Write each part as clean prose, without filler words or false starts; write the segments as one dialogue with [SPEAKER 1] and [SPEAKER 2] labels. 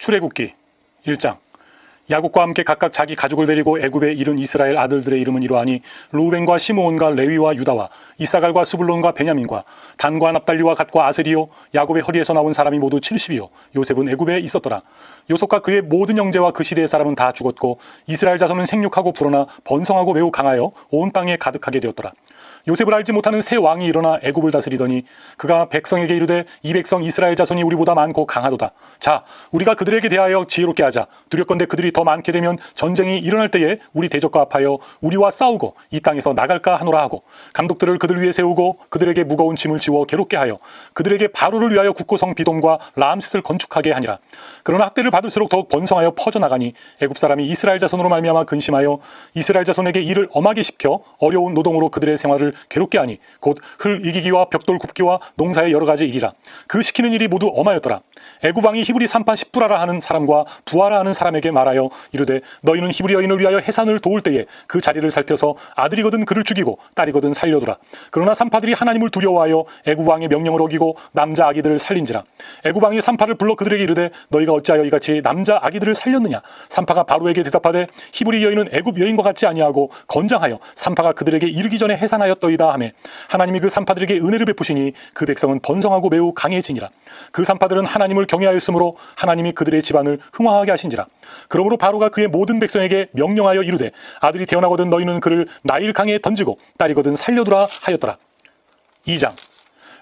[SPEAKER 1] 출애굽기 1장. 야곱과 함께 각각 자기 가족을 데리고 애굽에 이른 이스라엘 아들들의 이름은 이러하니 루벤과 시므온과 레위와 유다와 이사갈과 스불론과 베냐민과 단과 납달리와 갓과 아세리요. 야곱의 허리에서 나온 사람이 모두 70이요 요셉은 애굽에 있었더라. 요셉과 그의 모든 형제와 그 시대의 사람은 다 죽었고 이스라엘 자손은 생육하고 불어나 번성하고 매우 강하여 온 땅에 가득하게 되었더라. 요셉을 알지 못하는 새 왕이 일어나 애굽을 다스리더니 그가 백성에게 이르되 이 백성 이스라엘 자손이 우리보다 많고 강하도다. 자, 우리가 그들에게 대하여 지혜롭게 하자. 두렵건대 그들이 더 많게 되면 전쟁이 일어날 때에 우리 대적과 합하여 우리와 싸우고 이 땅에서 나갈까 하노라 하고 감독들을 그들 위에 세우고 그들에게 무거운 짐을 지워 괴롭게 하여 그들에게 바로를 위하여 국고성 비돔과 라암셋을 건축하게 하니라. 그러나 학대를 받을수록 더욱 번성하여 퍼져나가니 애굽 사람이 이스라엘 자손으로 말미암아 근심하여 이스라엘 자손에게 일을 엄하게 시켜 어려운 노동으로 그들의 생활을 괴롭게 하니 곧 흘 이기기와 벽돌 굽기와 농사의 여러 가지 일이라. 그 시키는 일이 모두 엄하였더라. 애굽 왕이 히브리 산파 십부라라 하는 사람과 부하라 하는 사람에게 말하여 이르되 너희는 히브리 여인을 위하여 해산을 도울 때에 그 자리를 살펴서 아들이거든 그를 죽이고 딸이거든 살려두라. 그러나 산파들이 하나님을 두려워하여 애굽 왕의 명령을 어기고 남자 아기들을 살린지라. 애굽 왕이 산파를 불러 그들에게 이르되 너희가 어찌하여 이같이 남자 아기들을 살렸느냐. 산파가 바로에게 대답하되 히브리 여인은 애굽 여인과 같지 아니하고 건장하여 산파가 그들에게 이르기 전에 해산하였더이다 하매 하나님이 그 산파들에게 은혜를 베푸시니 그 백성은 번성하고 매우 강해지니라. 그 산파들은 하나님을 경외하였으므로 하나님이 그들의 집안을 흥왕하게 하신지라. 그러므로 바로가 그의 모든 백성에게 명령하여 이르되 아들이 태어나거든 너희는 그를 나일 강에 던지고 딸이거든 살려두라 하였더라. 2장.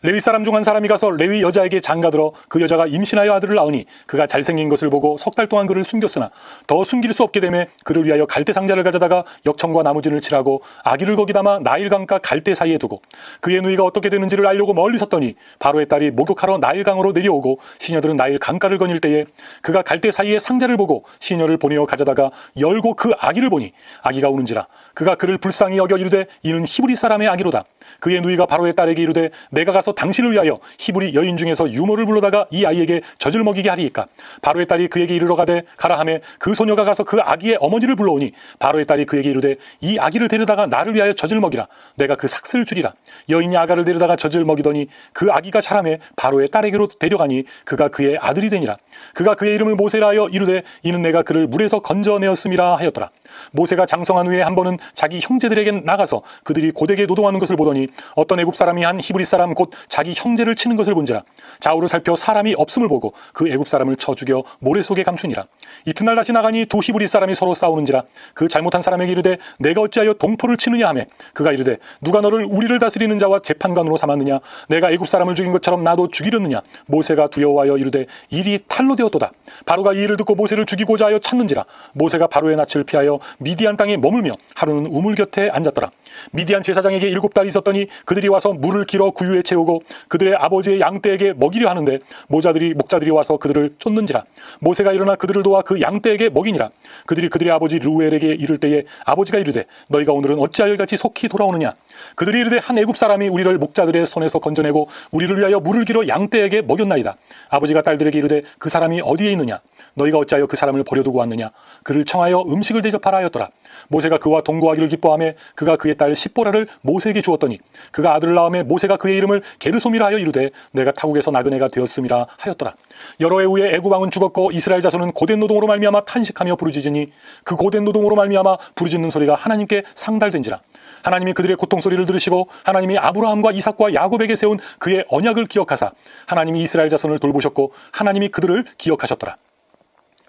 [SPEAKER 1] 레위 사람 중 한 사람이 가서 레위 여자에게 장가들어 그 여자가 임신하여 아들을 낳으니 그가 잘생긴 것을 보고 석 달 동안 그를 숨겼으나 더 숨길 수 없게 되매 그를 위하여 갈대 상자를 가져다가 역청과 나무진을 칠하고 아기를 거기 담아 나일강과 갈대 사이에 두고 그의 누이가 어떻게 되는지를 알려고 멀리 섰더니 바로의 딸이 목욕하러 나일강으로 내려오고 시녀들은 나일 강가를 거닐 때에 그가 갈대 사이에 상자를 보고 시녀를 보내어 가져다가 열고 그 아기를 보니 아기가 우는지라. 그가 그를 불쌍히 여겨 이르되 이는 히브리 사람의 아기로다. 그의 누이가 바로의 딸에게 이르되 내가 가서 당신을 위하여 히브리 여인 중에서 유모를 불러다가 이 아이에게 젖을 먹이게 하리이까. 바로의 딸이 그에게 이르러 가되 가라 하매 그 소녀가 가서 그 아기의 어머니를 불러오니 바로의 딸이 그에게 이르되 이 아기를 데려다가 나를 위하여 젖을 먹이라. 내가 그 삭슬 주리라. 여인이 아가를 데려다가 젖을 먹이더니 그 아기가 자라매 바로의 딸에게로 데려가니 그가 그의 아들이 되니라. 그가 그의 이름을 모세라 하여 이르되 이는 내가 그를 물에서 건져내었음이라 하였더라. 모세가 장성한 후에 한 번은 자기 형제들에게 나가서 그들이 고되게 노동하는 것을 보더니 어떤 애굽 사람이 한 히브리 사람 곧 자기 형제를 치는 것을 본지라. 좌우를 살펴 사람이 없음을 보고 그 애굽 사람을 쳐 죽여 모래 속에 감추니라. 이튿날 다시 나가니 두 히브리 사람이 서로 싸우는지라. 그 잘못한 사람에게 이르되 내가 어찌하여 동포를 치느냐 하매 그가 이르되 누가 너를 우리를 다스리는 자와 재판관으로 삼았느냐. 내가 애굽 사람을 죽인 것처럼 나도 죽이렸느냐. 모세가 두려워하여 이르되 일이 탈로 되었도다. 바로가 이 일을 듣고 모세를 죽이고자 하여 찾는지라. 모세가 바로의 낯을 피하여 미디안 땅에 머물며 하루는 우물 곁에 앉았더라. 미디안 제사장에게 7달이 있었더니 그들이 와서 물을 길어 구유에 채우고 그들의 아버지의 양떼에게 먹이려 하는데 목자들이 와서 그들을 쫓는지라. 모세가 일어나 그들을 도와 그 양떼에게 먹이니라. 그들이 그들의 아버지 르우엘에게 이를 때에 아버지가 이르되 너희가 오늘은 어찌하여 이같이 속히 돌아오느냐. 그들이 이르되 한 애굽 사람이 우리를 목자들의 손에서 건져내고 우리를 위하여 물을 길어 양떼에게 먹였나이다. 아버지가 딸들에게 이르되 그 사람이 어디에 있느냐. 너희가 어찌하여 그 사람을 버려두고 왔느냐. 그를 청하여 음식을 대접하라 하였더라. 모세가 그와 동거하기를 기뻐하며 그가 그의 딸 십보라를 모세에게 주었더니 그가 아들을 낳음에 모세가 그의 이름을 게르솜이라 하여 이르되 내가 타국에서 나그네가 되었음이라 하였더라. 여러 해 후에 애굽 왕은 죽었고 이스라엘 자손은 고된 노동으로 말미암아 탄식하며 부르짖으니 그 고된 노동으로 말미암아 부르짖는 소리가 하나님께 상달된지라. 하나님이 그들의 고통 소리를 들으시고 하나님이 아브라함과 이삭과 야곱에게 세운 그의 언약을 기억하사 하나님이 이스라엘 자손을 돌보셨고 하나님이 그들을 기억하셨더라.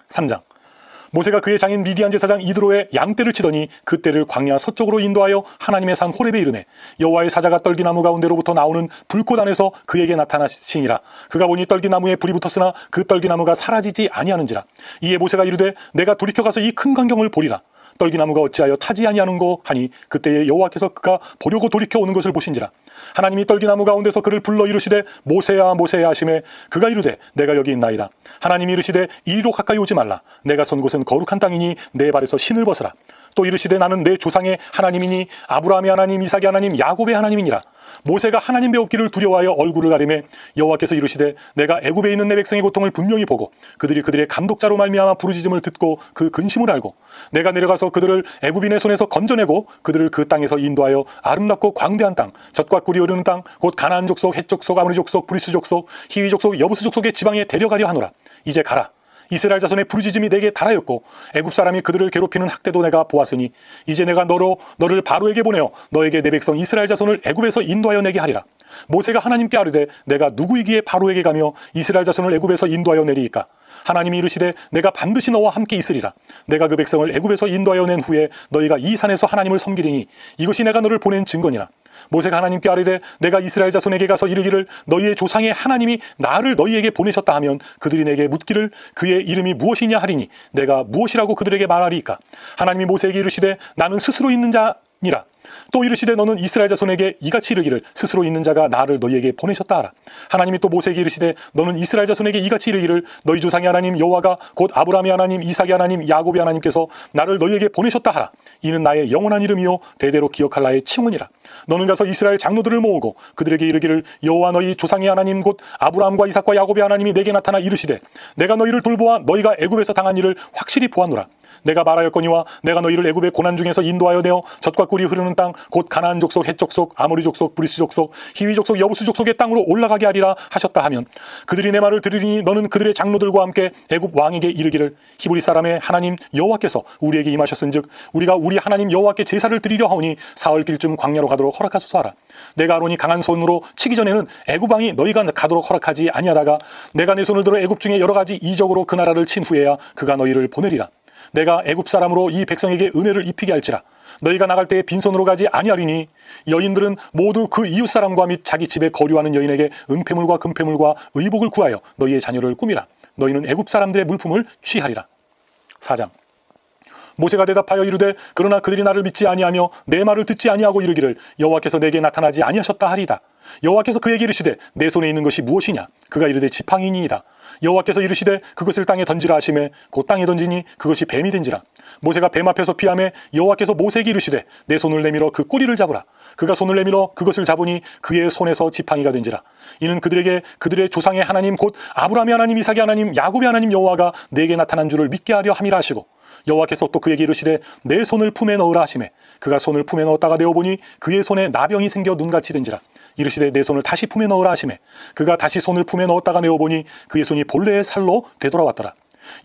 [SPEAKER 1] 3장. 모세가 그의 장인 미디안 제사장 이드로의 양떼를 치더니 그 떼를 광야 서쪽으로 인도하여 하나님의 산 호렙에 이르매 여호와의 사자가 떨기나무 가운데로부터 나오는 불꽃 안에서 그에게 나타나시니라. 그가 보니 떨기나무에 불이 붙었으나 그 떨기나무가 사라지지 아니하는지라. 이에 모세가 이르되 내가 돌이켜 가서 이 큰 광경을 보리라. 떨기나무가 어찌하여 타지 아니하는고 하니 그때에 여호와께서 그가 보려고 돌이켜 오는 것을 보신지라. 하나님이 떨기나무 가운데서 그를 불러 이르시되 모세야 모세야 하시매 그가 이르되 내가 여기 있나이다. 하나님이 이르시되 이리로 가까이 오지 말라. 내가 선 곳은 거룩한 땅이니 내 발에서 신을 벗으라. 또 이르시되 나는 내 조상의 하나님이니 아브라함의 하나님 이삭의 하나님 야곱의 하나님이니라. 모세가 하나님 배웠기를 두려워하여 얼굴을 가리매 여호와께서 이르시되 내가 애굽에 있는 내 백성의 고통을 분명히 보고 그들이 그들의 감독자로 말미암아 부르짖음을 듣고 그 근심을 알고 내가 내려가서 그들을 애굽인의 손에서 건져내고 그들을 그 땅에서 인도하여 아름답고 광대한 땅 젖과 꿀이 흐르는 땅 곧 가나안 족속 헷 족속 아모리 족속 브리스 족속 히위 족속 여부스 족속의 지방에 데려가려 하노라. 이제 가라. 이스라엘 자손의 부르짖음이 내게 달하였고 애굽 사람이 그들을 괴롭히는 학대도 내가 보았으니 이제 내가 너를 바로에게 보내어 너에게 내 백성 이스라엘 자손을 애굽에서 인도하여 내게 하리라. 모세가 하나님께 아뢰되 내가 누구이기에 바로에게 가며 이스라엘 자손을 애굽에서 인도하여 내리이까? 하나님이 이르시되 내가 반드시 너와 함께 있으리라. 내가 그 백성을 애굽에서 인도하여 낸 후에 너희가 이 산에서 하나님을 섬기리니 이것이 내가 너를 보낸 증거니라. 모세가 하나님께 아뢰되 내가 이스라엘 자손에게 가서 이르기를 너희의 조상의 하나님이 나를 너희에게 보내셨다 하면 그들이 내게 묻기를 그의 이름이 무엇이냐 하리니 내가 무엇이라고 그들에게 말하리이까? 하나님이 모세에게 이르시되 나는 스스로 있는 자니라. 또 이르시되 너는 이스라엘 자손에게 이같이 이르기를 스스로 있는 자가 나를 너희에게 보내셨다 하라. 하나님이 또 모세에게 이르시되 너는 이스라엘 자손에게 이같이 이르기를 너희 조상의 하나님 여호와가 곧 아브라함의 하나님 이삭의 하나님 야곱의 하나님께서 나를 너희에게 보내셨다 하라. 이는 나의 영원한 이름이요 대대로 기억할 나의 칭훈이라. 너는 가서 이스라엘 장로들을 모으고 그들에게 이르기를 여호와 너희 조상의 하나님 곧 아브라함과 이삭과 야곱의 하나님이 내게 나타나 이르시되 내가 너희를 돌보아 너희가 애굽에서 당한 일을 확실히 보았노라. 내가 말하였거니와 내가 너희를 애굽의 고난 중에서 인도하여 내어 젖과 꿀이 흐르는 땅 곧 가나안 족속 헷 족속 아모리 족속 브리스 족속 히위 족속 여부스 족속의 땅으로 올라가게 하리라 하셨다 하면 그들이 내 말을 들으리니 너는 그들의 장로들과 함께 애굽 왕에게 이르기를 히브리 사람의 하나님 여호와께서 우리에게 임하셨은즉 우리가 우리 하나님 여호와께 제사를 드리려 하오니 사흘 길쯤 광야로 가도록 허락하소서 하라. 내가 아론이 강한 손으로 치기 전에는 애굽 왕이 너희가 가도록 허락하지 아니하다가 내가 내 손을 들어 애굽 중에 여러 가지 이적으로 그 나라를 친 후에야 그가 너희를 보내리라. 내가 애굽 사람으로 이 백성에게 은혜를 입히게 할지라. 너희가 나갈 때에 빈손으로 가지 아니하리니 여인들은 모두 그 이웃 사람과 및 자기 집에 거류하는 여인에게 은폐물과 금폐물과 의복을 구하여 너희의 자녀를 꾸미라. 너희는 애굽 사람들의 물품을 취하리라. 4장. 모세가 대답하여 이르되 그러나 그들이 나를 믿지 아니하며 내 말을 듣지 아니하고 이르기를 여호와께서 내게 나타나지 아니하셨다 하리다. 여호와께서 그에게 이르시되 내 손에 있는 것이 무엇이냐? 그가 이르되 지팡이니이다. 여호와께서 이르시되 그것을 땅에 던지라 하시매 곧 땅에 던지니 그것이 뱀이 된지라. 모세가 뱀 앞에서 피하매 여호와께서 모세에게 이르시되 내 손을 내밀어 그 꼬리를 잡으라. 그가 손을 내밀어 그것을 잡으니 그의 손에서 지팡이가 된지라. 이는 그들에게 그들의 조상의 하나님 곧 아브라함의 하나님 이삭의 하나님 야곱의 하나님 여호와가 내게 나타난 줄을 믿게 하려 함이라 하시고 여호와께서 또 그에게 이르시되 내 손을 품에 넣으라 하시매 그가 손을 품에 넣었다가 내어보니 그의 손에 나병이 생겨 눈같이 된지라. 이르시되 내 손을 다시 품에 넣으라 하시매 그가 다시 손을 품에 넣었다가 내어보니 그의 손이 본래의 살로 되돌아왔더라.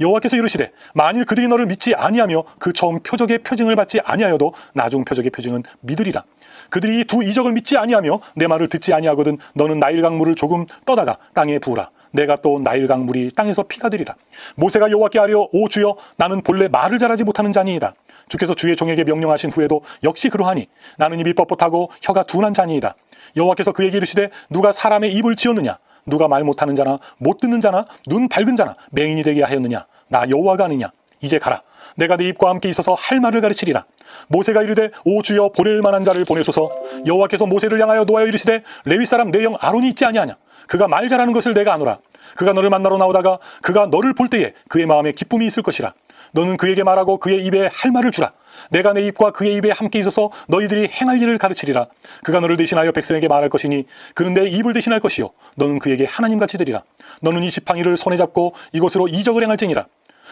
[SPEAKER 1] 여호와께서 이르시되 만일 그들이 너를 믿지 아니하며 그 처음 표적의 표징을 받지 아니하여도 나중 표적의 표징은 믿으리라. 그들이 두 이적을 믿지 아니하며 내 말을 듣지 아니하거든 너는 나일강 물을 조금 떠다가 땅에 부으라. 내가 또 나일강 물이 땅에서 피가 되리라. 모세가 여호와께 아뢰어 오 주여 나는 본래 말을 잘하지 못하는 자니이다. 주께서 주의 종에게 명령하신 후에도 역시 그러하니 나는 입이 뻣뻣하고 혀가 둔한 자니이다. 여호와께서 그에게 이르시되 누가 사람의 입을 지었느냐? 누가 말 못하는 자나 못 듣는 자나 눈 밝은 자나 맹인이 되게 하였느냐? 나 여호와가 아니냐? 이제 가라. 내가 네 입과 함께 있어서 할 말을 가르치리라. 모세가 이르되 오 주여 보낼 만한 자를 보내소서. 여호와께서 모세를 향하여 노하여 이르시되 레위 사람 내 형 아론이 있지 아니하냐? 그가 말 잘하는 것을 내가 아노라. 그가 너를 만나러 나오다가 그가 너를 볼 때에 그의 마음에 기쁨이 있을 것이라. 너는 그에게 말하고 그의 입에 할 말을 주라. 내가 내 입과 그의 입에 함께 있어서 너희들이 행할 일을 가르치리라. 그가 너를 대신하여 백성에게 말할 것이니 그는 내 입을 대신할 것이요 너는 그에게 하나님같이 되리라. 너는 이 지팡이를 손에 잡고 이것으로 이적을 행할지니라.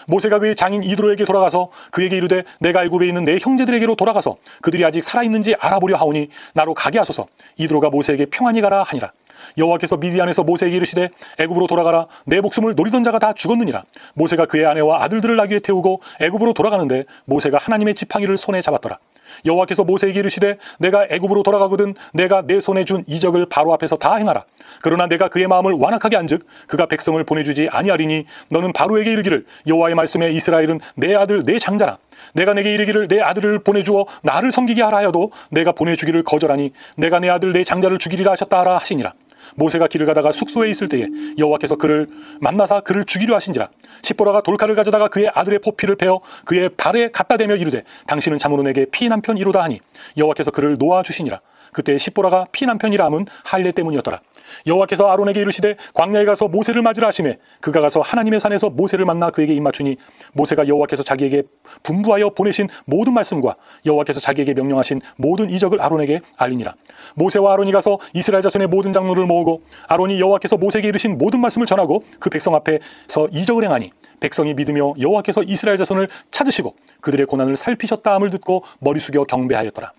[SPEAKER 1] 모세가 그의 장인 이드로에게 돌아가서 그에게 이르되 내가 애굽에 있는 내 형제들에게로 돌아가서 그들이 아직 살아있는지 알아보려 하오니 나로 가게 하소서. 이드로가 모세에게 평안히 가라 하니라. 여호와께서 미디안에서 모세에게 이르시되 애굽으로 돌아가라. 내 목숨을 노리던 자가 다 죽었느니라. 모세가 그의 아내와 아들들을 나귀에 태우고 애굽으로 돌아가는데 모세가 하나님의 지팡이를 손에 잡았더라. 여호와께서 모세에게 이르시되 내가 애굽으로 돌아가거든 내가 내 손에 준 이적을 바로 앞에서 다 행하라. 그러나 내가 그의 마음을 완악하게 한즉 그가 백성을 보내주지 아니하리니 너는 바로에게 이르기를 여호와의 말씀에 이스라엘은 내 아들 내 장자라. 내가 내게 이르기를 내 아들을 보내주어 나를 섬기게 하라 하여도 내가 보내주기를 거절하니 내가 내 아들 내 장자를 죽이리라 하셨다 하라 하시니라. 모세가 길을 가다가 숙소에 있을 때에 여호와께서 그를 만나사 그를 죽이려 하신지라. 십보라가 돌칼을 가져다가 그의 아들의 포피를 베어 그의 발에 갖다 대며 이르되 당신은 참으로 내게 피난편 이로다 하니 여호와께서 그를 놓아주시니라. 그때 십보라가 피난편이라 함은 할례 때문이었더라. 여호와께서 아론에게 이르시되 광야에 가서 모세를 맞으라 하시매 그가 가서 하나님의 산에서 모세를 만나 그에게 입맞추니 모세가 여호와께서 자기에게 분부하여 보내신 모든 말씀과 여호와께서 자기에게 명령하신 모든 이적을 아론에게 알리니라. 모세와 아론이 가서 이스라엘 자손의 모든 장로를 모으고 아론이 여호와께서 모세에게 이르신 모든 말씀을 전하고 그 백성 앞에서 이적을 행하니 백성이 믿으며 여호와께서 이스라엘 자손을 찾으시고 그들의 고난을 살피셨다 함을 듣고 머리 숙여 경배하였더라.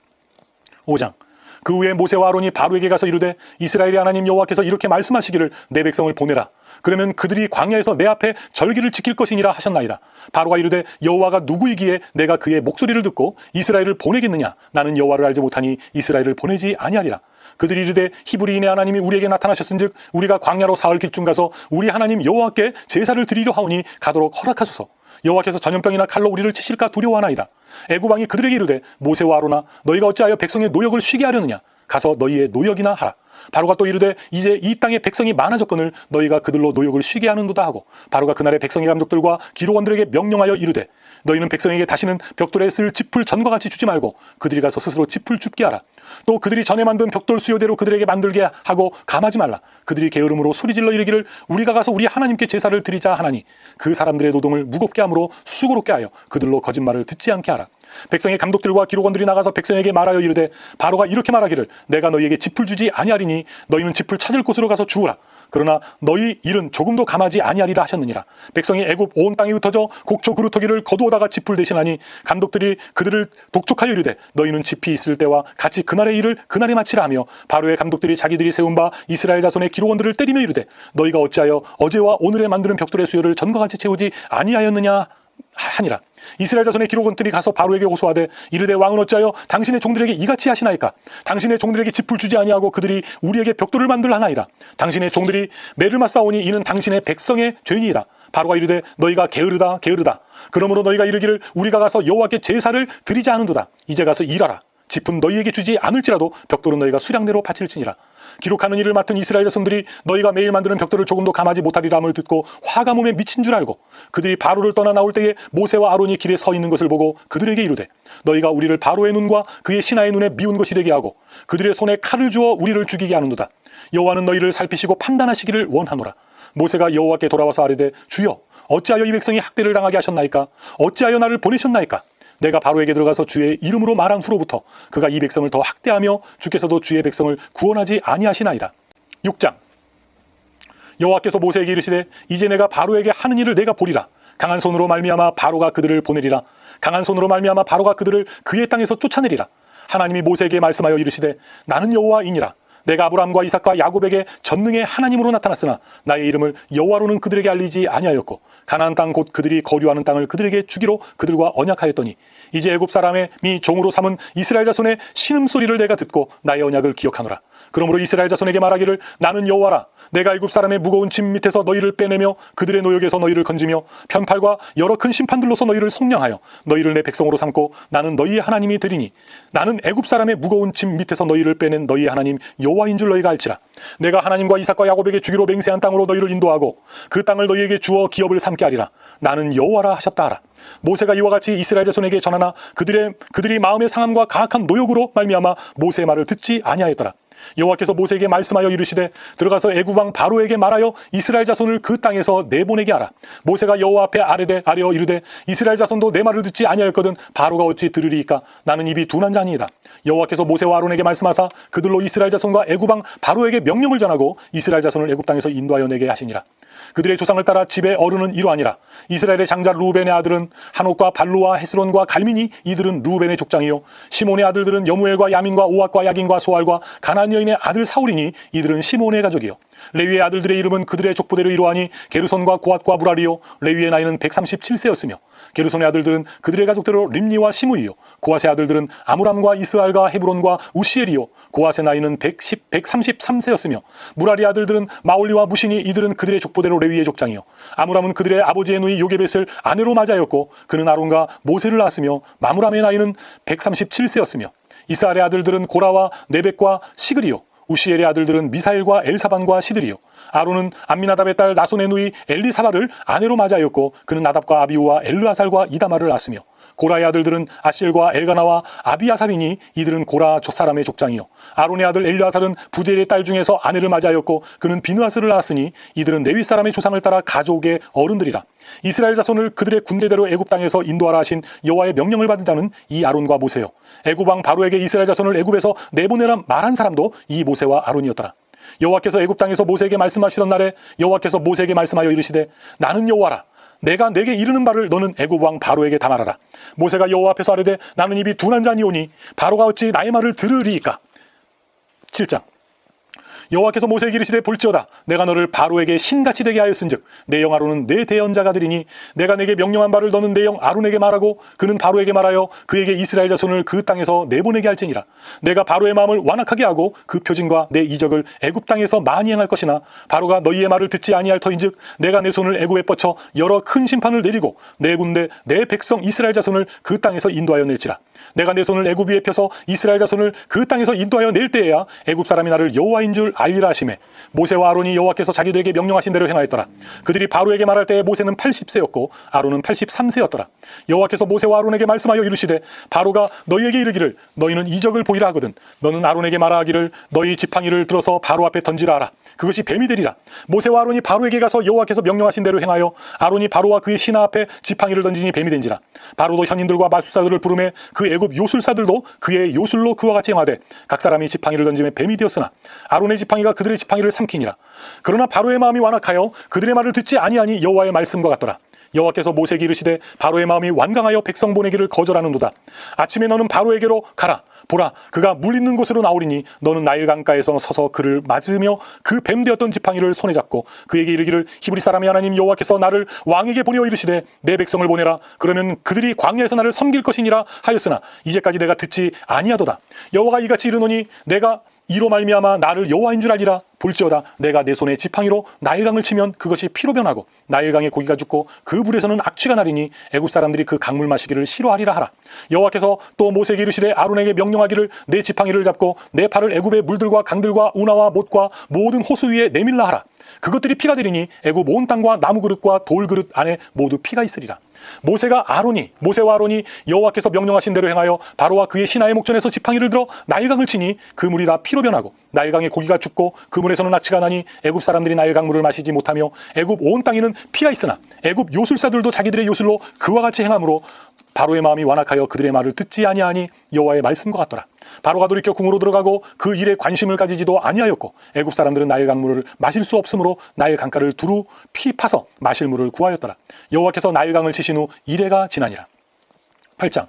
[SPEAKER 1] 5장. 그 후에 모세와 아론이 바로에게 가서 이르되 이스라엘의 하나님 여호와께서 이렇게 말씀하시기를 내 백성을 보내라. 그러면 그들이 광야에서 내 앞에 절기를 지킬 것이니라 하셨나이다. 바로가 이르되 여호와가 누구이기에 내가 그의 목소리를 듣고 이스라엘을 보내겠느냐? 나는 여호와를 알지 못하니 이스라엘을 보내지 아니하리라. 그들이 이르되 히브리인의 하나님이 우리에게 나타나셨은즉 우리가 광야로 사흘 길쯤 가서 우리 하나님 여호와께 제사를 드리려 하오니 가도록 허락하소서. 여호와께서 전염병이나 칼로 우리를 치실까 두려워하나이다. 애굽 왕이 그들에게 이르되 모세와 아론아 너희가 어찌하여 백성의 노역을 쉬게 하려느냐? 가서 너희의 노역이나 하라. 바로가 또 이르되 이제 이 땅에 백성이 많아졌거늘 너희가 그들로 노역을 쉬게 하는도다 하고 바로가 그날의 백성의 감독들과 기록원들에게 명령하여 이르되 너희는 백성에게 다시는 벽돌에 쓸 짚을 전과 같이 주지 말고 그들이 가서 스스로 짚을 줍게 하라. 또 그들이 전에 만든 벽돌 수요대로 그들에게 만들게 하고 감하지 말라. 그들이 게으름으로 소리질러 이르기를 우리가 가서 우리 하나님께 제사를 드리자 하나니 그 사람들의 노동을 무겁게 함으로 수고롭게 하여 그들로 거짓말을 듣지 않게 하라. 백성의 감독들과 기록원들이 나가서 백성에게 말하여 이르되 바로가 이렇게 말하기를 내가 너희에게 짚을 주지 아니하리니 너희는 짚을 찾을 곳으로 가서 주우라. 그러나 너희 일은 조금도 감하지 아니하리라 하셨느니라. 백성이 애굽 온 땅에 흩어져 곡초 그루터기를 거두어다가 짚을 대신하니 감독들이 그들을 독촉하여 이르되 너희는 짚이 있을 때와 같이 그날의 일을 그날에 마치라 하며 바로의 감독들이 자기들이 세운 바 이스라엘 자손의 기록원들을 때리며 이르되 너희가 어찌하여 어제와 오늘에 만드는 벽돌의 수요를 전과 같이 채우지 아니하였느냐 하니라. 이스라엘 자손의 기록원들이 가서 바로에게 호소하되 이르되 왕은 어찌하여 당신의 종들에게 이같이 하시나이까? 당신의 종들에게 짚을 주지 아니하고 그들이 우리에게 벽돌을 만들라 하나이다. 당신의 종들이 매를 맞사오니 이는 당신의 백성의 죄니이다. 바로가 이르되 너희가 게으르다 게으르다. 그러므로 너희가 이르기를 우리가 가서 여호와께 제사를 드리자 하는도다. 이제 가서 일하라. 짚은 너희에게 주지 않을지라도 벽돌은 너희가 수량대로 바칠지니라. 기록하는 일을 맡은 이스라엘 자손들이 너희가 매일 만드는 벽돌을 조금도 감하지 못하리람을 듣고 화가 몸에 미친 줄 알고 그들이 바로를 떠나 나올 때에 모세와 아론이 길에 서 있는 것을 보고 그들에게 이르되 너희가 우리를 바로의 눈과 그의 신하의 눈에 미운 것이 되게 하고 그들의 손에 칼을 주어 우리를 죽이게 하는도다. 여호와는 너희를 살피시고 판단하시기를 원하노라. 모세가 여호와께 돌아와서 아뢰되 주여 어찌하여 이 백성이 학대를 당하게 하셨나이까? 어찌하여 나를 보내셨나이까? 내가 바로에게 들어가서 주의 이름으로 말한 후로부터 그가 이 백성을 더 학대하며 주께서도 주의 백성을 구원하지 아니하시나이다. 6장. 여호와께서 모세에게 이르시되 이제 내가 바로에게 하는 일을 내가 보리라. 강한 손으로 말미암아 바로가 그들을 보내리라. 강한 손으로 말미암아 바로가 그들을 그의 땅에서 쫓아내리라. 하나님이 모세에게 말씀하여 이르시되 나는 여호와이니라. 내가 아브라함과 이삭과 야곱에게 전능의 하나님으로 나타났으나 나의 이름을 여호와로는 그들에게 알리지 아니하였고 가나안 땅 곧 그들이 거류하는 땅을 그들에게 주기로 그들과 언약하였더니 이제 애굽 사람의 종으로 삼은 이스라엘 자손의 신음소리를 내가 듣고 나의 언약을 기억하노라. 그러므로 이스라엘 자손에게 말하기를 나는 여호와라. 내가 애굽 사람의 무거운 짐 밑에서 너희를 빼내며 그들의 노역에서 너희를 건지며 편팔과 여러 큰 심판들로서 너희를 속량하여 너희를 내 백성으로 삼고 나는 너희의 하나님이 되리니 나는 애굽 사람의 무거운 짐 밑에서 너희를 빼낸 너희의 하나님 여호와인 줄 너희가 알지라. 내가 하나님과 이삭과 야곱에게 주기로 맹세한 땅으로 너희를 인도하고 그 땅을 너희에게 주어 기업을 삼게 하리라. 나는 여호와라 하셨다 하라. 모세가 이와 같이 이스라엘 자손에게 전하나 그들이 마음의 상함과 강악한 노역으로 말미암아 모세의 말을 듣지 아니하였더라. 여호와께서 모세에게 말씀하여 이르시되 들어가서 애굽 왕 바로에게 말하여 이스라엘 자손을 그 땅에서 내보내게 하라. 모세가 여호와 앞에 아뢰어 이르되 이스라엘 자손도 내 말을 듣지 아니하였거든 바로가 어찌 들으리이까? 나는 입이 둔한 자니이다. 여호와께서 모세와 아론에게 말씀하사 그들로 이스라엘 자손과 애굽 왕 바로에게 명령을 전하고 이스라엘 자손을 애굽 땅에서 인도하여 내게 하시니라. 그들의 조상을 따라 집의 어른은 이러하니라. 이스라엘의 장자 루벤의 아들은 한옥과 발루와 헤스론과 갈미니 이들은 루벤의 족장이요 시몬의 아들들은 여무엘과 야민과 오앗과 야긴과 소알과 가나안 여인의 아들 사울이니 이들은 시몬의 가족이요 레위의 아들들의 이름은 그들의 족보대로 이러하니 게르손과 고앗과 무라리요 레위의 나이는 137세였으며 게르손의 아들들은 그들의 가족대로 림니와 시므이요 고앗의 아들들은 아므람과 이스알과 헤브론과 우시엘이요 고앗의 나이는 133세였으며 무라리 아들들은 마올리와 무시니 이들은 그들의 족보대로 레위의 족장이요 아므람은 그들의 아버지의 누이 요게벳을 아내로 맞이하였고 그는 아론과 모세를 낳았으며 마므람의 나이는 137세였으며 이스알의 아들들은 고라와 네벡과 시그리요 우시엘의 아들들은 미사엘과 엘사반과 시드리요 아론은 암미나답의 딸 나손의 누이 엘리사바를 아내로 맞이하였고 그는 나답과 아비우와 엘르아살과 이다마를 낳았으며 고라의 아들들은 아실과 엘가나와 아비아삽이니 이들은 고라 사람의 족장이요 아론의 아들 엘르아살은 부디엘의 딸 중에서 아내를 맞이하였고 그는 비느하스를 낳았으니 이들은 레위 사람의 조상을 따라 가족의 어른들이라. 이스라엘 자손을 그들의 군대대로 애굽 땅에서 인도하라 하신 여호와의 명령을 받은 자는 이 아론과 모세요 애굽 왕 바로에게 이스라엘 자손을 애굽에서 내보내라 말한 사람도 이 모세와 아론이었더라. 여호와께서 애굽 땅에서 모세에게 말씀하시던 날에 여호와께서 모세에게 말씀하여 이르시되 나는 여호와라. 내가 내게 이르는 바를 너는 애굽 왕 바로에게 다 말하라. 모세가 여호와 앞에서 아뢰되 나는 입이 둔한 자니오니 바로가 어찌 나의 말을 들으리이까? 17장. 여호와께서 모세에게 이르시되 볼지어다 내가 너를 바로에게 신같이 되게 하였은즉 내 영 아론은 내 대언자가 되리니 내가 내게 명령한 바를 너는 내 영 아론에게 말하고 그는 바로에게 말하여 그에게 이스라엘 자손을 그 땅에서 내보내게 할지니라. 내가 바로의 마음을 완악하게 하고 그 표징과 내 이적을 애굽 땅에서 많이 행할 것이나 바로가 너희의 말을 듣지 아니할 터인즉 내가 내 손을 애굽에 뻗쳐 여러 큰 심판을 내리고 내 군대 내 백성 이스라엘 자손을 그 땅에서 인도하여 낼지라. 내가 내 손을 애굽 위에 펴서 이스라엘 자손을 그 땅에서 인도하여 낼 때에야 애굽 사람이 나를 여호와인 줄 알리라 하시매 모세와 아론이 여호와께서 자기들에게 명령하신 대로 행하였더라. 그들이 바로에게 말할 때에 모세는 80세였고 아론은 83세였더라. 여호와께서 모세와 아론에게 말씀하여 이르시되 바로가 너희에게 이르기를 너희는 이적을 보이라 하거든 너는 아론에게 말하기를 너희 지팡이를 들어서 바로 앞에 던지라 하라. 그것이 뱀이 되리라. 모세와 아론이 바로에게 가서 여호와께서 명령하신 대로 행하여 아론이 바로와 그의 신하 앞에 지팡이를 던지니 뱀이 된지라. 바로도 현인들과 마술사들을 부르매 그 애굽 요술사들도 그의 요술로 그와 같이 행하되 각 사람이 지팡이를 던지며 뱀이 되었으나 아론의 지팡이가 그들의 지팡이를 삼키니라. 그러나 바로의 마음이 완악하여 그들의 말을 듣지 아니하니 여호와의 말씀과 같더라. 여호와께서 모세에게 이르시되 바로의 마음이 완강하여 백성 보내기를 거절하는도다. 아침에 너는 바로에게로 가라. 보라 그가 물 있는 곳으로 나오리니 너는 나일 강가에서 서서 그를 맞으며 그 뱀 되었던 지팡이를 손에 잡고 그에게 이르기를 히브리 사람의 하나님 여호와께서 나를 왕에게 보내어 이르시되 내 백성을 보내라. 그러면 그들이 광야에서 나를 섬길 것이니라 하였으나 이제까지 내가 듣지 아니하도다. 여호와가 이같이 이르노니 내가 이로 말미암아 나를 여호와인 줄 알리라. 볼지어다 내가 내 손에 지팡이로 나일강을 치면 그것이 피로 변하고 나일강의 고기가 죽고 그 물에서는 악취가 나리니 애굽 사람들이 그 강물 마시기를 싫어하리라 하라. 여호와께서 또 모세에게 이르시되 아론에게 명령하기를 내 지팡이를 잡고 내 팔을 애굽의 물들과 강들과 운하와 못과 모든 호수 위에 내밀라 하라. 그것들이 피가 되리니 애굽 온 땅과 나무 그릇과 돌 그릇 안에 모두 피가 있으리라. 모세와 아론이 여호와께서 명령하신 대로 행하여 바로와 그의 신하의 목전에서 지팡이를 들어 나일강을 치니 그 물이 다 피로 변하고 나일강의 고기가 죽고 그 물에서는 악취가 나니 애굽 사람들이 나일강 물을 마시지 못하며 애굽 온 땅에는 피가 있으나 애굽 요술사들도 자기들의 요술로 그와 같이 행함으로 바로의 마음이 완악하여 그들의 말을 듣지 아니하니 여호와의 말씀과 같더라. 바로가 돌이켜 궁으로 들어가고 그 일에 관심을 가지지도 아니하였고 애굽 사람들은 나일 강물을 마실 수 없으므로 나일 강가를 두루 피 파서 마실 물을 구하였더라. 여호와께서 나일 강을 치신 후 이래가 지나니라. 8장.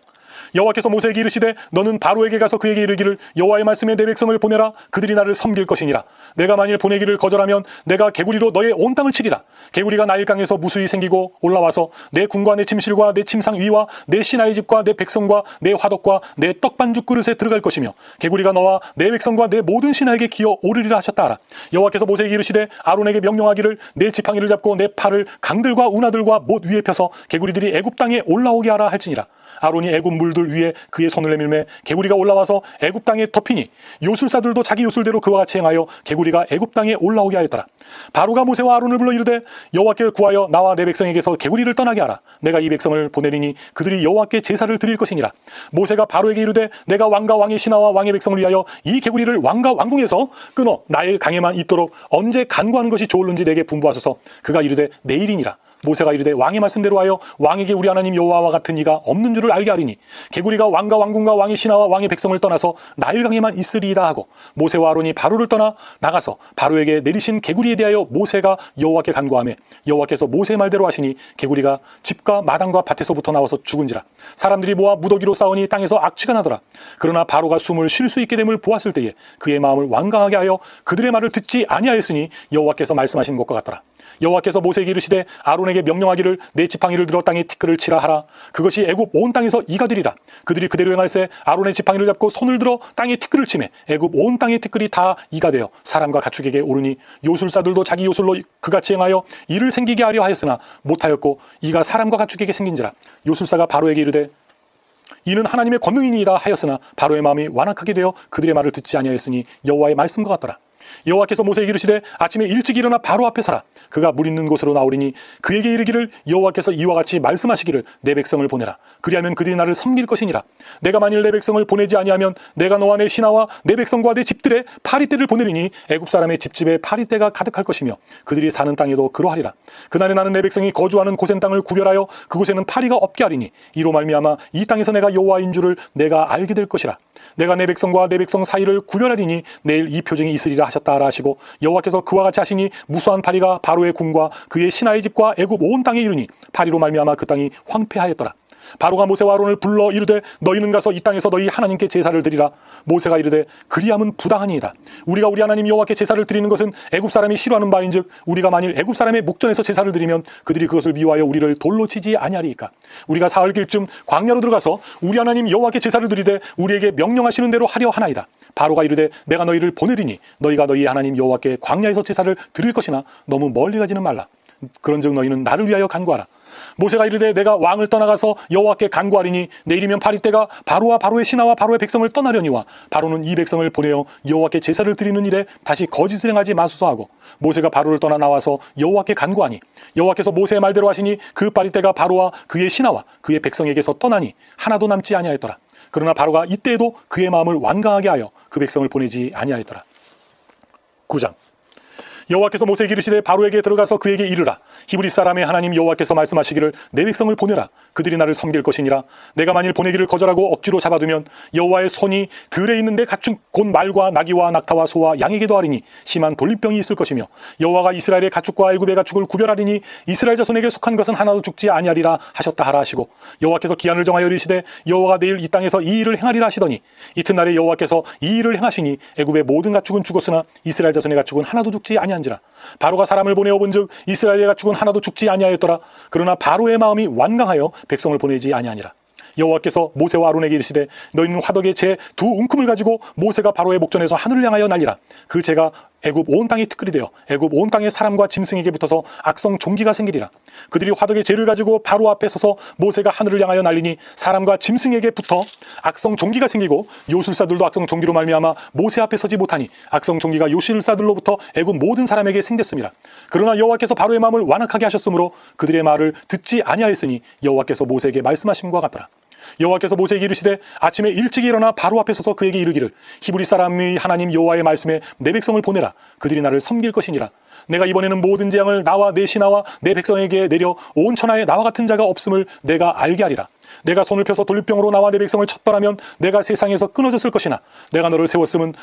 [SPEAKER 1] 여호와께서 모세에게 이르시되 너는 바로에게 가서 그에게 이르기를 여호와의 말씀에 내 백성을 보내라. 그들이 나를 섬길 것이니라. 내가 만일 보내기를 거절하면 내가 개구리로 너의 온 땅을 치리라. 개구리가 나일강에서 무수히 생기고 올라와서 내 궁과 내 침실과 내 침상 위와 내 신하의 집과 내 백성과 내 화덕과 내 떡반죽 그릇에 들어갈 것이며 개구리가 너와 내 백성과 내 모든 신하에게 기어 오르리라 하셨다 하라. 여호와께서 모세에게 이르시되 아론에게 명령하기를 내 지팡이를 잡고 내 팔을 강들과 운하들과 못 위에 펴서 개구리들이 애굽 땅에 올라오게 하라 할지니라. 아론이 애굽 물들 위에 그의 손을 내밀매 개구리가 올라와서 애굽 땅에 덮이니 요술사들도 자기 요술대로 그와 같이 행하여 개구리가 애굽 땅에 올라오게 하였더라. 바로가 모세와 아론을 불러 이르되 여호와께 구하여 나와 내 백성에게서 개구리를 떠나게 하라. 내가 이 백성을 보내리니 그들이 여호와께 제사를 드릴 것이니라. 모세가 바로에게 이르되 내가 왕과 왕의 신하와 왕의 백성을 위하여 이 개구리를 왕과 왕궁에서 끊어 나일 강에만 있도록 언제 간구하는 것이 좋을는지 내게 분부하소서. 그가 이르되 내일이니라. 모세가 이르되 왕의 말씀대로 하여 왕에게 우리 하나님 여호와와 같은 이가 없는 줄을 알게 하리니 개구리가 왕과 왕궁과 왕의 신하와 왕의 백성을 떠나서 나일강에만 있으리이다 하고 모세와 아론이 바로를 떠나 나가서 바로에게 내리신 개구리에 대하여 모세가 여호와께 간구하매 여호와께서 모세의 말대로 하시니 개구리가 집과 마당과 밭에서부터 나와서 죽은지라. 사람들이 모아 무더기로 싸우니 땅에서 악취가 나더라. 그러나 바로가 숨을 쉴 수 있게 됨을 보았을 때에 그의 마음을 완강하게 하여 그들의 말을 듣지 아니하였으니 여호와께서 말씀하신 것과 같더라. 여호와께서 모세에게 이르시되 아론에게 명령하기를 내 지팡이를 들어 땅에 티끌을 치라 하라. 그것이 애굽 온 땅에서 이가 되리라. 그들이 그대로 행할세 아론의 지팡이를 잡고 손을 들어 땅에 티끌을 치매 애굽 온 땅의 티끌이 다 이가 되어 사람과 가축에게 오르니 요술사들도 자기 요술로 그같이 행하여 이를 생기게 하려 하였으나 못하였고 이가 사람과 가축에게 생긴지라. 요술사가 바로에게 이르되 이는 하나님의 권능이니이다 하였으나 바로의 마음이 완악하게 되어 그들의 말을 듣지 아니하였으니 여호와의 말씀과 같더라. 여호와께서 모세에게 이르시되 아침에 일찍 일어나 바로 앞에 서라. 그가 물 있는 곳으로 나오리니 그에게 이르기를 여호와께서 이와 같이 말씀하시기를 내 백성을 보내라. 그리하면 그들이 나를 섬길 것이니라. 내가 만일 내 백성을 보내지 아니하면 내가 너와 내 신하와 내 백성과 내 집들의 파리떼를 보내리니 애굽 사람의 집집에 파리떼가 가득할 것이며 그들이 사는 땅에도 그러하리라. 그날에 나는 내 백성이 거주하는 고센 땅을 구별하여 그곳에는 파리가 없게 하리니 이로 말미암아 이 땅에서 내가 여호와인 줄을 내가 알게 될 것이라. 내가 내 백성과 내 백성 사이를 구별하리니 내일 이 표징이 있으리라 하셨다 하라 하시고 여호와께서 그와 같이 하시니 무수한 파리가 바로의 궁과 그의 신하의 집과 애굽 온 땅에 이르니 파리로 말미암아 그 땅이 황폐하였더라. 바로가 모세와 아론을 불러 이르되 너희는 가서 이 땅에서 너희 하나님께 제사를 드리라. 모세가 이르되 그리함은 부당하니이다. 우리가 우리 하나님 여호와께 제사를 드리는 것은 애굽 사람이 싫어하는 바인즉 우리가 만일 애굽 사람의 목전에서 제사를 드리면 그들이 그것을 미워하여 우리를 돌로 치지 아니하리이까. 우리가 사흘 길쯤 광야로 들어가서 우리 하나님 여호와께 제사를 드리되 우리에게 명령하시는 대로 하려 하나이다. 바로가 이르되 내가 너희를 보내리니 너희가 너희 하나님 여호와께 광야에서 제사를 드릴 것이나 너무 멀리 가지는 말라. 그런즉 너희는 나를 위하여 간구하라. 모세가 이르되 내가 왕을 떠나가서 여호와께 간구하리니 내일이면 파리 때가 바로와 바로의 신하와 바로의 백성을 떠나려니와 바로는 이 백성을 보내어 여호와께 제사를 드리는 일에 다시 거짓을 행하지 마소서 하고 모세가 바로를 떠나 나와서 여호와께 간구하니 여호와께서 모세의 말대로 하시니 그 파리 때가 바로와 그의 신하와 그의 백성에게서 떠나니 하나도 남지 아니하였더라. 그러나 바로가 이때에도 그의 마음을 완강하게 하여 그 백성을 보내지 아니하였더라. 9장. 여호와께서 모세에게 이르시되 바로에게 들어가서 그에게 이르라. 히브리 사람의 하나님 여호와께서 말씀하시기를 내 백성을 보내라. 그들이 나를 섬길 것이니라. 내가 만일 보내기를 거절하고 억지로 잡아두면 여호와의 손이 들에 있는 내 가축 곧 말과 나귀와 낙타와 소와 양에게도 하리니 심한 돌림병이 있을 것이며 여호와가 이스라엘의 가축과 애굽의 가축을 구별하리니 이스라엘 자손에게 속한 것은 하나도 죽지 아니하리라 하셨다 하라 하시고 여호와께서 기한을 정하여 이르시되 여호와가 내일 이 땅에서 이 일을 행하리라 하시더니 이튿날에 여호와께서 이 일을 행하시니 애굽의 모든 가축은 죽었으나 이스라엘 자손의 가축은 하나도 죽지 아니한지라. 바로가 사람을 보내어 본즉 이스라엘의 가축은 하나도 죽지 아니하였더라. 그러나 바로의 마음이 완강하여 백성을 보내지 아니하니라. 여호와께서 모세와 아론에게 이르시되 너희는 화덕에 재 두 웅큼을 가지고 모세가 바로의 목전에서 하늘을 향하여 날리라. 그 재가 애굽 온 땅에 티끌이 되어 애굽 온 땅의 사람과 짐승에게 붙어서 악성 종기가 생기리라. 그들이 화덕의 재를 가지고 바로 앞에 서서 모세가 하늘을 향하여 날리니 사람과 짐승에게 붙어 악성 종기가 생기고 요술사들도 악성 종기로 말미암아 모세 앞에 서지 못하니 악성 종기가 요술사들로부터 애굽 모든 사람에게 생겼습니다. 그러나 여호와께서 바로의 마음을 완악하게 하셨으므로 그들의 말을 듣지 아니하였으니 여호와께서 모세에게 말씀하심과 같더라. 여호와께서 모세에게 이르시되 아침에 일찍 일어나 바로 앞에 서서 그에게 이르기를 히브리 사람의 하나님 여호와의 말씀에 내 백성을 보내라. 그들이 나를 섬길 것이니라. 내가 이번에는 모든 재앙을 나와 내 신하와 내 백성에게 내려 온 천하에 나와 같은 자가 없음을 내가 알게 하리라. 내가 손을 펴서 돌림병으로 나와 내 백성을 쳤더라면 내가 세상에서 끊어졌을 것이나 내가 너를 세웠음은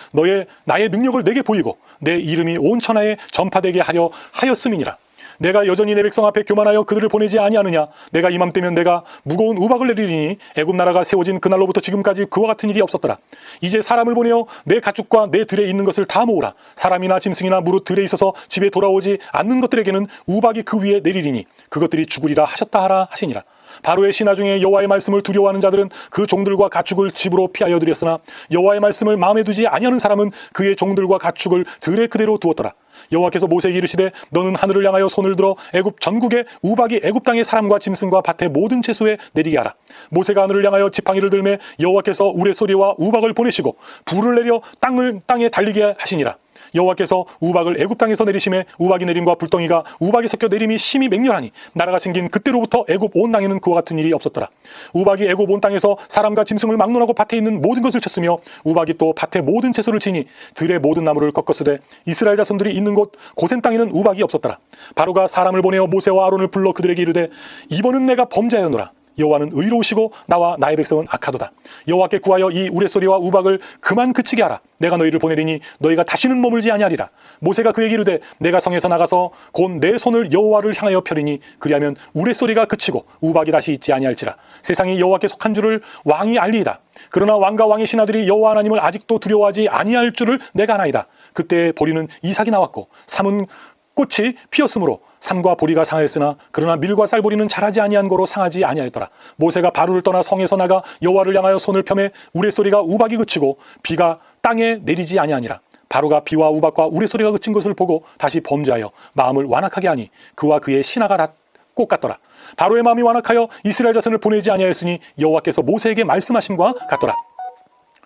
[SPEAKER 1] 나의 능력을 내게 보이고 내 이름이 온 천하에 전파되게 하려 하였음이니라. 내가 여전히 내 백성 앞에 교만하여 그들을 보내지 아니하느냐. 내가 이맘때면 내가 무거운 우박을 내리리니 애굽 나라가 세워진 그날로부터 지금까지 그와 같은 일이 없었더라. 이제 사람을 보내어 내 가축과 내 들에 있는 것을 다 모으라. 사람이나 짐승이나 무릇 들에 있어서 집에 돌아오지 않는 것들에게는 우박이 그 위에 내리리니 그것들이 죽으리라 하셨다 하라 하시니라. 바로의 신하 중에 여호와의 말씀을 두려워하는 자들은 그 종들과 가축을 집으로 피하여 들였으나 여호와의 말씀을 마음에 두지 아니하는 사람은 그의 종들과 가축을 들에 그대로 두었더라. 여호와께서 모세에게 이르시되 너는 하늘을 향하여 손을 들어 애굽 전국에 우박이 애굽 땅의 사람과 짐승과 밭의 모든 채소에 내리게 하라. 모세가 하늘을 향하여 지팡이를 들매 여호와께서 우레소리와 우박을 보내시고 불을 내려 땅에 달리게 하시니라. 여호와께서 우박을 애굽 땅에서 내리심에 우박이 내림과 불덩이가 우박이 섞여 내림이 심히 맹렬하니 나라가 생긴 그때로부터 애굽 온 땅에는 그와 같은 일이 없었더라. 우박이 애굽 온 땅에서 사람과 짐승을 막론하고 밭에 있는 모든 것을 쳤으며 우박이 또 밭의 모든 채소를 치니 들의 모든 나무를 꺾었으되 이스라엘 자손들이 있는 곳 고센 땅에는 우박이 없었더라. 바로가 사람을 보내어 모세와 아론을 불러 그들에게 이르되 이번은 내가 범죄하였노라. 여호와는 의로우시고 나와 나의 백성은 악하도다. 여호와께 구하여 이 우레소리와 우박을 그만 그치게 하라. 내가 너희를 보내리니 너희가 다시는 머물지 아니하리라. 모세가 그에게 이르되 내가 성에서 나가서 곧 내 손을 여호와를 향하여 펴리니 그리하면 우레소리가 그치고 우박이 다시 있지 아니할지라. 세상이 여호와께 속한 줄을 왕이 알리이다. 그러나 왕과 왕의 신하들이 여호와 하나님을 아직도 두려워하지 아니할 줄을 내가 아나이다. 그때 보리는 이삭이 나왔고 삼은 꽃이 피었으므로 삼과 보리가 상하였으나 그러나 밀과 쌀보리는 자라지 아니한 거로 상하지 아니하였더라. 모세가 바로를 떠나 성에서 나가 여호와를 향하여 손을 펴매 우레소리가 우박이 그치고 비가 땅에 내리지 아니하니라. 바로가 비와 우박과 우레소리가 그친 것을 보고 다시 범죄하여 마음을 완악하게 하니 그와 그의 신하가 다 꽃 같더라. 바로의 마음이 완악하여 이스라엘 자손을 보내지 아니하였으니 여호와께서 모세에게 말씀하심과 같더라.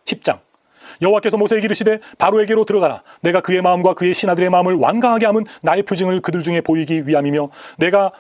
[SPEAKER 1] 10장. 여호와께서 모세에게 이르시되 바로에게로 들어가라. 내가 그의 마음과 그의 신하들의 마음을 완강하게 함은 나의 표징을 그들 중에 보이기 위함이며 내가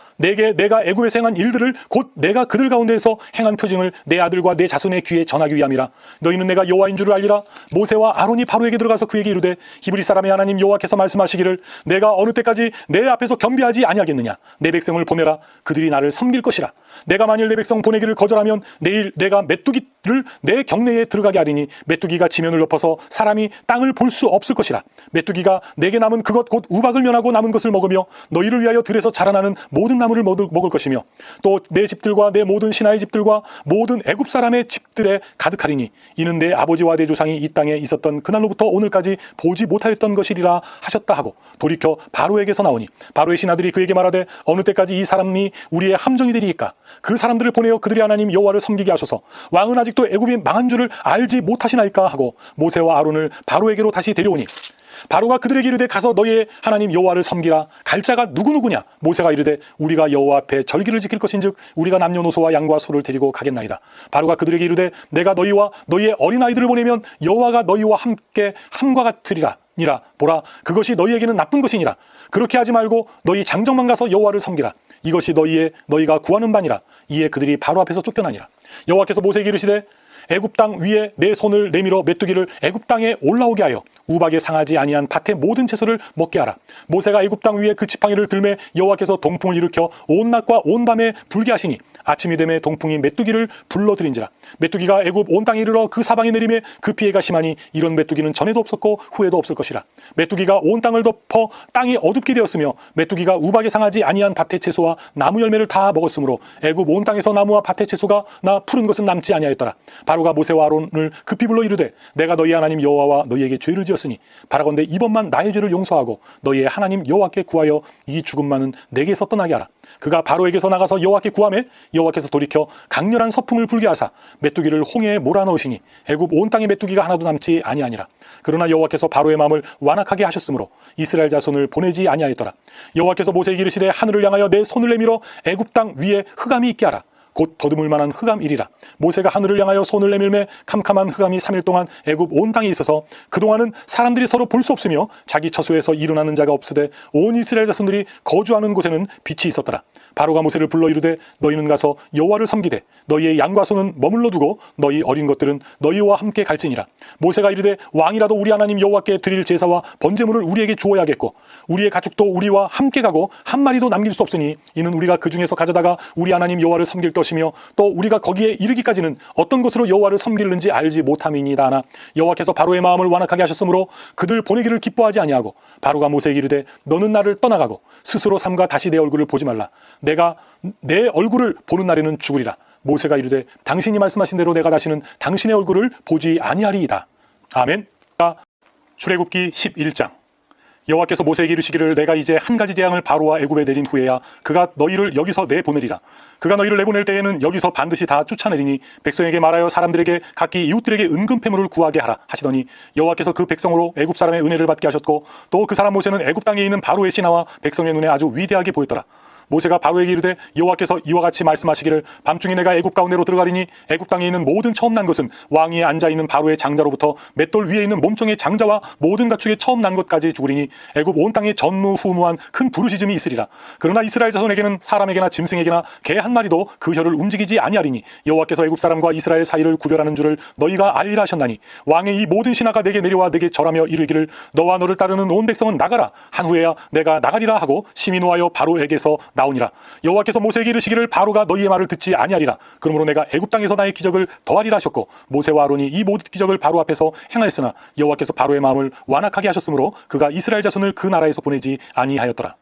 [SPEAKER 1] 애굽에서 행한 일들을 곧 내가 그들 가운데에서 행한 표징을 내 아들과 내 자손의 귀에 전하기 위함이라. 너희는 내가 여호와인 줄을 알리라. 모세와 아론이 바로에게 들어가서 그에게 이르되 히브리 사람의 하나님 여호와께서 말씀하시기를 내가 어느 때까지 내 앞에서 겸비하지 아니하겠느냐. 내 백성을 보내라. 그들이 나를 섬길 것이라. 내가 만일 내 백성 보내기를 거절하면 내일 내가 메뚜기를 내 경내에 들어가게 하리니 메뚜기가 지면을 덮어서 사람이 땅을 볼 수 없을 것이라. 메뚜기가 내게 남은 그것 곧 우박을 면하고 남은 것을 먹으며 너희를 위하여 들에서 자라나는 모든 나무를 먹을 것이며 또 내 집들과 내 모든 신하의 집들과 모든 애굽 사람의 집들에 가득하리니 이는 내 아버지와 내 조상이 이 땅에 있었던 그날로부터 오늘까지 보지 못하였던 것이리라 하셨다 하고 돌이켜 바로에게서 나오니 바로의 신하들이 그에게 말하되 어느 때까지 이 사람이 우리의 함정이 되리이까? 그 사람들을 보내어 그들의 하나님 여호와를 섬기게 하소서. 왕은 아직도 애굽이 망한 줄을 알지 못하시나이까 하고 모세와 아론을 바로에게로 다시 데려오니 바로가 그들에게 이르되 가서 너희의 하나님 여호와를 섬기라. 갈 자가 누구누구냐? 모세가 이르되 우리가 여호와 앞에 절기를 지킬 것인즉 우리가 남녀노소와 양과 소를 데리고 가겠나이다. 바로가 그들에게 이르되 내가 너희와 너희의 어린아이들을 보내면 여호와가 너희와 함께 함과 같으리라. 니라 보라 그것이 너희에게는 나쁜 것이니라. 그렇게 하지 말고 너희 장정만 가서 여호와를 섬기라. 이것이 너희가 구하는 바니라. 이에 그들이 바로 앞에서 쫓겨나니라. 여호와께서 모세에게 이르시되 애굽 땅 위에 내 손을 내밀어 메뚜기를 애굽 땅에 올라오게 하여 우박에 상하지 아니한 밭의 모든 채소를 먹게 하라. 모세가 애굽 땅 위에 그 지팡이를 들매 여호와께서 동풍을 일으켜 온 낮과 온 밤에 불게 하시니 아침이 되매 동풍이 메뚜기를 불러들인지라. 메뚜기가 애굽 온 땅에 이르러 그 사방에 내림에 그 피해가 심하니 이런 메뚜기는 전에도 없었고 후에도 없을 것이라. 메뚜기가 온 땅을 덮어 땅이 어둡게 되었으며 메뚜기가 우박에 상하지 아니한 밭의 채소와 나무 열매를 다 먹었으므로 애굽 온 땅에서 나무와 밭의 채소가 나 푸른 것은 남지 아니하였더라. 바로가 모세와 아론을 급히 불러 이르되 내가 너희 하나님 여호와와 너희에게 죄를 지었으니 바라건대 이번만 나의 죄를 용서하고 너희의 하나님 여호와께 구하여 이 죽음만은 내게서 떠나게 하라. 그가 바로에게서 나가서 여호와께 구하매 여호와께서 돌이켜 강렬한 서풍을 불게 하사 메뚜기를 홍해에 몰아넣으시니 애굽 온 땅에 메뚜기가 하나도 남지 아니하니라. 그러나 여호와께서 바로의 마음을 완악하게 하셨으므로 이스라엘 자손을 보내지 아니하였더라. 여호와께서 모세에게 이르시되 하늘을 향하여 내 손을 내밀어 애굽 땅 위에 흑암이 있게 하라. 곧 더듬을 만한 흑암이리라. 모세가 하늘을 향하여 손을 내밀매 캄캄한 흑암이 3일 동안 애굽 온 땅에 있어서 그동안은 사람들이 서로 볼 수 없으며 자기 처소에서 일어나는 자가 없으되 온 이스라엘 자손들이 거주하는 곳에는 빛이 있었더라. 바로가 모세를 불러 이르되 너희는 가서 여호와를 섬기되 너희의 양과 소는 머물러 두고 너희 어린 것들은 너희와 함께 갈지니라. 모세가 이르되 왕이라도 우리 하나님 여호와께 드릴 제사와 번제물을 우리에게 주어야겠고 우리의 가축도 우리와 함께 가고 한 마리도 남길 수 없으니 이는 우리가 그 중에서 가져다가 우리 하나님 여호와를 섬길 것이며 또 우리가 거기에 이르기까지는 어떤 것으로 여호와를 섬기는지 알지 못함이니이다 하나 여호와께서 바로의 마음을 완악하게 하셨으므로 그들 보내기를 기뻐하지 아니하고 바로가 모세에게 이르되 너는 나를 떠나가고 스스로 삼가 다시 내 얼굴을 보지 말라. 내가 내 얼굴을 보는 날에는 죽으리라. 모세가 이르되 당신이 말씀하신 대로 내가 다시는 당신의 얼굴을 보지 아니하리이다. 아멘. 출애굽기 11장. 여호와께서 모세에게 이르시기를 내가 이제 한 가지 재앙을 바로와 애굽에 내린 후에야 그가 너희를 여기서 내보내리라. 그가 너희를 내보낼 때에는 여기서 반드시 다 쫓아내리니 백성에게 말하여 사람들에게 각기 이웃들에게 은금패물을 구하게 하라 하시더니 여호와께서 그 백성으로 애굽 사람의 은혜를 받게 하셨고 또 그 사람 모세는 애굽 땅에 있는 바로의 신하와 백성의 눈에 아주 위대하게 보였더라. 모세가 바로에게 이르되 여호와께서 이와 같이 말씀하시기를 밤중에 내가 애굽 가운데로 들어가리니 애굽 땅에 있는 모든 처음 난 것은 왕위에 앉아있는 바로의 장자로부터 맷돌 위에 있는 몸종의 장자와 모든 가축의 처음 난 것까지 죽으리니 애굽 온 땅에 전무후무한 큰 부르짖음이 있으리라. 그러나 이스라엘 자손에게는 사람에게나 짐승에게나 개 한 마리도 그 혀를 움직이지 아니하리니 여호와께서 애굽 사람과 이스라엘 사이를 구별하는 줄을 너희가 알리라 하셨나니 왕의 이 모든 신하가 내게 내려와 내게 절하며 이르기를 너와 너를 따르는 온 백성은 나가라 한 후에야 내가 나가리라 하고 심히 노하여 바로에게서 나오니라. 여호와께서 모세에게 이르시기를 바로가 너희의 말을 듣지 아니하리라. 그러므로 내가 애굽 땅에서 나의 기적을 더하리라 하셨고 모세와 아론이 이 모든 기적을 바로 앞에서 행하였으나 여호와께서 바로의 마음을 완악하게 하셨으므로 그가 이스라엘 자손을 그 나라에서 보내지 아니하였더라.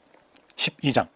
[SPEAKER 1] 12장.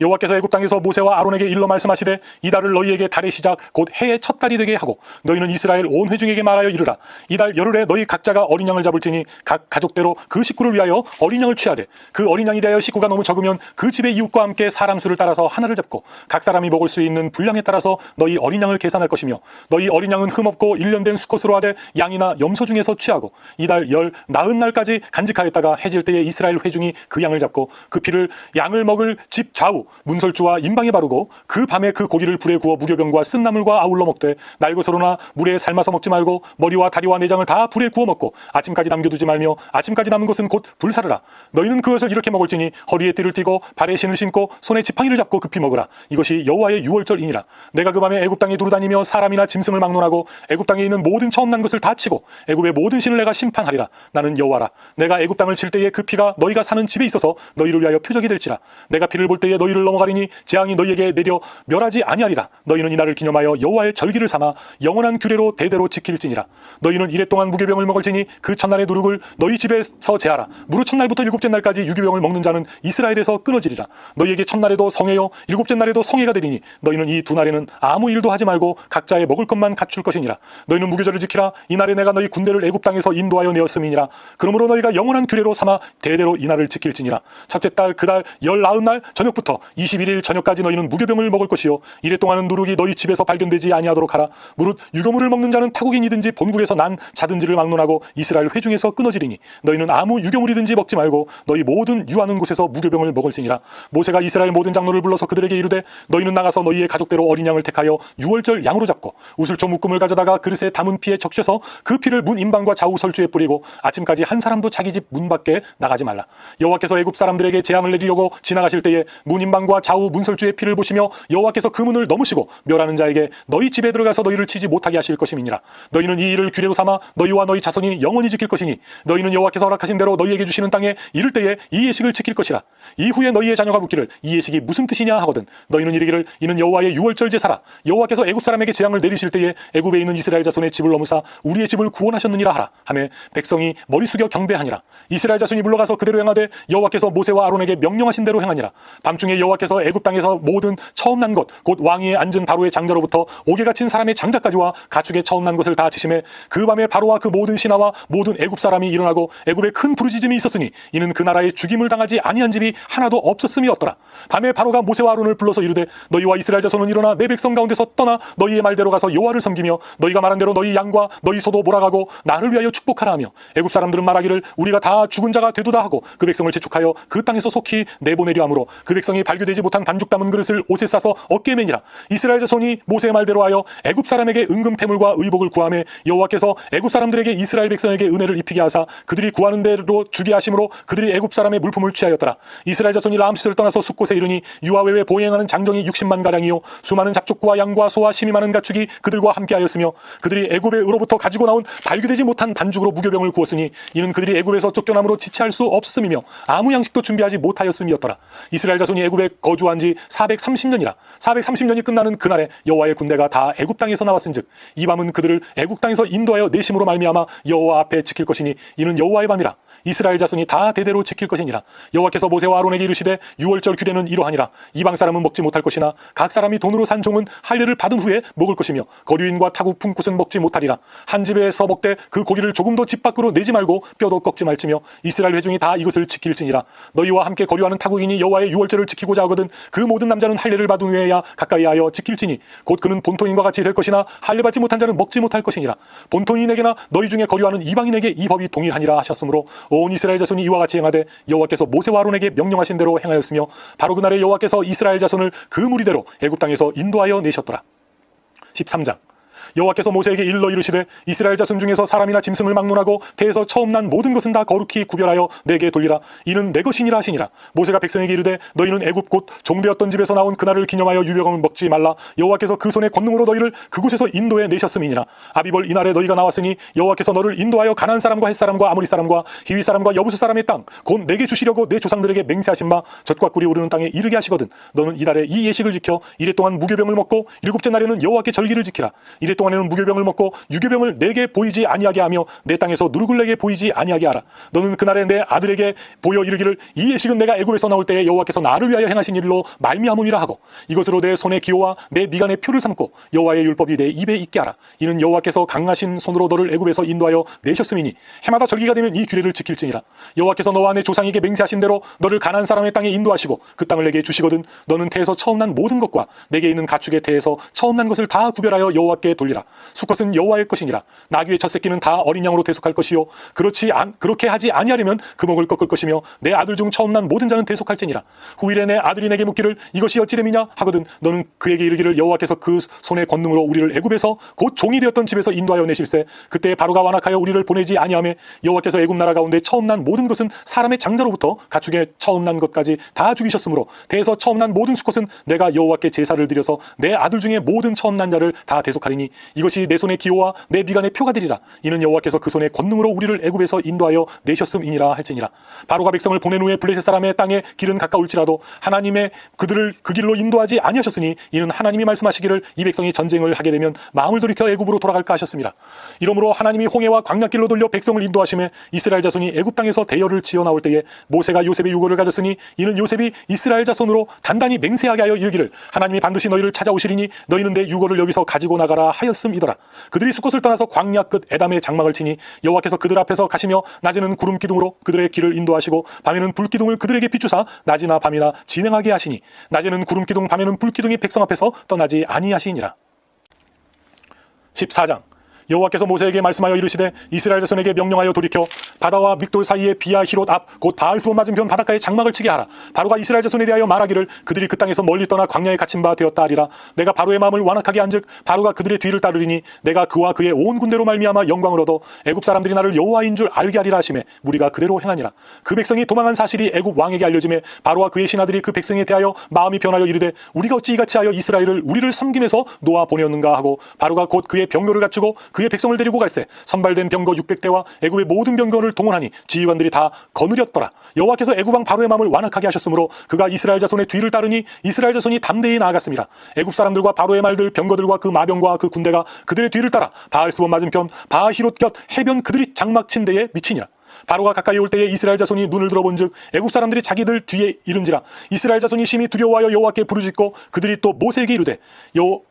[SPEAKER 1] 여호와께서 애굽 땅에서 모세와 아론에게 일러 말씀하시되 이 달을 너희에게 달의 시작 곧 해의 첫 달이 되게 하고 너희는 이스라엘 온 회중에게 말하여 이르라. 이 달 열흘에 너희 각자가 어린 양을 잡을지니 각 가족대로 그 식구를 위하여 어린 양을 취하되 그 어린 양이 대하여 식구가 너무 적으면 그 집의 이웃과 함께 사람 수를 따라서 하나를 잡고 각 사람이 먹을 수 있는 분량에 따라서 너희 어린 양을 계산할 것이며 너희 어린 양은 흠없고 1년 된 수컷으로 하되 양이나 염소 중에서 취하고 이 달 열 나흔 날까지 간직하였다가 해질 때에 이스라엘 회중이 그 양을 잡고 그 피를 양을 먹을 집 좌우 문설주와 임방에 바르고 그 밤에 그 고기를 불에 구워 무교병과 쓴나물과 아울러 먹되 날것으로나 물에 삶아서 먹지 말고 머리와 다리와 내장을 다 불에 구워 먹고 아침까지 남겨두지 말며 아침까지 남은 것은 곧 불사르라. 너희는 그것을 이렇게 먹을지니 허리에 띠를 띠고 발에 신을 신고 손에 지팡이를 잡고 급히 먹으라. 이것이 여호와의 유월절이니라. 내가 그 밤에 애굽 땅에 두루다니며 사람이나 짐승을 막론하고 애굽 땅에 있는 모든 처음 난 것을 다 치고 애굽의 모든 신을 내가 심판하리라. 나는 여호와라. 내가 애굽 땅을 칠 때에 그 피가 너희가 사는 집에 있어서 너희를 위하여 표적이 될지라. 내가 피를 볼 때에 너희 너희를 넘어가리니 재앙이 너희에게 내려 멸하지 아니하리라. 너희는 이날을 기념하여 여호와의 절기를 삼아 영원한 규례로 대대로 지킬지니라. 너희는 이래 동안 무교병을 먹을지니 그 첫날의 누룩을 너희 집에서 제하라. 무릇 첫날부터 일곱째 날까지 유교병을 먹는 자는 이스라엘에서 끊어지리라. 너희에게 첫날에도 성회요 일곱째 날에도 성회가 되리니 너희는 이 두 날에는 아무 일도 하지 말고 각자의 먹을 것만 갖출 것이니라. 너희는 무교절을 지키라. 이날에 내가 너희 군대를 애굽 땅에서 인도하여 내었음이니라. 그러므로 너희가 영원한 규례로 삼아 대대로 이날을 지킬지니라. 첫째 달 그달 19날 저녁부터 21일 저녁까지 너희는 무교병을 먹을 것이요 이래 동안은 누룩이 너희 집에서 발견되지 아니하도록 하라. 무릇 유교물을 먹는 자는 타국인이든지 본국에서 난 자든지를 막론하고 이스라엘 회중에서 끊어지리니 너희는 아무 유교물이든지 먹지 말고 너희 모든 유하는 곳에서 무교병을 먹을지니라. 모세가 이스라엘 모든 장로를 불러서 그들에게 이르되 너희는 나가서 너희의 가족대로 어린 양을 택하여 유월절 양으로 잡고 우슬초 묶음을 가져다가 그릇에 담은 피에 적셔서 그 피를 문 임방과 좌우 설주에 뿌리고 아침까지 한 사람도 자기 집 문 밖에 나가지 말라. 여호와께서 애굽 사람들에게 재앙을 내리려고 지나가실 때에 문 임방과 좌우 문설주의 피를 보시며 여호와께서 그 문을 넘으시고 멸하는 자에게 너희 집에 들어가서 너희를 치지 못하게 하실 것임이니라. 너희는 이 일을 규례로 삼아 너희와 너희 자손이 영원히 지킬 것이니 너희는 여호와께서 허락하신 대로 너희에게 주시는 땅에 이를 때에 이 예식을 지킬 것이라. 이후에 너희의 자녀가 묻기를 이 예식이 무슨 뜻이냐 하거든 너희는 이르기를 이는 여호와의 유월절 제사라. 여호와께서 애굽 사람에게 재앙을 내리실 때에 애굽에 있는 이스라엘 자손의 집을 넘으사 우리의 집을 구원하셨느니라 하라 하며 백성이 머리 숙여 경배하니라. 이스라엘 자손이 물러가서 그대로 행하되 여호와께서 모세와 아론에게 명령하신 대로 행하니라. 밤중에 여호와께서 애굽 땅에서 모든 처음 난 것 곧 왕위에 앉은 바로의 장자로부터 옥에 갇힌 사람의 장자까지와 가축의 처음 난 것을 다 치심에 그 밤에 바로와 그 모든 신하와 모든 애굽 사람이 일어나고 애굽에 큰 부르짖음이 있었으니 이는 그 나라에 죽임을 당하지 아니한 집이 하나도 없었음이었더라. 밤에 바로가 모세와 아론을 불러서 이르되 너희와 이스라엘 자손은 일어나 내 백성 가운데서 떠나 너희의 말대로 가서 여호와를 섬기며 너희가 말한 대로 너희 양과 너희 소도 몰아가고 나를 위하여 축복하라 하며 애굽 사람들은 말하기를 우리가 다 죽은 자가 되도다 하고 그 백성을 재촉하여 그 땅에서 속히 내보내려 하므로 그 백성이 발교되지 못한 반죽 담은 그릇을 옷에 싸서 어깨에 매니라. 이스라엘 자손이 모세의 말대로 하여 애굽 사람에게 은금 패물과 의복을 구하며 여호와께서 애굽 사람들에게 이스라엘 백성에게 은혜를 입히게 하사 그들이 구하는 대로 주게 하심으로 그들이 애굽 사람의 물품을 취하였더라. 이스라엘 자손이 람셋을 떠나서 숫곳에 이르니 유아 외에 보행하는 장정이 60만 가량이요 수많은 잡족과 양과 소와 심이 많은 가축이 그들과 함께하였으며 그들이 애굽에로부터 가지고 나온 발교되지 못한 반죽으로 무교병을 구웠으니 이는 그들이 애굽에서 쫓겨남으로 지체할 수 없음이며 아무 양식도 준비하지 못하였음이었더라. 이스라엘 자손이 애굽에 거주한 지 430년이라. 430년이 끝나는 그날에 여호와의 군대가 다 애굽 땅에서 나왔은즉 이 밤은 그들을 애굽 땅에서 인도하여 내심으로 말미암아 여호와 앞에 지킬 것이니 이는 여호와의 밤이라. 이스라엘 자손이 다 대대로 지킬 것이니라. 여호와께서 모세와 아론에게 이르시되 유월절 규례는 이러하니라. 이방 사람은 먹지 못할 것이나 각 사람이 돈으로 산 종은 할례를 받은 후에 먹을 것이며 거류인과 타국 품굿은 먹지 못하리라. 한 집에서 먹되 그 고기를 조금도 집 밖으로 내지 말고 뼈도 꺾지 말지며 이스라엘 회중이 다 이것을 지킬지니라. 너희와 함께 거류하는 타국인이 여호와의 유월절을 지키고자 하거든 그 모든 남자는 할례를 받은 후에야 가까이 하여 지킬지니 곧 그는 본토인과 같이 될 것이나 할례 받지 못한 자는 먹지 못할 것이니라. 본토인에게나 너희 중에 거류하는 이방인에게 이 법이 동일하니라 하셨으므로 온 이스라엘 자손이 이와 같이 행하되 여호와께서 모세와 아론에게 명령하신 대로 행하였으며 바로 그날에 여호와께서 이스라엘 자손을 그 무리대로 애굽 땅에서 인도하여 내셨더라. 13장 여호와께서 모세에게 일러 이르시되 이스라엘 자손 중에서 사람이나 짐승을 막론하고 태에서 처음 난 모든 것은 다 거룩히 구별하여 내게 돌리라. 이는 내 것이니라 하시니라. 모세가 백성에게 이르되 너희는 애굽 곧 종되었던 집에서 나온 그날을 기념하여 유병을 먹지 말라. 여호와께서 그 손의 권능으로 너희를 그곳에서 인도해 내셨음이니라. 아비벌 이날에 너희가 나왔으니 여호와께서 너를 인도하여 가나안 사람과 헷 사람과 아모리 사람과 히위 사람과 여부스 사람의 땅 곧 내게 주시려고 내 조상들에게 맹세하신 바 젖과 꿀이 오르는 땅에 이르게 하시거든 너는 이달에 이 예식을 지켜 이래 동안 무교병을 먹고 일곱째 날에는 여호와께 절기를 지키라. 이래 동안에는 무교병을 먹고 유교병을 내게 보이지 아니하게 하며 내 땅에서 누룩을 내게 보이지 아니하게 하라. 너는 그날에 내 아들에게 보여 이르기를 이 예식은 내가 애굽에서 나올 때에 여호와께서 나를 위하여 행하신 일로 말미암음이라 하고 이것으로 내 손의 기호와 내 미간의 표를 삼고 여호와의 율법이 내 입에 있게 하라. 이는 여호와께서 강하신 손으로 너를 애굽에서 인도하여 내셨음이니 해마다 절기가 되면 이 규례를 지킬지니라. 여호와께서 너와 내 조상에게 맹세하신 대로 너를 가나안 사람의 땅에 인도하시고 그 땅을 내게 주시거든 너는 태에서 처음 난 모든 것과 내게 있는 가축의 태에서 처음 난 것을 다 구별하여 여호와께 돌리라. 수컷은 여호와의 것이니라. 나귀의 첫 새끼는 다 어린 양으로 대속할 것이요 그렇게 하지 아니하려면 금옥을 꺾을 것이며 내 아들 중 처음 난 모든 자는 대속할지니라. 후일에 내 아들이 내게 묻기를 이것이 어찌됨이냐 하거든 너는 그에게 이르기를 여호와께서 그 손의 권능으로 우리를 애굽에서 곧 종이 되었던 집에서 인도하여 내실세 그때 바로가 완악하여 우리를 보내지 아니하며 여호와께서 애굽 나라 가운데 처음 난 모든 것은 사람의 장자로부터 가축의 처음 난 것까지 다 죽이셨으므로 대에서 처음 난 모든 수컷은 내가 여호와께 제사를 드려서 내 아들 중에 모든 처음 난 자를 다 대속하리니 이것이 내 손의 기호와 내 미간의 표가 되리라. 이는 여호와께서 그 손의 권능으로 우리를 애굽에서 인도하여 내셨음이니라 할지니라. 바로가 백성을 보낸 후에 블레셋 사람의 땅에 길은 가까울지라도 하나님의 그들을 그 길로 인도하지 아니하셨으니 이는 하나님이 말씀하시기를 이 백성이 전쟁을 하게 되면 마음을 돌이켜 애굽으로 돌아갈까 하셨습니다. 이러므로 하나님이 홍해와 광야길로 돌려 백성을 인도하심에 이스라엘 자손이 애굽 땅에서 대열을 지어 나올 때에 모세가 요셉의 유고를 가졌으니 이는 요셉이 이스라엘 자손으로 단단히 맹세하게 하여 이르기를 하나님이 반드시 너희를 찾아오시리니 너희는 내 유고를 여기서 가지고 나가라 하였음이더라. 그들이 숫곳을 떠나서 광야 끝 에담의 장막을 치니 여호와께서 그들 앞에서 가시며 낮에는 구름 기둥으로 그들의 길을 인도하시고 밤에는 불 기둥을 그들에게 비추사 낮이나 밤이나 진행하게 하시니 낮에는 구름 기둥 밤에는 불 기둥이 백성 앞에서 떠나지 아니하시니라. 14장. 여호와께서 모세에게 말씀하여 이르시되 이스라엘 자손에게 명령하여 돌이켜 바다와 믹돌 사이에 비아 히롯 앞 곧 바알스본 맞은편 바닷가에 장막을 치게 하라. 바로가 이스라엘 자손에 대하여 말하기를 그들이 그 땅에서 멀리 떠나 광야에 갇힌 바 되었다 하리라. 내가 바로의 마음을 완악하게 한즉 바로가 그들의 뒤를 따르리니 내가 그와 그의 온 군대로 말미암아 영광을 얻어 애굽 사람들이 나를 여호와인 줄 알게 하리라 하시매 무리가 그대로 행하니라. 그 백성이 도망한 사실이 애굽 왕에게 알려지매 바로와 그의 신하들이 그 백성에 대하여 마음이 변하여 이르되 우리가 어찌 이같이 하여 이스라엘을 우리를 섬김에서 놓아 보내었는가 하고 바로가 곧 그의 병거를 갖추고 그의 백성을 데리고 갈새 선발된 병거 600대와 애굽의 모든 병거를 동원하니 지휘관들이 다 거느렸더라. 여호와께서 애굽 왕 바로의 마음을 완악하게 하셨으므로 그가 이스라엘 자손의 뒤를 따르니 이스라엘 자손이 담대히 나아갔습니다. 애굽 사람들과 바로의 말들 병거들과 그 마병과 그 군대가 그들의 뒤를 따라 바알스본 맞은편 바히롯 곁 해변 그들이 장막 친 데에 미치니라. 바로가 가까이 올 때에 이스라엘 자손이 눈을 들어본즉 애굽 사람들이 자기들 뒤에 이른지라. 이스라엘 자손이 심히 두려워하여 여호와께 부르짖고 그들이 또 모세에게 이르되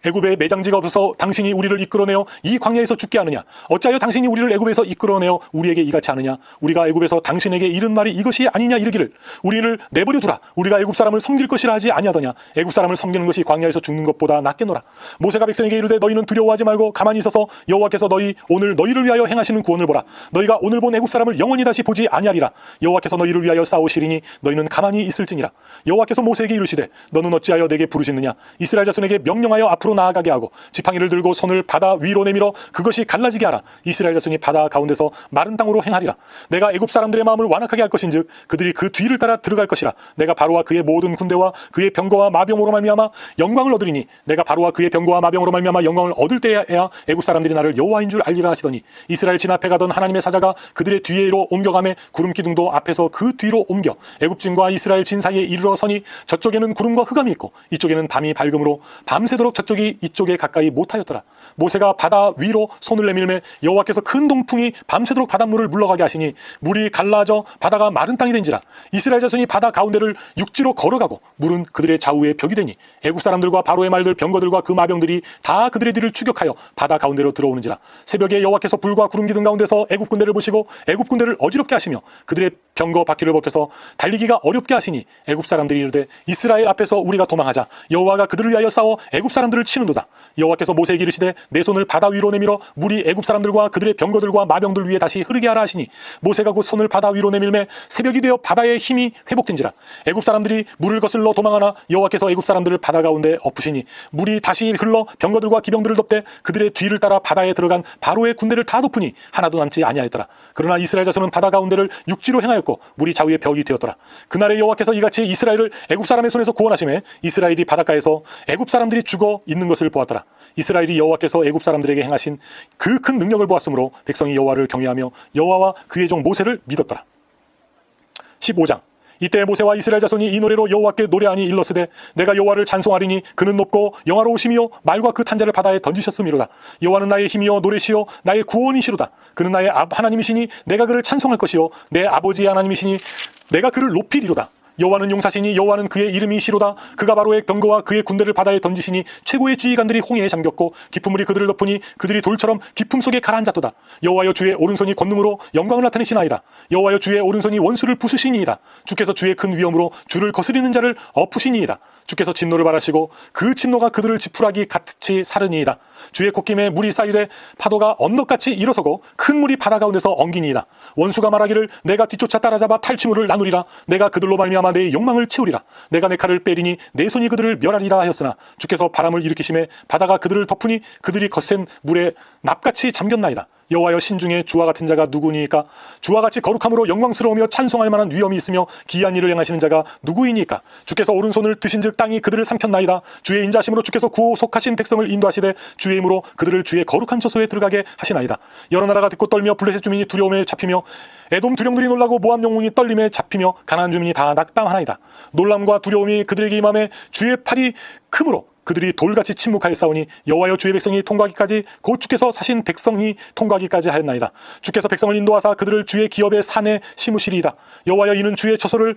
[SPEAKER 1] 애굽에 매장지가 없어서 당신이 우리를 이끌어내어 이 광야에서 죽게 하느냐. 어찌하여 당신이 우리를 애굽에서 이끌어내어 우리에게 이같이 하느냐. 우리가 애굽에서 당신에게 이른 말이 이것이 아니냐 이르기를 우리를 내버려 두라. 우리가 애굽 사람을 섬길 것이라 하지 아니하더냐. 애굽 사람을 섬기는 것이 광야에서 죽는 것보다 낫겠노라. 모세가 백성에게 이르되 너희는 두려워하지 말고 가만히 있어서 여호와께서 오늘 너희를 위하여 행하시는 구원을 보라. 너희가 오늘 본 애굽 사람을 영원히 다시 보지 아니하리라. 여호와께서 너희를 위하여 싸우시리니 너희는 가만히 있을지니라. 여호와께서 모세에게 이르시되 너는 어찌하여 내게 부르짖느냐. 이스라엘 자손에게 명령하여 앞으로 나아가게 하고 지팡이를 들고 손을 바다 위로 내밀어 그것이 갈라지게 하라. 이스라엘 자손이 바다 가운데서 마른 땅으로 행하리라. 내가 애굽 사람들의 마음을 완악하게 할 것인즉 그들이 그 뒤를 따라 들어갈 것이라. 내가 바로와 그의 모든 군대와 그의 병거와 마병으로 말미암아 영광을 얻으리니 내가 바로와 그의 병거와 마병으로 말미암아 영광을 얻을 때에야 애굽 사람들이 나를 여호와인 줄 알리라 하시더니 이스라엘 진앞에 가던 하나님의 사자가 그들의 뒤로 옮겨가매 구름 기둥도 앞에서 그 뒤로 옮겨 애굽진과 이스라엘 진 사이에 이르러 서니 저쪽에는 구름과 흑암이 있고 이쪽에는 밤이 밝음으로 밤새도록 저쪽이 이쪽에 가까이 못하였더라. 모세가 바다 위로 손을 내밀매 여호와께서 큰 동풍이 밤새도록 바닷물을 물러가게 하시니 물이 갈라져 바다가 마른 땅이 된지라. 이스라엘 자손이 바다 가운데를 육지로 걸어가고 물은 그들의 좌우에 벽이 되니 애굽 사람들과 바로의 말들 병거들과 그 마병들이 다 그들의 뒤를 추격하여 바다 가운데로 들어오는지라. 새벽에 여호와께서 불과 구름 기둥 가운데서 애굽 군대를 보시고 애굽 군대를 어지럽게 하시며 그들의 병거 바퀴를 벗겨서 달리기가 어렵게 하시니 애굽 사람들이 이르되 이스라엘 앞에서 우리가 도망하자. 여호와가 그들을 위하여 싸워 애굽 사람들을 치는도다. 여호와께서 모세에게 이르시되 내 손을 바다 위로 내밀어 물이 애굽 사람들과 그들의 병거들과 마병들 위에 다시 흐르게 하라 하시니 모세가 곧 손을 바다 위로 내밀매 새벽이 되어 바다의 힘이 회복된지라. 애굽 사람들이 물을 거슬러 도망하나 여호와께서 애굽 사람들을 바다 가운데 엎으시니 물이 다시 흘러 병거들과 기병들을 덮되 그들의 뒤를 따라 바다에 들어간 바로의 군대를 다 덮으니 하나도 남지 아니하였더라. 그러나 이스라엘 자손은 바다 가운데를 육지로 행하였고 물이 좌우에 벽이 되었더라. 그날에 여호와께서 이같이 이스라엘을 애굽 사람의 손에서 구원하시매 이스라엘이 바닷가에서 애굽 사람들이 죽어 있는 것을 보았더라. 이스라엘이 여호와께서 애굽 사람들에게 행하신 그 큰 능력을 보았으므로 백성이 여호와를 경외하며 여호와와 그의 종 모세를 믿었더라. 15장. 이때 모세와 이스라엘 자손이 이 노래로 여호와께 노래하니 일러스되 내가 여호와를 찬송하리니 그는 높고 영화로우시며 말과 그 탄자를 바다에 던지셨음이로다. 여호와는 나의 힘이요 노래시요 나의 구원이시로다. 그는 나의 하나님이시니 내가 그를 찬송할 것이요 내 아버지의 하나님이시니 내가 그를 높이리로다. 여호와는 용사시니 여호와는 그의 이름이시로다. 그가 바로의 병거와 그의 군대를 바다에 던지시니 최고의 지휘관들이 홍해에 잠겼고 깊은 물이 그들을 덮으니 그들이 돌처럼 깊음 속에 가라앉았도다. 여호와여 주의 오른손이 권능으로 영광을 나타내시나이다. 여호와여 주의 오른손이 원수를 부수시니이다. 주께서 주의 큰 위엄으로 주를 거스리는 자를 엎으시니이다. 주께서 진노를 바라시고 그 진노가 그들을 지푸라기 같이 사르니이다. 주의 콧김에 물이 쌓이되 파도가 언덕같이 일어서고 큰 물이 바다 가운데서 엉기니이다. 원수가 말하기를 내가 뒤쫓아 따라잡아 탈취물을 나누리라. 내가 그들로 말미암아 내 욕망을 채우리라. 내가 내 칼을 빼리니 내 손이 그들을 멸하리라 하였으나 주께서 바람을 일으키심에 바다가 그들을 덮으니 그들이 거센 물에 납같이 잠겼나이다. 여호와여, 신중에 주와 같은 자가 누구니까? 주와 같이 거룩함으로 영광스러우며 찬송할 만한 위엄이 있으며 기이한 일을 행하시는 자가 누구이니까? 주께서 오른손을 드신즉 땅이 그들을 삼켰나이다. 주의 인자심으로 주께서 구속하신 백성을 인도하시되 주의 힘으로 그들을 주의 거룩한 처소에 들어가게 하시나이다. 여러 나라가 듣고 떨며 블레셋 주민이 두려움에 잡히며 에돔 두령들이 놀라고 모압 영웅이 떨림에 잡히며 가나안 주민이 다 낙담하나이다. 놀람과 두려움이 그들에게 임함에 주의 팔이 크므로 그들이 돌같이 침묵하였사오니 여호와여, 주의 백성이 통과하기까지 곧 주께서 사신 백성이 통과하기까지 하였나이다. 주께서 백성을 인도하사 그들을 주의 기업의 산에 심으시리이다. 여호와여, 이는 주의 처소를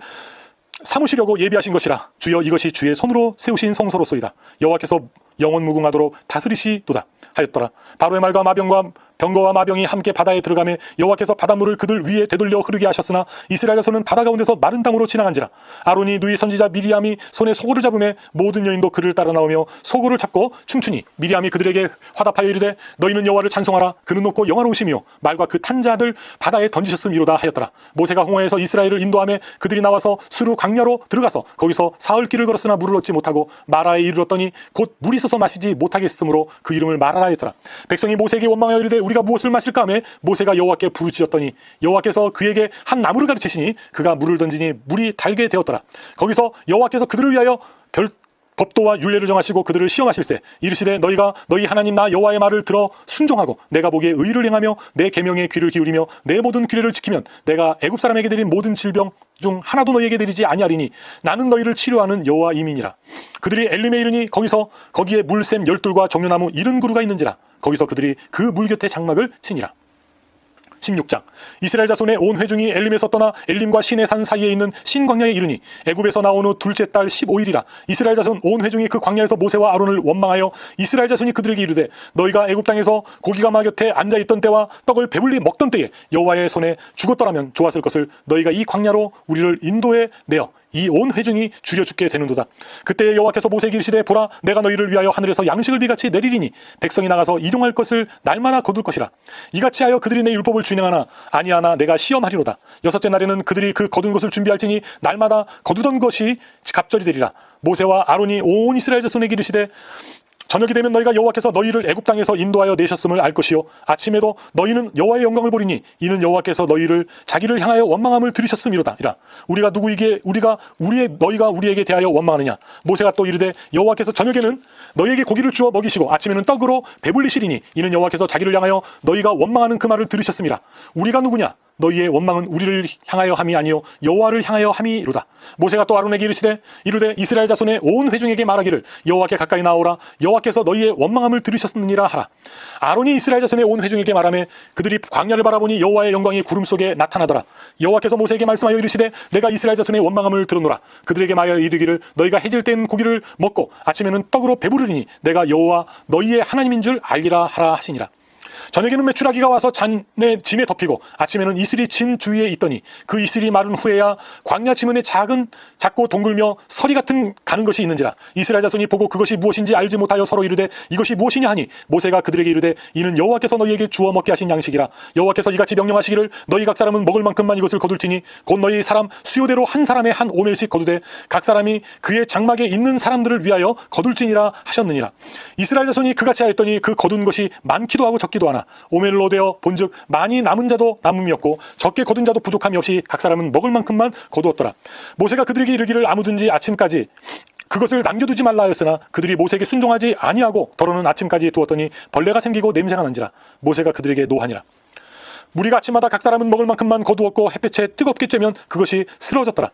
[SPEAKER 1] 삼으시려고 예비하신 것이라. 주여, 이것이 주의 손으로 세우신 성소로소이다. 여호와께서 영원 무궁하도록 다스리시도다 하였더라. 바로의 말과 마병과 병거와 마병이 함께 바다에 들어가매 여호와께서 바닷물을 그들 위에 되돌려 흐르게 하셨으나 이스라엘 자손은 바다 가운데서 마른 땅으로 지나간지라. 아론이 누이 선지자 미리암이 손에 소고를 잡으매 모든 여인도 그를 따라 나오며 소고를 잡고 춤추니 미리암이 그들에게 화답하여 이르되 너희는 여호와를 찬송하라. 그는 높고 영화로우시며 말과 그 탄 자들 바다에 던지셨음이로다 하였더라. 모세가 홍해에서 이스라엘을 인도하며 그들이 나와서 수르 광야로 들어가서 거기서 사흘 길을 걸었으나 물을 얻지 못하고 마라에 이르렀더니 곧 물이 있어서 마시지 못하겠으므로 그 이름을 마라라 하였더라. 백성이 모세에게 원망하여 이르되 우리가 무엇을 마실까 하매 모세가 여호와께 부르짖었더니 여호와께서 그에게 한 나무를 가르치시니 그가 물을 던지니 물이 달게 되었더라. 거기서 여호와께서 그들을 위하여 법도와 율례를 정하시고 그들을 시험하실세 이르시되 너희가 너희 하나님 나 여호와의 말을 들어 순종하고 내가 보기에 의를 행하며 내 계명에 귀를 기울이며 내 모든 규례를 지키면 내가 애굽 사람에게 드린 모든 질병 중 하나도 너희에게 드리지 아니하리니 나는 너희를 치료하는 여호와임이니라. 그들이 엘림에 이르니 거기에 물샘 12과 종려나무 70그루가 있는지라. 거기서 그들이 그 물 곁에 장막을 치니라. 16장. 이스라엘 자손의 온 회중이 엘림에서 떠나 엘림과 시내산 사이에 있는 신광야에 이르니 애굽에서 나온 후 둘째 달 15일이라. 이스라엘 자손 온 회중이 그 광야에서 모세와 아론을 원망하여 이스라엘 자손이 그들에게 이르되 너희가 애굽 땅에서 고기가 마 곁에 앉아있던 때와 떡을 배불리 먹던 때에 여호와의 손에 죽었더라면 좋았을 것을 너희가 이 광야로 우리를 인도해 내어 이 온 회중이 죽여 죽게 되는도다. 그때 여호와께서 모세에게 이르시되 보라, 내가 너희를 위하여 하늘에서 양식을 비같이 내리리니 백성이 나가서 일용할 것을 날마다 거둘 것이라. 이같이 하여 그들이 내 율법을 준행하나 아니하나 내가 시험하리로다. 여섯째 날에는 그들이 그 거둔 것을 준비할지니 날마다 거두던 것이 갑절이 되리라. 모세와 아론이 온 이스라엘 자손에게 이르시되 저녁이 되면 너희가 여호와께서 너희를 애굽 땅에서 인도하여 내셨음을 알 것이요 아침에도 너희는 여호와의 영광을 보리니 이는 여호와께서 자기를 향하여 원망함을 들으셨음이로다. 이라. 너희가 우리에게 대하여 원망하느냐. 모세가 또 이르되 여호와께서 저녁에는 너희에게 고기를 주어 먹이시고 아침에는 떡으로 배불리시리니 이는 여호와께서 자기를 향하여 너희가 원망하는 그 말을 들으셨음이라. 우리가 누구냐? 너희의 원망은 우리를 향하여 함이 아니요 여호와를 향하여 함이로다. 모세가 또 아론에게 이르되 이스라엘 자손의 온 회중에게 말하기를 여호와께 가까이 나오라. 여호와께서 너희의 원망함을 들으셨느니라 하라. 아론이 이스라엘 자손의 온 회중에게 말하며 그들이 광야를 바라보니 여호와의 영광이 구름 속에 나타나더라. 여호와께서 모세에게 말씀하여 이르시되 내가 이스라엘 자손의 원망함을 들었노라. 그들에게 말하여 이르기를 너희가 해질 땐 고기를 먹고 아침에는 떡으로 배부르리니 내가 여호와 너희의 하나님인 줄 알리라 하라 하시니라. 저녁에는 메추라기가 와서 잔의 짐에 덮이고 아침에는 이슬이 진 주위에 있더니 그 이슬이 마른 후에야 광야 지면에 작고 동글며 서리 같은 가는 것이 있는지라. 이스라엘 자손이 보고 그것이 무엇인지 알지 못하여 서로 이르되 이것이 무엇이냐 하니 모세가 그들에게 이르되 이는 여호와께서 너희에게 주어 먹게 하신 양식이라. 여호와께서 이같이 명령하시기를 너희 각 사람은 먹을 만큼만 이것을 거둘지니 곧 너희 사람 수요대로 한 사람에 한 오멜씩 거두되 각 사람이 그의 장막에 있는 사람들을 위하여 거둘지니라 하셨느니라. 이스라엘 자손이 그같이 하였더니 그 거둔 것이 많기도 하고 적기도 하나 오멜로 되어 본즉 많이 남은 자도 남음이었고 적게 거둔 자도 부족함이 없이 각 사람은 먹을 만큼만 거두었더라. 모세가 그들에게 이르기를 아무든지 아침까지 그것을 남겨두지 말라 하였으나 그들이 모세에게 순종하지 아니하고 더러는 아침까지 두었더니 벌레가 생기고 냄새가 난지라. 모세가 그들에게 노하니라. 무리가 아침마다 각 사람은 먹을 만큼만 거두었고 햇볕에 뜨겁게 쬐면 그것이 쓰러졌더라.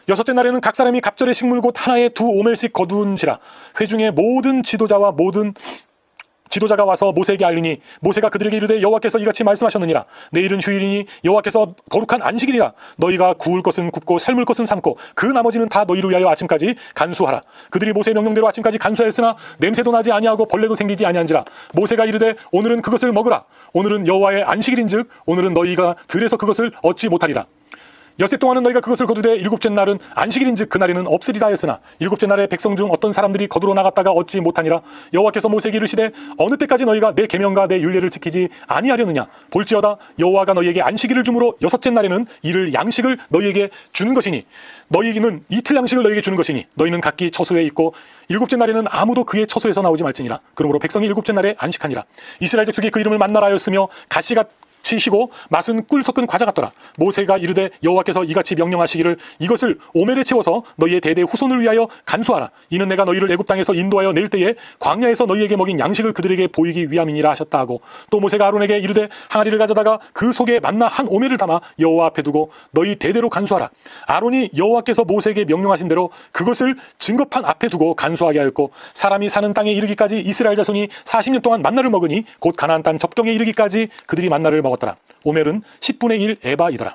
[SPEAKER 1] 여섯째 날에는 각 사람이 갑절의 식물 곧 하나에 2오멜씩 거두은지라. 회중의 모든 지도자가 와서 모세에게 알리니 모세가 그들에게 이르되 여호와께서 이같이 말씀하셨느니라. 내일은 휴일이니 여호와께서 거룩한 안식일이라. 너희가 구울 것은 굽고 삶을 것은 삶고 그 나머지는 다 너희를 위하여 아침까지 간수하라. 그들이 모세의 명령대로 아침까지 간수하였으나 냄새도 나지 아니하고 벌레도 생기지 아니한지라. 모세가 이르되 오늘은 그것을 먹으라. 오늘은 여호와의 안식일인즉 오늘은 너희가 들에서 그것을 얻지 못하리라. 엿새 동안은 너희가 그것을 거두되 일곱째 날은 안식일인즉 그날에는 없으리라 하였으나 일곱째 날에 백성 중 어떤 사람들이 거두러 나갔다가 얻지 못하니라. 여호와께서 모세에게 이르시되 어느 때까지 너희가 내 계명과 내 율례를 지키지 아니하려느냐. 볼지어다 여호와가 너희에게 안식일을 주므로 여섯째 날에는 이를 양식을 너희에게 주는 것이니 너희는 이틀 양식을 너희에게 주는 것이니 너희는 각기 처소에 있고 일곱째 날에는 아무도 그의 처소에서 나오지 말지니라. 그러므로 백성이 일곱째 날에 안식하니라. 이스라엘 족속이 그 이름을 만나라 하였으며 가시가 치시고 맛은 꿀 섞은 과자 같더라. 모세가 이르되 여호와께서 이같이 명령하시기를 이것을 오멜에 채워서 너희의 대대 후손을 위하여 간수하라. 이는 내가 너희를 애굽 땅에서 인도하여 낼 때에 광야에서 너희에게 먹인 양식을 그들에게 보이기 위함이니라 하셨다 하고 또 모세가 아론에게 이르되 항아리를 가져다가 그 속에 만나 한 오멜을 담아 여호와 앞에 두고 너희 대대로 간수하라. 아론이 여호와께서 모세에게 명령하신 대로 그것을 증거판 앞에 두고 간수하게 하였고 사람이 사는 땅에 이르기까지 이스라엘 자손이 40년 동안 만나를 먹으니 곧 가나안 땅 접경에 이르기까지 그들이 만나를 먹었더라. 오멜은 10분의 1 에바이더라.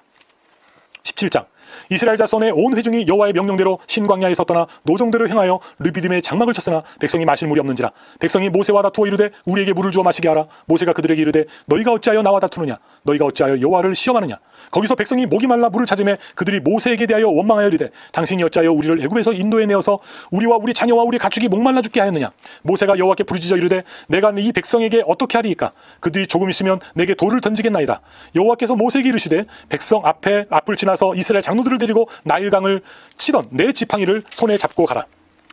[SPEAKER 1] 17장 이스라엘 자손의 온 회중이 여호와의 명령대로 신광야에서 떠나 노정대로 행하여 르비딤에 장막을 쳤으나 백성이 마실 물이 없는지라. 백성이 모세와 다투어 이르되 우리에게 물을 주어 마시게 하라. 모세가 그들에게 이르되 너희가 어찌하여 나와 다투느냐. 너희가 어찌하여 여호와를 시험하느냐. 거기서 백성이 목이 말라 물을 찾으매 그들이 모세에게 대하여 원망하여 이르되 당신이 어찌하여 우리를 애굽에서 인도에 내어서 우리와 우리 자녀와 우리 가축이 목말라 죽게 하였느냐. 모세가 여호와께 부르짖어 이르되 내가 이 백성에게 어떻게 하리이까. 그들이 조금 있으면 내게 돌을 던지겠나이다. 여호와께서 모세에게 이르시되 백성 앞을 지나서 이스라엘 장로들을 데리고 나일강을 치던 내 지팡이를 손에 잡고 가라.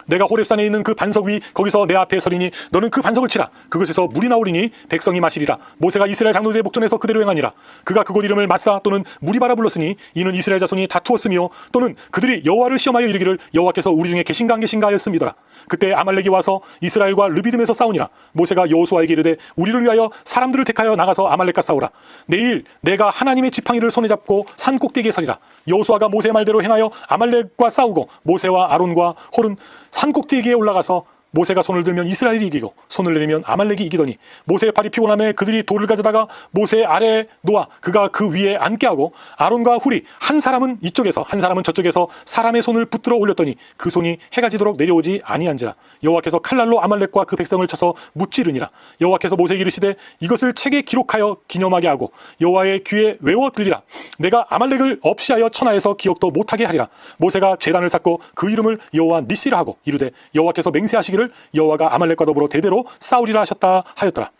[SPEAKER 1] 내가 호렙산에 있는 그 반석 위 거기서 내 앞에 서리니 너는 그 반석을 치라. 그것에서 물이 나오리니 백성이 마시리라. 모세가 이스라엘 장로들의 목전에서 그대로 행하니라. 그가 그곳 이름을 마사 또는 무리바라 불렀으니 이는 이스라엘 자손이 다투었으며 또는 그들이 여호와를 시험하여 이르기를 여호와께서 우리 중에 계신가 안 계신가 하였음이더라. 그때 아말렉이 와서 이스라엘과 르비딤에서 싸우니라. 모세가 여호수아에게 이르되 우리를 위하여 사람들을 택하여 나가서 아말렉과 싸우라. 내일 내가 하나님의 지팡이를 손에 잡고 산 꼭대기에 서리라. 여호수아가 모세 말대로 행하여 아말렉과 싸우고 모세와 아론과 홀은 산 꼭대기에 올라가서 모세가 손을 들면 이스라엘이 이기고 손을 내리면 아말렉이 이기더니 모세의 팔이 피곤하며 그들이 돌을 가져다가 모세 아래에 놓아 그가 그 위에 앉게 하고 아론과 훌이 한 사람은 이쪽에서 한 사람은 저쪽에서 사람의 손을 붙들어 올렸더니 그 손이 해가 지도록 내려오지 아니한지라. 여호와께서 칼날로 아말렉과 그 백성을 쳐서 무찌르니라. 여호와께서 모세에게 이르시되 이것을 책에 기록하여 기념하게 하고 여호와의 귀에 외워 들리라. 내가 아말렉을 없이하여 천하에서 기억도 못하게 하리라. 모세가 제단을 쌓고 그 이름을 여호와 니시라 하고 이르되 여호와께서 맹세하시기를 여호와가 아말렉과 더불어 대대로 싸우리라 하셨다 하였더라.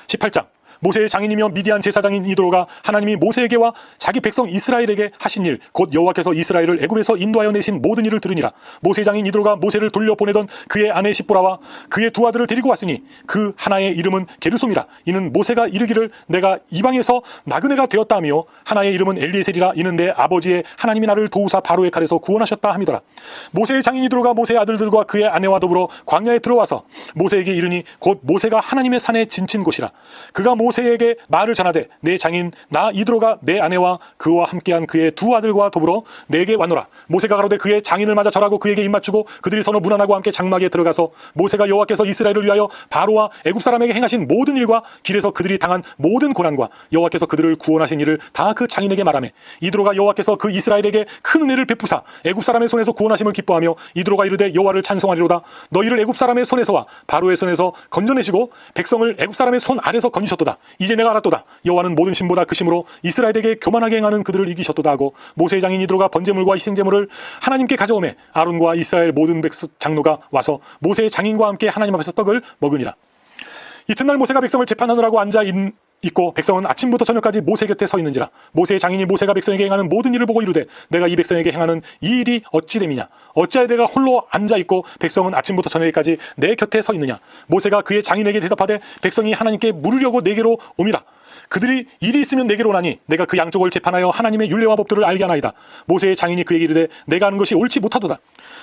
[SPEAKER 1] 18장 모세의 장인이며 미디안 제사장인 이드로가 하나님이 모세에게와 자기 백성 이스라엘에게 하신 일 곧 여호와께서 이스라엘을 애굽에서 인도하여 내신 모든 일을 들으니라. 모세의 장인 이드로가 모세를 돌려보내던 그의 아내 십보라와 그의 두 아들을 데리고 왔으니 그 하나의 이름은 게르솜이라. 이는 모세가 이르기를 내가 이방에서 나그네가 되었다며 하나의 이름은 엘리에셀이라. 이는 내 아버지의 하나님이 나를 도우사 바로의 칼에서 구원하셨다 함이더라. 모세의 장인 이드로가 모세의 아들들과 그의 아내와 더불어 광야에 들어와서 모세에게 이르니 곧 모세가 하나님의 산에 진친 곳이라. 그가 모세에게 말을 전하되 내 장인 나 이드로가 내 아내와 그와 함께한 그의 두 아들과 더불어 내게 왔노라. 모세가 가로되 그의 장인을 맞아 절하고 그에게 입맞추고 그들이 서로 문안하고 함께 장막에 들어가서 모세가 여호와께서 이스라엘을 위하여 바로와 애굽 사람에게 행하신 모든 일과 길에서 그들이 당한 모든 고난과 여호와께서 그들을 구원하신 일을 다 그 장인에게 말하매 이드로가 여호와께서 그 이스라엘에게 큰 은혜를 베푸사 애굽 사람의 손에서 구원하심을 기뻐하며 이드로가 이르되 여호와를 찬송하리로다. 너희를 애굽 사람의 손에서와 바로의 손에서 건져내시고 백성을 애굽 사람의 손 아래서 건지셨도다. 이제 내가 알았도다. 여호와는 모든 신보다 그 심으로 이스라엘에게 교만하게 행하는 그들을 이기셨도다 하고 모세의 장인 이드로가 번제물과 희생제물을 하나님께 가져오매 아론과 이스라엘 모든 백성 장로가 와서 모세의 장인과 함께 하나님 앞에서 떡을 먹으니라. 이튿날 모세가 백성을 재판하느라고 앉아 있고 백성은 아침부터 저녁까지 모세 곁에 서 있는지라. 모세의 장인이 모세가 백성에게 행하는 모든 일을 보고 이르되 내가 이 백성에게 행하는 이 일이 어찌 됨이냐. 어찌하여 내가 홀로 앉아 있고 백성은 아침부터 저녁까지 내 곁에 서 있느냐. 모세가 그의 장인에게 대답하되 백성이 하나님께 물으려고 내게로 옴이라. 그들이 일이 있으면 내게로 오나니 내가 그 양쪽을 재판하여 하나님의 율례와 법도를 알게 하나이다. 모세의 장인이 그에게 이르되 내가 하는 것이 옳지 못하도다.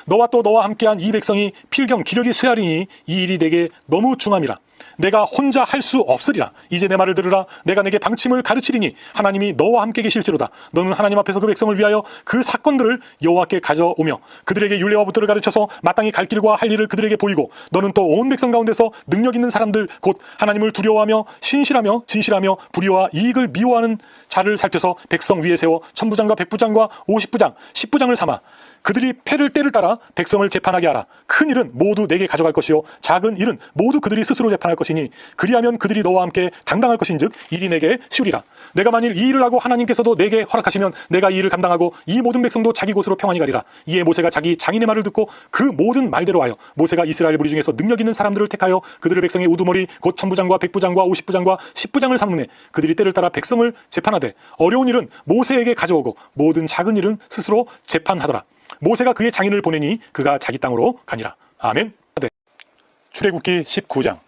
[SPEAKER 1] 너와 또 너와 함께한 이 백성이 필경 기력이 쇠하리니 이 일이 내게 너무 중함이라. 내가 혼자 할 수 없으리라. 이제 내 말을 들으라. 내가 내게 방침을 가르치리니 하나님이 너와 함께 계실지로다. 너는 하나님 앞에서 그 백성을 위하여 그 사건들을 여호와께 가져오며 그들에게 율례와 법도를 가르쳐서 마땅히 갈 길과 할 일을 그들에게 보이고 너는 또 온 백성 가운데서 능력 있는 사람들 곧 하나님을 두려워하며 신실하며 진실하며 불의와 이익을 미워하는 자를 살펴서 백성 위에 세워 천부장과 백부장과 50부장 10부장을 삼아 그들이 패를 때를 따라 백성을 재판하게 하라. 큰 일은 모두 내게 가져갈 것이요 작은 일은 모두 그들이 스스로 재판할 것이니 그리하면 그들이 너와 함께 당당할 것인즉 일이 내게 쉬우리라. 내가 만일 이 일을 하고 하나님께서도 내게 허락하시면 내가 이 일을 감당하고 이 모든 백성도 자기 곳으로 평안히 가리라. 이에 모세가 자기 장인의 말을 듣고 그 모든 말대로 하여 모세가 이스라엘 무리 중에서 능력 있는 사람들을 택하여 그들을 백성의 우두머리 곧 천부장과 백부장과 50부장과 10부장을 삼음해 그들이 때를 따라 백성을 재판하되 어려운 일은 모세에게 가져오고 모든 작은 일은 스스로 재판하더라. 모세가 그의 장인을 보내니 그가 자기 땅으로 가니라. 아멘. 출애굽기 19장.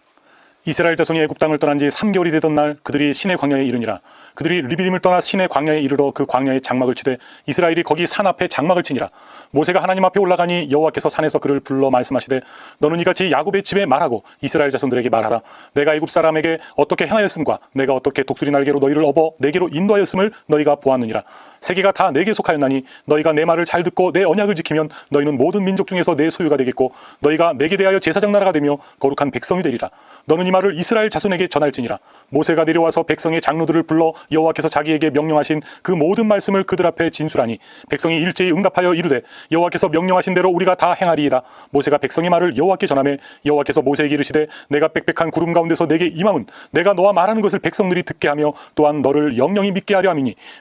[SPEAKER 1] 이스라엘 자손이 애굽 땅을 떠난 지 3개월이 되던 날 그들이 시내 광야에 이르니라. 그들이 르비딤을 떠나 시내 광야에 이르러 그 광야에 장막을 치되 이스라엘이 거기 산 앞에 장막을 치니라. 모세가 하나님 앞에 올라가니 여호와께서 산에서 그를 불러 말씀하시되 너는 이같이 야곱의 집에 말하고 이스라엘 자손들에게 말하라. 내가 애굽 사람에게 어떻게 행하였음과 내가 어떻게 독수리 날개로 너희를 업어 내게로 인도하였음을 너희가 보았느니라. 세계가 다 내게 속하였나니 너희가 내 말을 잘 듣고 내 언약을 지키면 너희는 모든 민족 중에서 내 소유가 되겠고 너희가 내게 대하여 제사장 나라가 되며 거룩한 백성이 되리라. 너는 이 말을 이스라엘 자손에게 전할지니라. 모세가 내려와서 백성의 장로들을 불러 여호와께서 자기에게 명령하신 그 모든 말씀을 그들 앞에 진술하니 백성이 일제히 응답하여 이르되 여호와께서 명령하신 대로 우리가 다 행하리이다. 모세가 백성의 말을 여호와께 전하매 여호와께서 모세에게 이르시되 내가 빽빽한 구름 가운데서 내게 임함은 내가 너와 말하는 것을 백성들이 듣게 하며 또한 너를 영영히 믿게 하려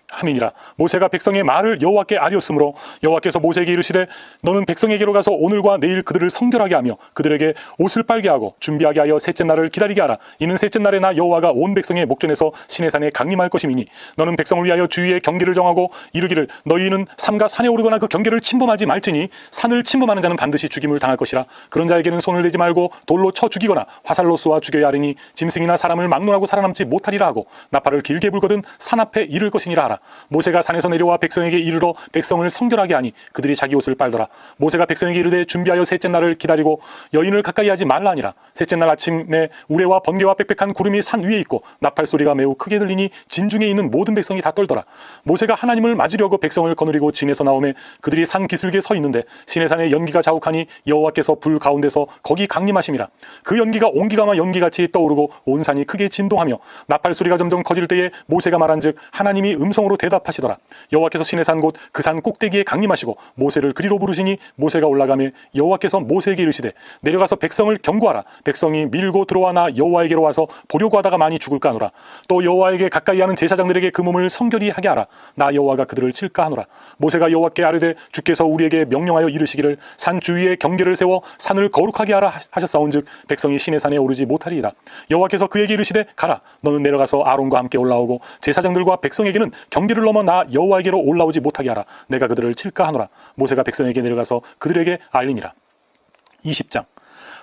[SPEAKER 1] 함이니라. 모세가 백성의 말을 여호와께 아뢰었으므로 여호와께서 모세에게 이르시되 너는 백성에게로 가서 오늘과 내일 그들을 성결하게 하며 그들에게 옷을 빨게 하고 준비하게 하여 셋째 날을 기다리게 하라. 이는 셋째 날에 나 여호와가 온 백성의 목전에서 시내산에 강림할 것임이니 너는 백성을 위하여 주위에 경계를 정하고 이르기를 너희는 삼가 산에 오르거나 그 경계를 침범하지 말지니 산을 침범하는 자는 반드시 죽임을 당할 것이라. 그런 자에게는 손을 대지 말고 돌로 쳐 죽이거나 화살로 쏘아 죽여야 하리니 짐승이나 사람을 막론하고 살아남지 못하리라 하고 나팔을 길게 불거든 산 앞에 이를 것이니라 하라. 모세가 산에서 내려와 백성에게 이르러 백성을 성결하게 하니 그들이 자기 옷을 빨더라. 모세가 백성에게 이르되 준비하여 셋째 날을 기다리고 여인을 가까이 하지 말라 하니라. 셋째 날 아침에 우레와 번개와 빽빽한 구름이 산 위에 있고 나팔 소리가 매우 크게 들리니 진중에 있는 모든 백성이 다 떨더라. 모세가 하나님을 맞으려고 백성을 거느리고 진에서 나오매 그들이 산 기슭에 서 있는데 시내산에 연기가 자욱하니 여호와께서 불 가운데서 거기 강림하심이라. 그 연기가 온기가마 연기같이 떠오르고 온 산이 크게 진동하며 나팔 소리가 점점 커질 때에 모세가 말한즉 하나님이 음성으로 대답하시더라. 여호와께서 시내산 곧 그 산 꼭대기에 강림하시고 모세를 그리로 부르시니 모세가 올라가매 여호와께서 모세에게 이르시되 내려가서 백성을 경고하라. 백성이 밀고 들어와 나 여호와에게로 와서 보려고 하다가 많이 죽을까 하노라. 또 여호와에게 가까이 하는 제사장들에게 그 몸을 성결히 하게 하라. 나 여호와가 그들을 칠까 하노라. 모세가 여호와께 아뢰되 주께서 우리에게 명령하여 이르시기를 산 주위에 경계를 세워 산을 거룩하게 하라 하셨사온즉 백성이 시내산에 오르지 못하리이다. 여호와께서 그에게 이르시되 가라. 너는 내려가서 아론과 함께 올라오고 제사장들과 백성에게는 경계를 넘어 나 여호와에게로 올라오지 못하게 하라. 내가 그들을 칠까 하노라. 모세가 백성에게 내려가서 그들에게 알리니라. 20장.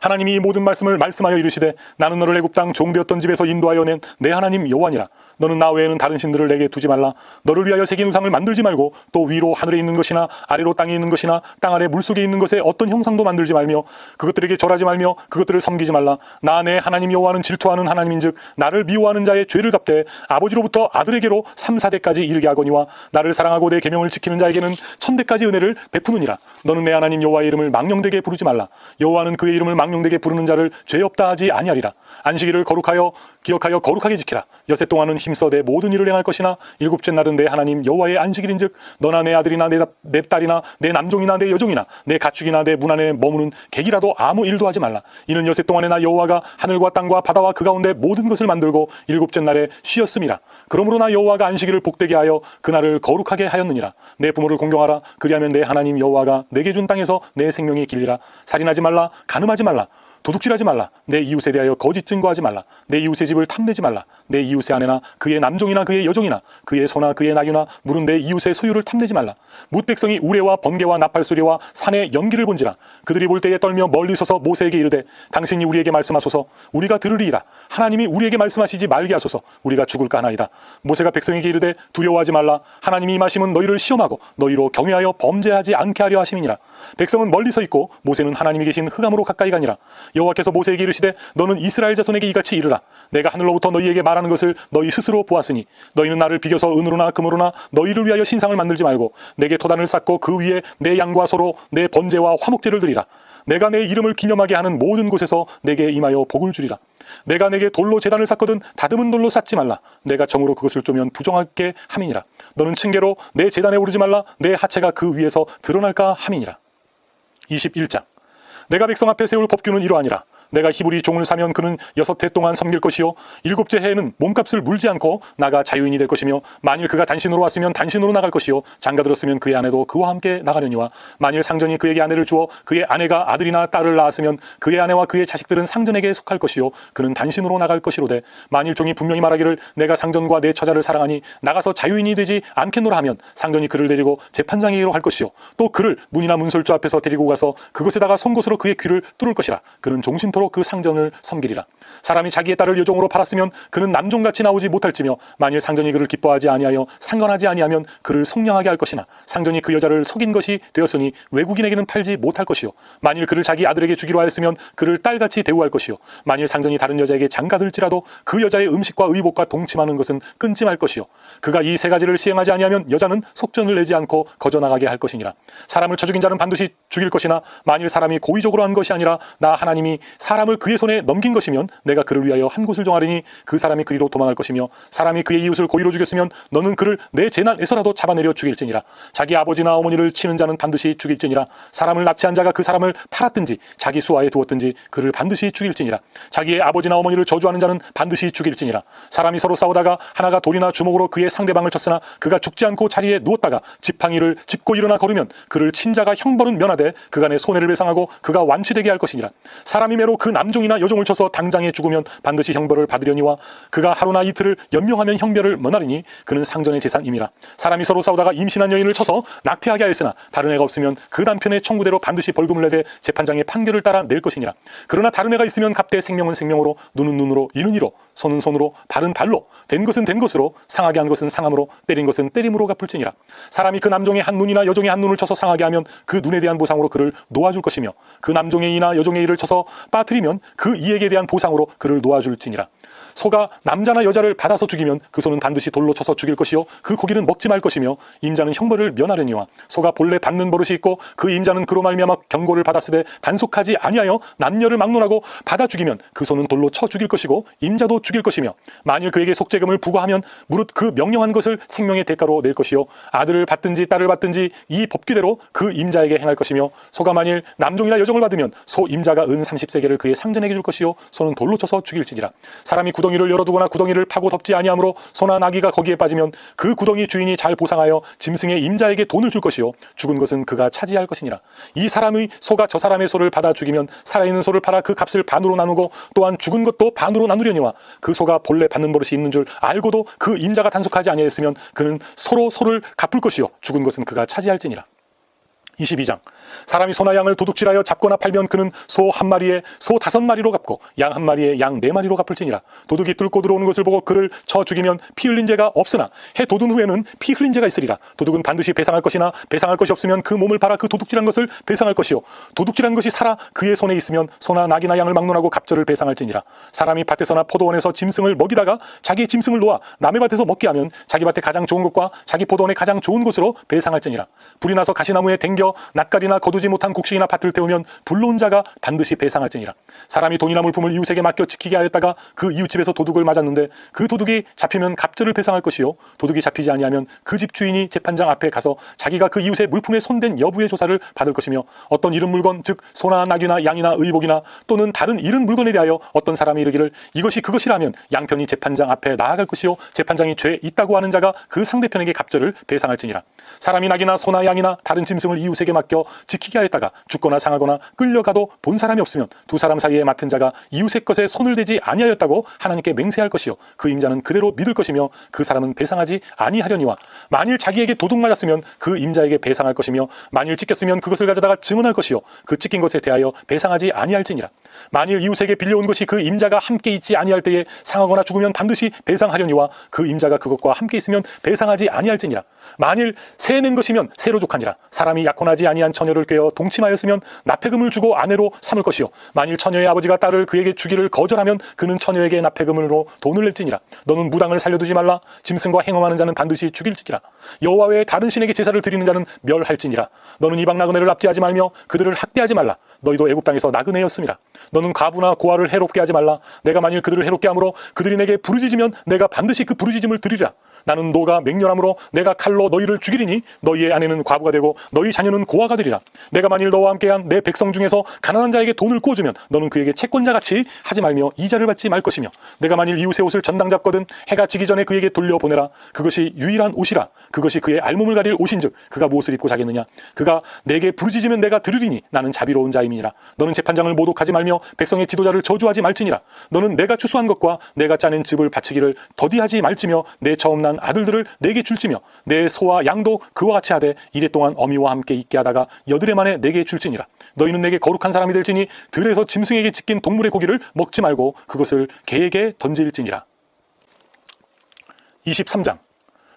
[SPEAKER 1] 하나님이 이 모든 말씀을 말씀하여 이르시되 나는 너를 애굽 땅 종되었던 집에서 인도하여 낸 내 하나님 여호와니라. 너는 나 외에는 다른 신들을 내게 두지 말라. 너를 위하여 새긴 우상을 만들지 말고 또 위로 하늘에 있는 것이나 아래로 땅에 있는 것이나 땅 아래 물속에 있는 것에 어떤 형상도 만들지 말며 그것들에게 절하지 말며 그것들을 섬기지 말라. 나 내 하나님 여호와는 질투하는 하나님인즉 나를 미워하는 자의 죄를 갚되 아버지로부터 아들에게로 3, 4대까지 이르게 하거니와 나를 사랑하고 내 계명을 지키는 자에게는 1000대까지 은혜를 베푸느니라. 너는 내 하나님 여호와의 이름을 망령되게 부르지 말라. 여호와는 그의 이름을 망령되게 부르는 자를 죄 없다 하지 아니하리라. 안식일을 기억하여 거룩하게 지키라. 여세 동안은 힘써 내 모든 일을 행할 것이나 일곱째 날은 내 하나님 여호와의 안식일인즉 너나 내 아들이나 내 딸이나 내 남종이나 내 여종이나 내 가축이나 내 문 안에 머무는 객이라도 아무 일도 하지 말라. 이는 여세 동안에 나 여호와가 하늘과 땅과 바다와 그 가운데 모든 것을 만들고 일곱째 날에 쉬었음이라. 그러므로 나 여호와가 안식일을 복되게 하여 그날을 거룩하게 하였느니라. 내 부모를 공경하라. 그리하면 내 하나님 여호와가 내게 준 땅에서 내 생명이 길리라. 살인하지 말라. 간음하지 말라. 도둑질하지 말라. 내 이웃에 대하여 거짓 증거하지 말라. 내 이웃의 집을 탐내지 말라. 내 이웃의 아내나 그의 남종이나 그의 여종이나 그의 소나 그의 나귀나 물은 내 이웃의 소유를 탐내지 말라. 뭇 백성이 우레와 번개와 나팔 소리와 산의 연기를 본지라. 그들이 볼 때에 떨며 멀리 서서 모세에게 이르되 당신이 우리에게 말씀하소서. 우리가 들으리이다. 하나님이 우리에게 말씀하시지 말게 하소서. 우리가 죽을까 하나이다. 모세가 백성에게 이르되 두려워하지 말라. 하나님이 임하심은 너희를 시험하고 너희로 경외하여 범죄하지 않게 하려 하심이니라. 백성은 멀리 서 있고 모세는 하나님이 계신 흑암으로 가까이 가니라. 여호와께서 모세에게 이르시되 너는 이스라엘 자손에게 이같이 이르라. 내가 하늘로부터 너희에게 말하는 것을 너희 스스로 보았으니 너희는 나를 비겨서 은으로나 금으로나 너희를 위하여 신상을 만들지 말고 내게 토단을 쌓고 그 위에 내 양과 소로 내 번제와 화목제를 드리라. 내가 내 이름을 기념하게 하는 모든 곳에서 내게 임하여 복을 주리라. 내가 내게 돌로 제단을 쌓거든 다듬은 돌로 쌓지 말라. 내가 정으로 그것을 쪼면 부정하게 함이니라. 너는 층계로 내 제단에 오르지 말라. 내 하체가 그 위에서 드러날까 함이니라. 21장. 내가 백성 앞에 세울 법규는 이러하니라. 내가 히브리 종을 사면 그는 6해 동안 섬길 것이요 7째 해에는 몸값을 물지 않고 나가 자유인이 될 것이며 만일 그가 단신으로 왔으면 단신으로 나갈 것이요 장가 들었으면 그의 아내도 그와 함께 나가려니와 만일 상전이 그에게 아내를 주어 그의 아내가 아들이나 딸을 낳았으면 그의 아내와 그의 자식들은 상전에게 속할 것이요 그는 단신으로 나갈 것이로되 만일 종이 분명히 말하기를 내가 상전과 내 처자를 사랑하니 나가서 자유인이 되지 않겠노라 하면 상전이 그를 데리고 재판장에게로 할 것이요 또 그를 문이나 문설주 앞에서 데리고 가서 그곳에다가 송곳으로 그의 귀를 뚫을 것이라. 그는 종신토록 그 상전을 섬기리라. 사람이 자기의 딸을 여종으로 팔았으면 그는 남종같이 나오지 못할지며 만일 상전이 그를 기뻐하지 아니하여 상관하지 아니하면 그를 속량하게 할 것이나 상전이 그 여자를 속인 것이 되었으니 외국인에게는 팔지 못할 것이요 만일 그를 자기 아들에게 주기로 하였으면 그를 딸같이 대우할 것이요 만일 상전이 다른 여자에게 장가들지라도 그 여자의 음식과 의복과 동침하는 것은 끊지 말 것이요 그가 이 세 가지를 시행하지 아니하면 여자는 속전을 내지 않고 거저나가게 할 것이니라. 사람을 쳐 죽인 자는 반드시 죽일 것이나 만일 사람이 고의적으로 한 것이 아니라 나 하나님이 사람을 그의 손에 넘긴 것이면 내가 그를 위하여 한 곳을 정하리니 그 사람이 그리로 도망할 것이며 사람이 그의 이웃을 고의로 죽였으면 너는 그를 내 재난에서라도 잡아내려 죽일지니라. 자기 아버지나 어머니를 치는 자는 반드시 죽일지니라. 사람을 납치한 자가 그 사람을 팔았든지 자기 수하에 두었든지 그를 반드시 죽일지니라. 자기의 아버지나 어머니를 저주하는 자는 반드시 죽일지니라. 사람이 서로 싸우다가 하나가 돌이나 주먹으로 그의 상대방을 쳤으나 그가 죽지 않고 자리에 누웠다가 지팡이를 짚고 일어나 걸으면 그를 친 자가 형벌은 면하되 그간의 손해를 배상하고 그가 완치되게 할 것이니라. 사람이 매로 그 남종이나 여종을 쳐서 당장에 죽으면 반드시 형벌을 받으려니와 그가 하루나 이틀을 연명하면 형벌을 면하리니 그는 상전의 재산임이라. 사람이 서로 싸우다가 임신한 여인을 쳐서 낙태하게 하였으나 다른 애가 없으면 그 남편의 청구대로 반드시 벌금을 내되 재판장의 판결을 따라 낼 것이니라. 그러나 다른 애가 있으면 갑대 생명은 생명으로 눈은 눈으로 이는 이로 손은 손으로 발은 발로 된 것은 된 것으로 상하게 한 것은 상함으로 때린 것은 때림으로 갚을지니라. 사람이 그 남종의 한 눈이나 여종의 한 눈을 쳐서 상하게 하면 그 눈에 대한 보상으로 그를 놓아줄 것이며 그 남종의 이나 여종의 이를 쳐서 빠뜨리면 그 이에게 대한 보상으로 그를 놓아줄지니라. 소가 남자나 여자를 받아서 죽이면 그 소는 반드시 돌로 쳐서 죽일 것이요 그 고기는 먹지 말 것이며 임자는 형벌을 면하려니와 소가 본래 받는 버릇이 있고 그 임자는 그로 말미암아 경고를 받았으되 단속하지 아니하여 남녀를 막론하고 받아 죽이면 그 소는 돌로 쳐 죽일 것이고 임자도 죽일 것이며 만일 그에게 속죄금을 부과하면 무릇 그 명령한 것을 생명의 대가로 낼 것이요 아들을 받든지 딸을 받든지 이 법규대로 그 임자에게 행할 것이며 소가 만일 남종이나 여종을 받으면 소 임자가 은 30세겔을 그의 상전에게 줄 것이요 소는 돌로 쳐서 죽일지니라. 사람이 구덩이를 열어두거나 구덩이를 파고 덮지 아니하므로 소나 나귀가 거기에 빠지면 그 구덩이 주인이 잘 보상하여 짐승의 임자에게 돈을 줄 것이요 죽은 것은 그가 차지할 것이니라. 이 사람의 소가 저 사람의 소를 받아 죽이면 살아있는 소를 팔아 그 값을 반으로 나누고 또한 죽은 것도 반으로 나누려니와 그 소가 본래 받는 버릇이 있는 줄 알고도 그 임자가 단속하지 아니하였으면 그는 서로 소를 갚을 것이요 죽은 것은 그가 차지할지니라. 22장. 사람이 소나 양을 도둑질하여 잡거나 팔면 그는 소 한 마리에 소 5마리로 갚고 양 한 마리에 양 4마리로 갚을지니라. 도둑이 뚫고 들어오는 것을 보고 그를 쳐 죽이면 피 흘린 죄가 없으나 해 돋은 후에는 피 흘린 죄가 있으리라. 도둑은 반드시 배상할 것이나 배상할 것이 없으면 그 몸을 팔아 그 도둑질한 것을 배상할 것이요 도둑질한 것이 살아 그의 손에 있으면 소나 낙이나 양을 막론하고 갑절을 배상할지니라. 사람이 밭에서나 포도원에서 짐승을 먹이다가 자기 짐승을 놓아 남의 밭에서 먹게 하면 자기 밭에 가장 좋은 것과 자기 포도원에 가장 좋은 것으로 배상할지니라. 불이 나서 가시나무에 댕겨 낯가리나 거두지 못한 곡식이나 밭을 태우면 불러온 자가 반드시 배상할지니라. 사람이 돈이나 물품을 이웃에게 맡겨 지키게 하였다가 그 이웃집에서 도둑을 맞았는데 그 도둑이 잡히면 갑절을 배상할 것이요 도둑이 잡히지 아니하면 그 집 주인이 재판장 앞에 가서 자기가 그 이웃의 물품에 손댄 여부의 조사를 받을 것이며 어떤 잃은 물건 즉 소나 낙이나 양이나 의복이나 또는 다른 잃은 물건에 대하여 어떤 사람이 이르기를 이것이 그것이라 하면 양편이 재판장 앞에 나아갈 것이요 재판장이 죄 있다고 하는 자가 그 상대편에게 갑절을 배상할지니라. 사람이 낙이나 소나 양이나 다른 짐승을 이웃에게 맡겨 지키게 하였다가 죽거나 상하거나 끌려가도 본 사람이 없으면 두 사람 사이에 맡은 자가 이웃의 것에 손을 대지 아니하였다고 하나님께 맹세할 것이요 그 임자는 그대로 믿을 것이며 그 사람은 배상하지 아니하려니와 만일 자기에게 도둑 맞았으면 그 임자에게 배상할 것이며 만일 찢겼으면 그것을 가져다가 증언할 것이요 그 찢긴 것에 대하여 배상하지 아니할지니라. 만일 이웃에게 빌려온 것이 그 임자가 함께 있지 아니할 때에 상하거나 죽으면 반드시 배상하려니와 그 임자가 그것과 함께 있으면 배상하지 아니할지니라. 만일 새 낸 것이면 새로 족하니라. 사람이 약혼한 혼하지 아니한 처녀를 꾀어 동침하였으면 납폐금을 주고 아내로 삼을 것이요 만일 처녀의 아버지가 딸을 그에게 주기를 거절하면 그는 처녀에게 납폐금으로 돈을 낼지니라. 너는 무당을 살려두지 말라. 짐승과 행음하는 자는 반드시 죽일지니라. 여호와 외에 다른 신에게 제사를 드리는 자는 멸할지니라. 너는 이방 나그네를 납치하지 말며 그들을 학대하지 말라. 너희도 애굽 땅에서 나그네였음이라. 너는 과부나 고아를 해롭게 하지 말라. 내가 만일 그들을 해롭게 함으로 그들이 내게 부르짖으면 내가 반드시 그 부르짖음을 들으리라. 나는 노가 맹렬함으로 내가 칼로 너희를 죽이리니 너희의 아내는 과부가 되고 너희 자녀는 고아가 되리라. 내가 만일 너와 함께한 내 백성 중에서 가난한 자에게 돈을 구워주면 너는 그에게 채권자같이 하지 말며 이자를 받지 말 것이며 내가 만일 이웃의 옷을 전당 잡거든 해가 지기 전에 그에게 돌려보내라. 그것이 유일한 옷이라. 그것이 그의 알몸을 가릴 옷인즉 그가 무엇을 입고 자겠느냐. 그가 내게 부르짖으면 내가 들으리니 나는 자비로운 자임이니라. 너는 재판장을 모독하지 말며 백성의 지도자를 저주하지 말지니라. 너는 내가 추수한 것과 내가 짜낸 즙을 바치기를 더디하지 말지며 내 처음 난 아들들을 내게 줄지며 내 소와 양도 그와 같이 하되 이래 동안 어미와 함께 있게 하다가 여드레 만에 내게 줄지니라. 너희는 내게 거룩한 사람이 될지니 들에서 짐승에게 찢긴 동물의 고기를 먹지 말고 그것을 개에게 던질지니라. 23장.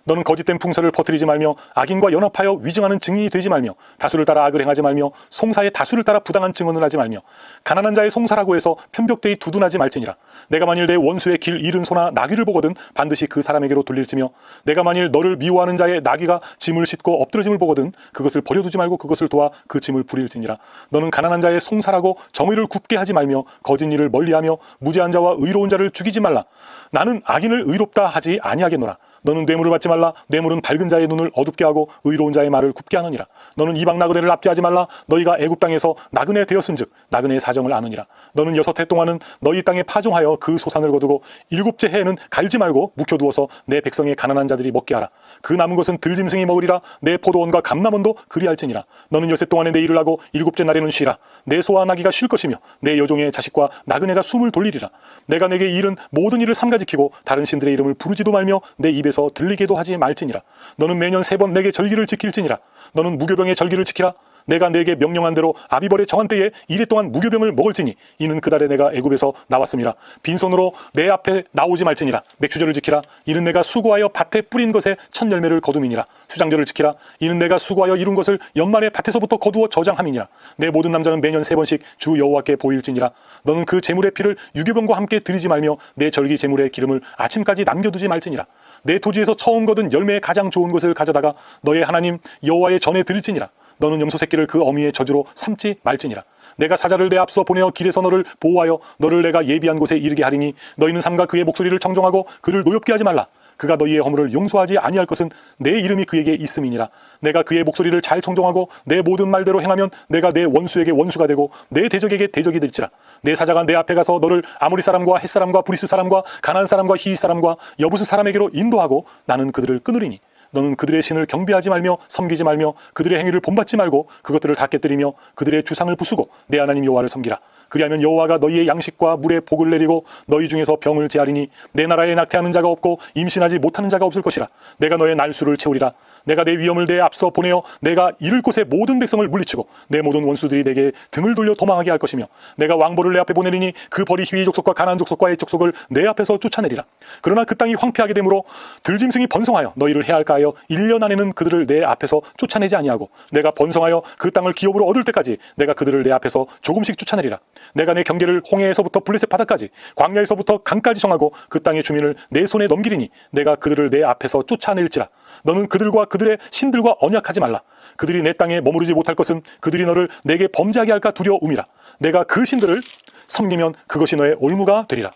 [SPEAKER 1] 너는 거짓된 풍설을 퍼뜨리지 말며 악인과 연합하여 위증하는 증인이 되지 말며 다수를 따라 악을 행하지 말며 송사의 다수를 따라 부당한 증언을 하지 말며 가난한 자의 송사라고 해서 편벽되이 두둔하지 말지니라. 내가 만일 내 원수의 길 잃은 소나 나귀를 보거든 반드시 그 사람에게로 돌릴지며 내가 만일 너를 미워하는 자의 나귀가 짐을 싣고 엎드러짐을 보거든 그것을 버려두지 말고 그것을 도와 그 짐을 부릴지니라. 너는 가난한 자의 송사라고 정의를 굽게 하지 말며 거짓 일을 멀리하며 무죄한 자와 의로운 자를 죽이지 말라. 나는 악인을 의롭다 하지 아니하겠노라. 너는 뇌물을 받지 말라. 뇌물은 밝은 자의 눈을 어둡게 하고 의로운 자의 말을 굽게 하느니라. 너는 이방 나그네를 납치하지 말라. 너희가 애굽 땅에서 나그네 되었은즉 나그네의 사정을 아느니라. 너는 6해 동안은 너희 땅에 파종하여 그 소산을 거두고 7째 해에는 갈지 말고 묵혀두어서 내 백성의 가난한 자들이 먹게 하라. 그 남은 것은 들짐승이 먹으리라. 내 포도원과 감람원도 그리할지니라. 너는 6해 동안에 내 일을 하고 7째 날에는 쉬라. 내 소와 나귀가 쉴 것이며 내 여종의 자식과 나그네가 숨을 돌리리라. 내가 내게 이른 모든 일을 삼가지키고 다른 신들의 이름을 부르지도 말며 내 입에서 들리게도 하지 말지니라. 너는 매년 3번 내게 절기를 지킬지니라. 너는 무교병의 절기를 지키라. 내가 내게 명령한 대로 아비벌의 정한 때에 이래 동안 무교병을 먹을지니 이는 그 달에 내가 애굽에서 나왔음이라. 빈손으로 내 앞에 나오지 말지니라. 맥주절을 지키라. 이는 내가 수고하여 밭에 뿌린 것에 첫 열매를 거둠이니라. 수장절을 지키라. 이는 내가 수고하여 이룬 것을 연말에 밭에서부터 거두어 저장함이니라. 내 모든 남자는 매년 3번씩 주 여호와께 보일지니라. 너는 그 제물의 피를 유교병과 함께 드리지 말며 내 절기 제물의 기름을 아침까지 남겨두지 말지니라. 내 토지에서 처음 거둔 열매의 가장 좋은 것을 가져다가 너의 하나님 여호와의 전에 드릴지니라. 너는 염소 새끼를 그 어미의 저주로 삼지 말지니라. 내가 사자를 내 앞서 보내어 길에서 너를 보호하여 너를 내가 예비한 곳에 이르게 하리니 너희는 삼가 그의 목소리를 청종하고 그를 노엽게 하지 말라. 그가 너희의 허물을 용서하지 아니할 것은 내 이름이 그에게 있음이니라. 내가 그의 목소리를 잘 청종하고 내 모든 말대로 행하면 내가 내 원수에게 원수가 되고 내 대적에게 대적이 될지라. 내 사자가 내 앞에 가서 너를 아모리 사람과 헷 사람과 브리스 사람과 가나안 사람과 히윗 사람과 여부스 사람에게로 인도하고 나는 그들을 끊으리니 너는 그들의 신을 경배하지 말며 섬기지 말며 그들의 행위를 본받지 말고 그것들을 다 깨뜨리며 그들의 주상을 부수고 내 하나님 여호와를 섬기라. 그리하면 여호와가 너희의 양식과 물에 복을 내리고 너희 중에서 병을 제하리니 내 나라에 낙태하는 자가 없고 임신하지 못하는 자가 없을 것이라. 내가 너의 날수를 채우리라. 내가 내 위엄을 내 앞서 보내어 내가 이를 곳의 모든 백성을 물리치고 내 모든 원수들이 내게 등을 돌려 도망하게 할 것이며 내가 왕보를 내 앞에 보내리니 그 벌이 히위 족속과 가나안 족속과 의 족속을 내 앞에서 쫓아내리라. 그러나 그 땅이 황폐하게 되므로 들짐승이 번성하여 너희를 해할까 하여 1년 안에는 그들을 내 앞에서 쫓아내지 아니하고 내가 번성하여 그 땅을 기업으로 얻을 때까지 내가 그들을 내 앞에서 조금씩 쫓아내리라. 내가 내 경계를 홍해에서부터 블레셋 바다까지 광야에서부터 강까지 정하고 그 땅의 주민을 내 손에 넘기리니 내가 그들을 내 앞에서 쫓아낼지라. 너는 그들과 그들의 신들과 언약하지 말라. 그들이 내 땅에 머무르지 못할 것은 그들이 너를 내게 범죄하게 할까 두려움이라. 내가 그 신들을 섬기면 그것이 너의 올무가 되리라.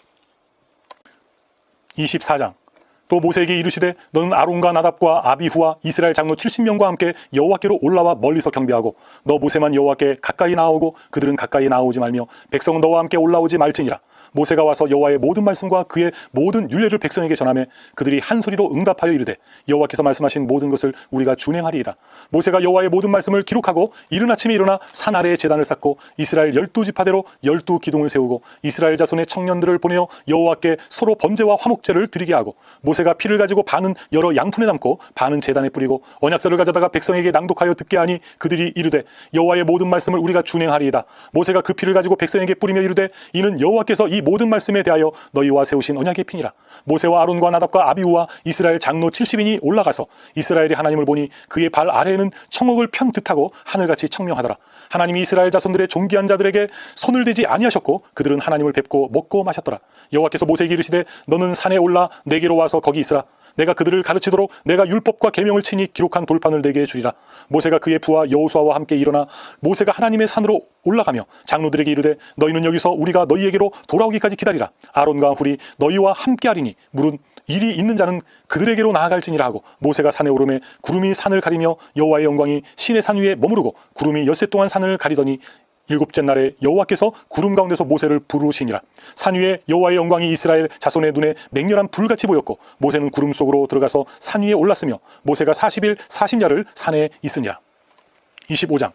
[SPEAKER 1] 24장. 또 모세에게 이르시되 너는 아론과 나답과 아비후와 이스라엘 장로 70명과 함께 여호와께로 올라와 멀리서 경배하고 너 모세만 여호와께 가까이 나아오고 그들은 가까이 나아오지 말며 백성은 너와 함께 올라오지 말지니라. 모세가 와서 여호와의 모든 말씀과 그의 모든 율례를 백성에게 전하매 그들이 한 소리로 응답하여 이르되 여호와께서 말씀하신 모든 것을 우리가 준행하리이다. 모세가 여호와의 모든 말씀을 기록하고 이른 아침에 일어나 산 아래에 제단을 쌓고 이스라엘 12지파대로 12기둥을 세우고 이스라엘 자손의 청년들을 보내어 여호와께 서로 번제와 화목제를 드리게 하고 모세가 모세가 피를 가지고 반은 여러 양푼에 담고 반은 제단에 뿌리고 언약서를 가져다가 백성에게 낭독하여 듣게 하니 그들이 이르되 여호와의 모든 말씀을 우리가 준행하리이다. 모세가 그 피를 가지고 백성에게 뿌리며 이르되 이는 여호와께서 이 모든 말씀에 대하여 너희와 세우신 언약의 피니라. 모세와 아론과 나답과 아비후와 이스라엘 장로 70인이 올라가서 이스라엘의 하나님을 보니 그의 발 아래에는 청옥을 편 듯하고 하늘같이 청명하더라. 하나님이 이스라엘 자손들의 존귀한 자들에게 손을 대지 아니하셨고 그들은 하나님을 뵙고 먹고 마셨더라. 여호와께서 모세에게 이르시되 너는 산에 올라 내게로 와서 거기 있으라. 내가 그들을 가르치도록 내가 율법과 계명을 친히 기록한 돌판을 내게 주리라. 모세가 그의 부하 여호수아와 함께 일어나 모세가 하나님의 산으로 올라가며 장로들에게 이르되 너희는 여기서 우리가 너희에게로 돌아오기까지 기다리라. 아론과 훌이 너희와 함께 하리니 물은 일이 있는 자는 그들에게로 나아갈지니라 하고 모세가 산에 오르매 구름이 산을 가리며 여호와의 영광이 시내 산 위에 머무르고 구름이 엿새 동안 산을 가리더니 일곱째 날에 여호와께서 구름 가운데서 모세를 부르시니라. 산 위에 여호와의 영광이 이스라엘 자손의 눈에 맹렬한 불같이 보였고 모세는 구름 속으로 들어가서 산 위에 올랐으며 모세가 40일 40야를 산에 있으니라. 25장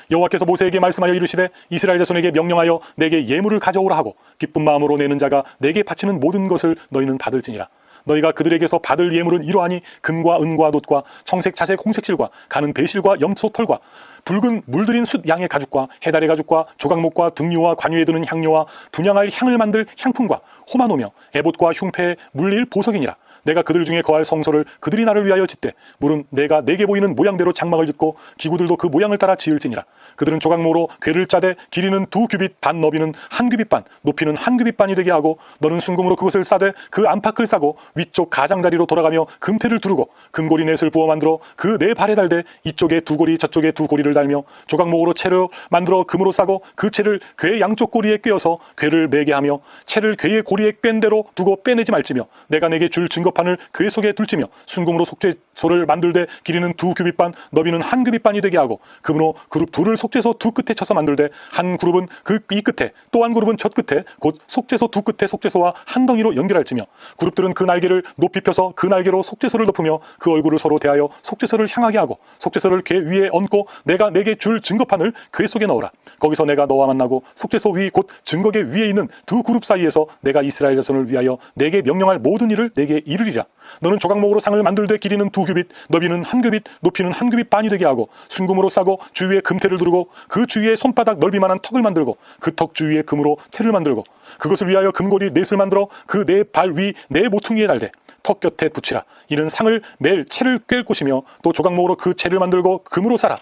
[SPEAKER 1] 여호와께서 모세에게 말씀하여 이르시되 이스라엘 자손에게 명령하여 내게 예물을 가져오라 하고 기쁜 마음으로 내는 자가 내게 바치는 모든 것을 너희는 받을지니라. 너희가 그들에게서 받을 예물은 이러하니 금과 은과 놋과 청색 자색 홍색실과 가는 배실과 염소털과 붉은 물들인 숫 양의 가죽과 해달의 가죽과 조각목과 등류와 관유에 드는 향료와 분향할 향을 만들 향품과 호마노며 에봇과 흉패에 물릴 보석이니라. 내가 그들 중에 거할 성소를 그들이 나를 위하여 짓되 물은 내가 내게 보이는 모양대로 장막을 짓고 기구들도 그 모양을 따라 지을지니라. 그들은 조각모로 궤를 짜되 길이는 2규빗 반, 너비는 1규빗 반, 높이는 1규빗 반이 되게 하고 너는 순금으로 그것을 싸되 그 안팎을 싸고 위쪽 가장자리로 돌아가며 금태를 두르고 금고리 넷을 부어 만들어 그 네 발에 달되 이쪽에 2고리 저쪽에 2고리를 달며 조각목으로 채를 만들어 금으로 싸고 그 채를 궤 양쪽 고리에 꿰어서 궤를 매게 하며 채를 궤의 고리에 꿰는 대로 두고 빼내지 말지며 내가 내게 줄 증거판을 궤 속에 둘지며 순금으로 속죄소를 만들되 길이는 2규빗 반, 너비는 1규빗 반이 되게 하고 금으로 그룹 둘을 속죄소 두 끝에 쳐서 만들되 한 그룹은 이 끝에 또 한 그룹은 저 끝에 곧 속죄소 두 끝에 속죄소와 한 덩이로 연결할지며 그룹들은 그 날개를 높이 펴서 그 날개로 속죄소를 덮으며 그 얼굴을 서로 대하여 속죄소를 향하게 하고 속죄소를 궤 위에 얹고 내가 내게 줄 증거판을 궤 속에 넣으라. 거기서 내가 너와 만나고 속죄소 위 곧 증거궤 위에 있는 두 그룹 사이에서 내가 이스라엘 자손을 위하여 내게 명령할 모든 일을 내게 이르리라. 너는 조각목으로 상을 만들되 길이는 2규빗, 너비는 1규빗, 높이는 1규빗 반이 되게 하고 순금으로 싸고 주위에 금태를 두르고 그 주위에 손바닥 넓이만한 턱을 만들고 그 턱 주위에 금으로 태를 만들고 그것을 위하여 금고리 넷을 만들어 그 네 발 위 네 모퉁이에 달되 턱 곁에 붙이라. 이는 상을 맬 채를 꿰 곳이며 또 조각목으로 그 채를 만들고 금으로 싸라.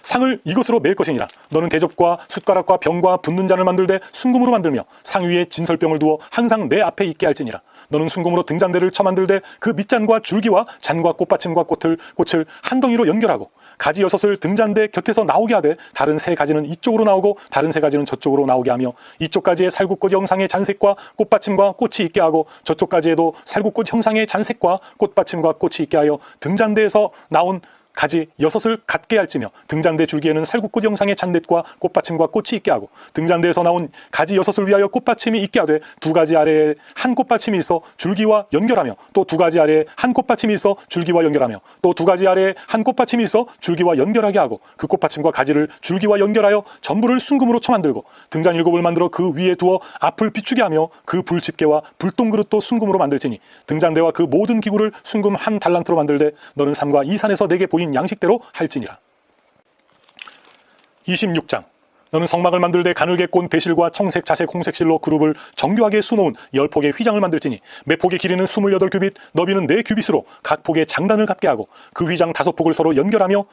[SPEAKER 1] 상을 이것으로 맬 것이니라. 너는 대접과 숟가락과 병과 붓는 잔을 만들되 순금으로 만들며 상 위에 진설병을 두어 항상 내 앞에 있게 할지니라. 너는 순금으로 등잔대를 쳐 만들되 그 밑잔과 줄기와 잔과 꽃받침과 꽃을 한 덩이로 연결하고 가지 6을 등잔대 곁에서 나오게 하되 다른 3가지는 이쪽으로 나오고 다른 3가지는 저쪽으로 나오게 하며 이쪽 가지에 살구꽃 형상의 잔색과 꽃받침과 꽃이 있게 하고 저쪽 가지에도 살구꽃 형상의 잔색과 꽃받침과 꽃이 있게 하여 등잔대에서 나온 가지 6을 갖게 할지며 등잔대 줄기에는 살구꽃 형상의 잔넷과 꽃받침과 꽃이 있게 하고 등잔대에서 나온 가지 6을 위하여 꽃받침이 있게 하되 2가지 아래에 한 꽃받침이 있어 줄기와 연결하며 또 2가지 아래에 한 꽃받침이 있어 줄기와 연결하며 또 2가지 아래에 한 꽃받침이 있어 줄기와 연결하게 하고 그 꽃받침과 가지를 줄기와 연결하여 전부를 순금으로 쳐 만들고 등잔 7을 만들어 그 위에 두어 앞을 비추게 하며 그 불집게와 불똥그릇도 순금으로 만들지니 등잔대와 그 모든 기구를 순금 1달란트로 만들되 너는 삼가 이 산에서 내게 보인 양식대로 할지니라. 26장 너는 성막을 만들되 가늘게 꼰 배실과 청색 자색 홍색실로 그룹을 정교하게 수놓은 10폭의 휘장을 만들지니 매 폭의 길이는 28규빗, 너비는 4규빗으로 각 폭에 장단을 갖게 하고 그 휘장 5폭을 서로 연결하며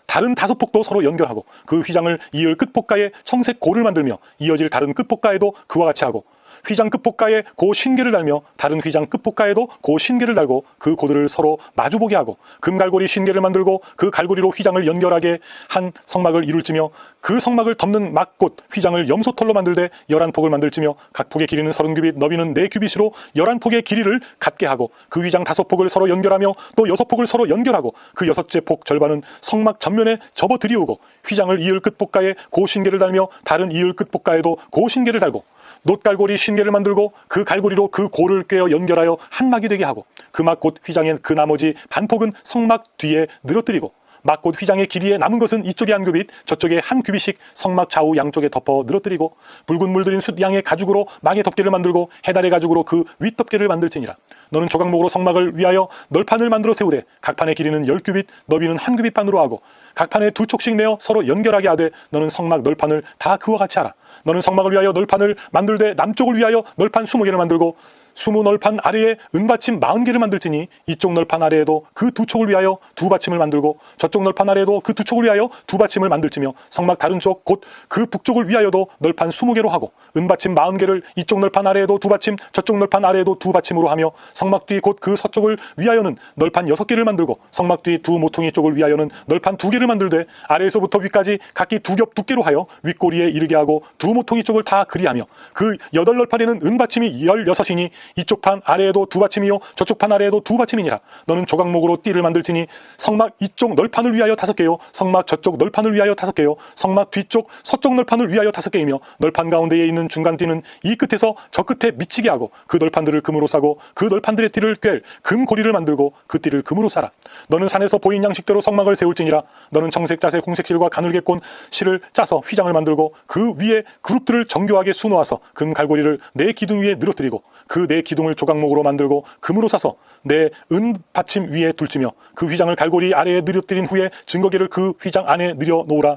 [SPEAKER 1] 다른 5폭도 서로 연결하고 그 휘장을 이을 끝폭가에 청색 고를 만들며 이어질 다른 끝폭가에도 그와 같이 하고 휘장 끝폭가에 고 신계를 달며 다른 휘장 끝폭가에도 고 신계를 달고 그 고들을 서로 마주보게 하고 금갈고리 신계를 만들고 그 갈고리로 휘장을 연결하게 한 성막을 이룰지며 그 성막을 덮는 막꽃 휘장을 염소털로 만들되 11폭을 만들지며 각 폭의 길이는 30규빗, 너비는 4규빗으로 11폭의 길이를 갖게 하고 그 휘장 5폭을 서로 연결하며 또 6폭을 서로 연결하고 그 6째 폭 절반은 성막 전면에 접어 들이우고 휘장을 이을 끝폭가에 고 신계를 달며 다른 이을 끝폭가에도 고 신계를 달고 놋갈고리 신계를 만들고 그 갈고리로 그 고를 꿰어 연결하여 한 막이 되게 하고 그 막 곧 휘장의 그 나머지 반폭은 성막 뒤에 늘어뜨리고 막곧 휘장의 길이에 남은 것은 이쪽에 한 규빗 저쪽에 한 규빗씩 성막 좌우 양쪽에 덮어 늘어뜨리고 붉은 물들인 숫양의 가죽으로 막의 덮개를 만들고 해달의 가죽으로 그 윗덮개를 만들지니라. 너는 조각목으로 성막을 위하여 널판을 만들어 세우되 각 판의 길이는 10규빗 너비는 한 규빗 반으로 하고 각 판에 2촉씩 내어 서로 연결하게 하되 너는 성막 널판을 다 그와 같이 하라. 너는 성막을 위하여 널판을 만들되 남쪽을 위하여 널판 20개를 만들고 20널판 아래에 은받침 40개를 만들지니 이쪽 널판 아래에도 그 2촉을 위하여 2받침을 만들고 저쪽 널판 아래에도 그 2촉을 위하여 2받침을 만들지며 성막 다른 쪽 곧 그 북쪽을 위하여도 널판 20개로 하고 은받침 40개를 이쪽 널판 아래에도 2받침 저쪽 널판 아래에도 2받침으로 하며 성막 뒤 곧 그 서쪽을 위하여는 널판 6개를 만들고 성막 뒤 두 모퉁이 쪽을 위하여는 널판 2개를 만들되 아래에서부터 위까지 각기 2겹 두께로 하여 윗꼬리에 이르게 하고 두 모퉁이 쪽을 다 그리하며 그 8널판에는 은받침이 16이니 이쪽 판 아래에도 2받침이요 저쪽 판 아래에도 2받침이니라. 너는 조각목으로 띠를 만들지니 성막 이쪽 널판을 위하여 5개요 성막 저쪽 널판을 위하여 5개요 성막 뒤쪽 서쪽 널판을 위하여 5개이며 널판 가운데에 있는 중간 띠는 이 끝에서 저 끝에 미치게 하고 그 널판들을 금으로 싸고 그 널판들의 띠를 꿰 금고리를 만들고 그 띠를 금으로 싸라. 너는 산에서 보인 양식대로 성막을 세울지니라. 너는 청색 자색 홍색실과 가늘게 꼰 실을 짜서 휘장을 만들고 그 위에 그룹들을 정교하게 수놓아서 금 갈고리를 내 기둥 위에 늘어뜨리고 그 내 기둥을 조각목으로 만들고 금으로 싸서 내 은 받침 위에 둘지며 그 휘장을 갈고리 아래에 늘어뜨린 후에 증거계를 그 휘장 안에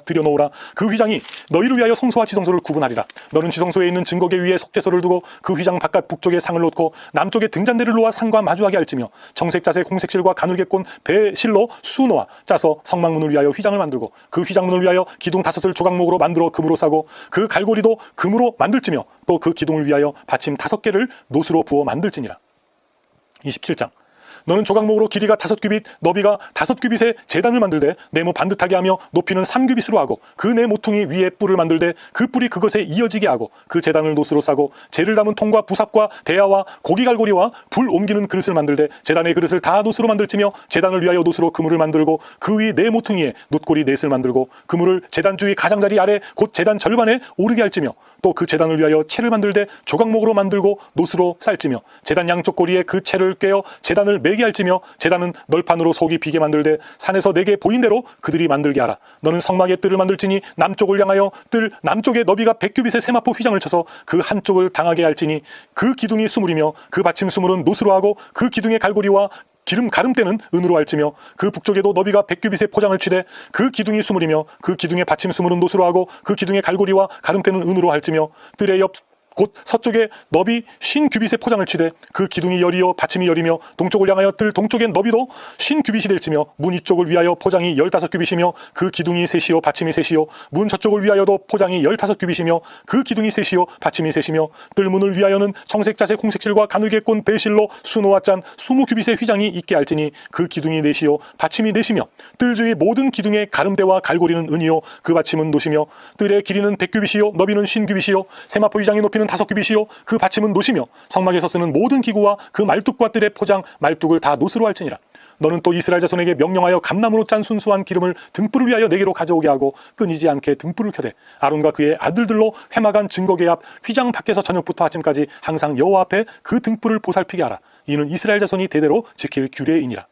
[SPEAKER 1] 들여놓으라. 그 휘장이 너희를 위하여 성소와 지성소를 구분하리라. 너는 지성소에 있는 증거계 위에 속죄소를 두고 그 휘장 바깥 북쪽에 상을 놓고 남쪽에 등잔대를 놓아 상과 마주하게 할지며 청색 자색 홍색실과 가늘게 꼰 배실로 수놓아 짜서 성막문을 위하여 휘장을 만들고 그 휘장문을 위하여 기둥 5을 조각목으로 만들어 금으로 싸고 그 갈고리도 금으로 만들지며 또 그 기둥을 위하여 받침 5개를 노스로 부어 만들지니라. 27장. 너는 조각목으로 길이가 5규빗 너비가 5규빗의 제단을 만들되 네모 반듯하게 하며 높이는 3규빗으로 하고 그 네 모퉁이 위에 뿔을 만들되 그 뿔이 그것에 이어지게 하고 그 제단을 노스로 싸고 재를 담은 통과 부삽과 대야와 고기갈고리와 불 옮기는 그릇을 만들되 제단의 그릇을 다 노스로 만들지며 제단을 위하여 노스로 그물을 만들고 그 위 네 모퉁이에 놋고리 넷을 만들고 그물을 제단 주위 가장자리 아래 곧 제단 절반에 오르게 할지며 또 그 제단을 위하여 채를 만들되 조각목으로 만들고 노스로 쌀지며 제단 양쪽 고리에 그 채를 꿰어 제단을 매게 할지며 제단은 널판으로 속이 비게 만들되 산에서 내게 보인 대로 그들이 만들게 하라. 너는 성막의 뜰을 만들지니 남쪽을 향하여 뜰 남쪽에 너비가 100규빗의 세마포 휘장을 쳐서 그 한쪽을 당하게 할지니 그 기둥이 20이며 그 받침 20은 노스로 하고 그 기둥의 갈고리와 가름대는 은으로 할지며 그 북쪽에도 너비가 100규빗의 포장을 치되 그 기둥이 20이며 그 기둥의 받침 20은 노스로 하고 그 기둥의 갈고리와 가름대는 은으로 할지며 뜰의 옆 곧 서쪽에 너비 50규빗의 포장을 치되 그 기둥이 열이요 받침이 열이며 동쪽을 향하여 뜰 동쪽엔 너비도 50규빗이 될지며 문 이쪽을 위하여 포장이 15규빗이며 그 기둥이 셋이요 받침이 셋이요 문 저쪽을 위하여도 포장이 15규빗이며 그 기둥이 셋이요 받침이 셋이며 뜰 문을 위하여는 청색 자색 홍색실과 가늘게 꼰 배실로 수놓아 짠 20규빗의 휘장이 있게 할지니 그 기둥이 넷이요 받침이 넷이며 뜰 주위 모든 기둥의 가름대와 갈고리는 은이요 그 받침은 노시며 뜰의 길이는 100규빗이요 너비는 50규빗이요 세마포 휘장의 높이는 5규빗이요 그 받침은 노시며 성막에서 쓰는 모든 기구와 그 말뚝과 뜰의 포장 말뚝을 다 노스로 할지니라. 너는 또 이스라엘 자손에게 명령하여 감나무로 짠 순수한 기름을 등불을 위하여 내게로 가져오게 하고 끊이지 않게 등불을 켜되 아론과 그의 아들들로 회막안 증거계 앞 휘장 밖에서 저녁부터 아침까지 항상 여호와 앞에 그 등불을 보살피게 하라. 이는 이스라엘 자손이 대대로 지킬 규례이니라.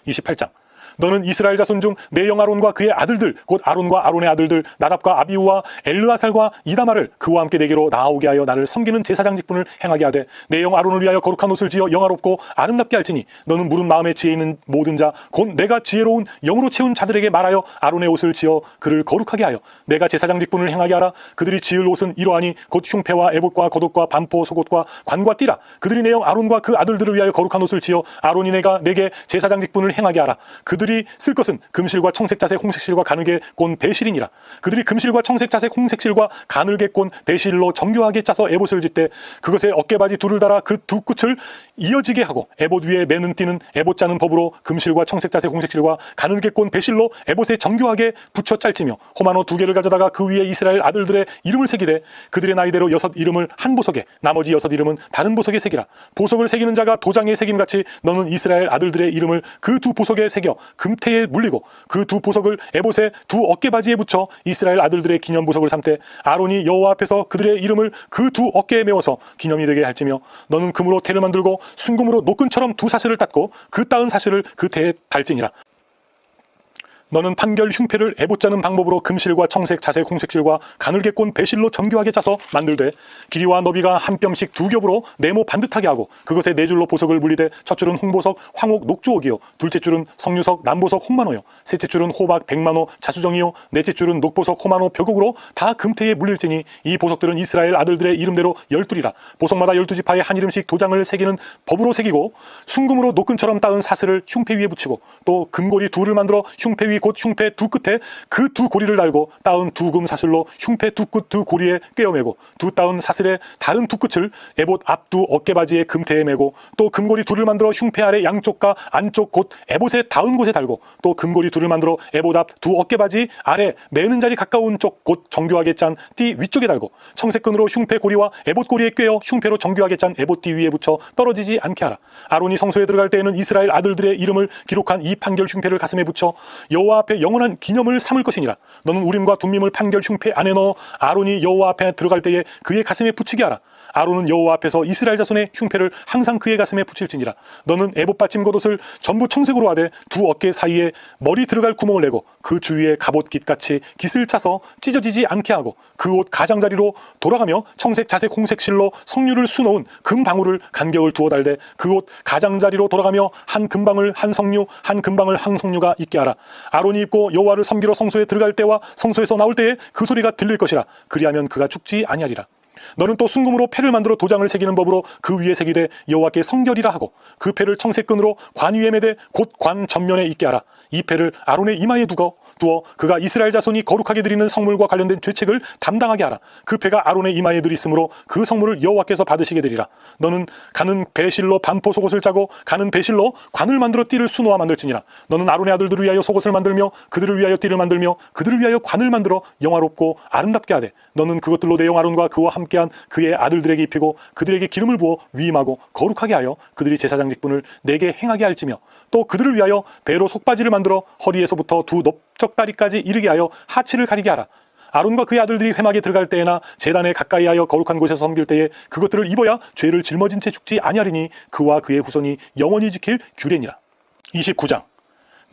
[SPEAKER 1] 28장. 너는 이스라엘 자손 중 내 영 아론과 그의 아들들 곧 아론과 아론의 아들들 나답과 아비우와 엘르아살과 이다마를 그와 함께 내게로 나아오게 하여 나를 섬기는 제사장 직분을 행하게 하되 내 영 아론을 위하여 거룩한 옷을 지어 영화롭고 아름답게 할지니 너는 물은 마음에 지혜 있는 모든 자 곧 내가 지혜로운 영으로 채운 자들에게 말하여 아론의 옷을 지어 그를 거룩하게 하여 내가 제사장 직분을 행하게 하라. 그들이 지을 옷은 이러하니 곧 흉패와 에봇과 겉옷과 반포 속옷과 관과 띠라. 그들이 내 영 아론과 그 아들들을 위하여 거룩한 옷을 지어 아론이 내게 제사장 직분을 행하게 하라. 그들이 쓸 것은 금실과 청색 자색 홍색실과 가늘게 꼰 배실이니라. 그들이 금실과 청색 자색 홍색실과 가늘게 꼰 배실로 정교하게 짜서 에봇을 짓되 그것에 어깨바지 둘을 달아 그 두 끝을 이어지게 하고 에봇 위에 매는 띠는 에봇 짜는 법으로 금실과 청색 자색 홍색실과 가늘게 꼰 배실로 에봇에 정교하게 붙여 짤지며 호마노 2개를 가져다가 그 위에 이스라엘 아들들의 이름을 새기되 그들의 나이대로 6 이름을 한 보석에 나머지 6 이름은 다른 보석에 새기라. 보석을 새기는 자가 도장에 새김같이 너는 이스라엘 아들들의 이름을 그 두 보석에 새겨 금태에 물리고 그 두 보석을 에봇의 두 어깨바지에 붙여 이스라엘 아들들의 기념 보석을 삼되 아론이 여호와 앞에서 그들의 이름을 그 두 어깨에 메워서 기념이 되게 할지며 너는 금으로 태를 만들고 순금으로 노끈처럼 두 사슬을 땄고 그 따은 사슬을 그 태에 달지니라. 너는 판결 흉패를 에봇 짜는 방법으로 금실과 청색, 자색, 홍색실과 가늘게 꼰 배실로 정교하게 짜서 만들되 길이와 너비가 한 뼘씩 두 겹으로 네모 반듯하게 하고 그것에 네 줄로 보석을 분리되 첫 줄은 홍보석, 황옥, 녹주옥이요 둘째 줄은 성유석, 남보석, 홍만호요 셋째 줄은 호박, 백만호, 자수정이요 넷째 줄은 녹보석, 호만호, 벽옥으로 다 금태에 물릴지니 이 보석들은 이스라엘 아들들의 이름대로 12이라 보석마다 12지파의 한 이름씩 도장을 새기는 법으로 새기고 순금으로 노끈처럼 따은 사슬을 흉패 위에 붙이고 또 금고리 둘을 만들어 흉패 위 곧 흉패 두 끝에 그 두 고리를 달고 따은 두 금 사슬로 흉패 두 끝 두 고리에 꿰어매고 두 따은 사슬의 다른 두 끝을 에봇 앞두 어깨바지의 금태에 매고 또 금고리 둘을 만들어 흉패 아래 양쪽과 안쪽 곧 에봇의 닿은 곳에 달고 또 금고리 둘을 만들어 에봇 앞 두 어깨바지 아래 매는 자리 가까운 쪽 곧 정교하게 짠 띠 위쪽에 달고 청색끈으로 흉패 고리와 에봇 고리에 꿰어 흉패로 정교하게 짠 에봇 띠 위에 붙여 떨어지지 않게 하라. 아론이 성소에 들어갈 때에는 이스라엘 아들들의 이름을 기록한 이 판결 흉패를 가슴에 붙여 여호와 앞에 영원한 기념을 삼을 것이니라. 너는 우림과 둠밈을 판결 흉패 안에 넣어 아론이 여호와 앞에 들어갈 때에 그의 가슴에 붙이게 하라. 아론은 여호와 앞에서 이스라엘 자손의 흉패를 항상 그의 가슴에 붙일지니라. 너는 에봇 받침 겉옷을 전부 청색으로 하되 두 어깨 사이에 머리 들어갈 구멍을 내고 그 주위에 갑옷 깃같이 깃을 차서 찢어지지 않게 하고 그 옷 가장자리로 돌아가며 청색, 자색, 홍색 실로 성류를 수놓은 금방울을 간격을 두어 달되 그 옷 가장자리로 돌아가며 한 금방울 한 성류 한 금방울 한 성류가 있게 하라. 아론이 입고 여호와를 섬기러 성소에 들어갈 때와 성소에서 나올 때에 그 소리가 들릴 것이라. 그리하면 그가 죽지 아니하리라. 너는 또 순금으로 패를 만들어 도장을 새기는 법으로 그 위에 새기되 여호와께 성결이라 하고 그 패를 청색끈으로 관 위에 매되 곧 관 전면에 있게 하라. 이 패를 아론의 이마에 두어 그가 이스라엘 자손이 거룩하게 드리는 성물과 관련된 죄책을 담당하게 하라. 그 패가 아론의 이마에 늘 있으므로 그 성물을 여호와께서 받으시게 되리라. 너는 가는 배실로 반포 속옷을 짜고 가는 배실로 관을 만들어 띠를 수놓아 만들지니라. 너는 아론의 아들들을 위하여 속옷을 만들며 그들을 위하여 띠를 만들며 그들을 위하여 관을 만들어 영화롭고 아름답게 하되 너는 그것들로 내용 아론과 그와 함께한 그의 아들들에게 입히고 그들에게 기름을 부어 위임하고 거룩하게 하여 그들이 제사장 직분을 내게 행하게 할지며 또 그들을 위하여 배로 속바지를 만들어 허리에서부터 두 넓적다리까지 이르게 하여 하치를 가리게 하라. 아론과 그의 아들들이 회막에 들어갈 때에나 제단에 가까이 하여 거룩한 곳에서 섬길 때에 그것들을 입어야 죄를 짊어진 채 죽지 아니하리니 그와 그의 후손이 영원히 지킬 규례니라. 29장.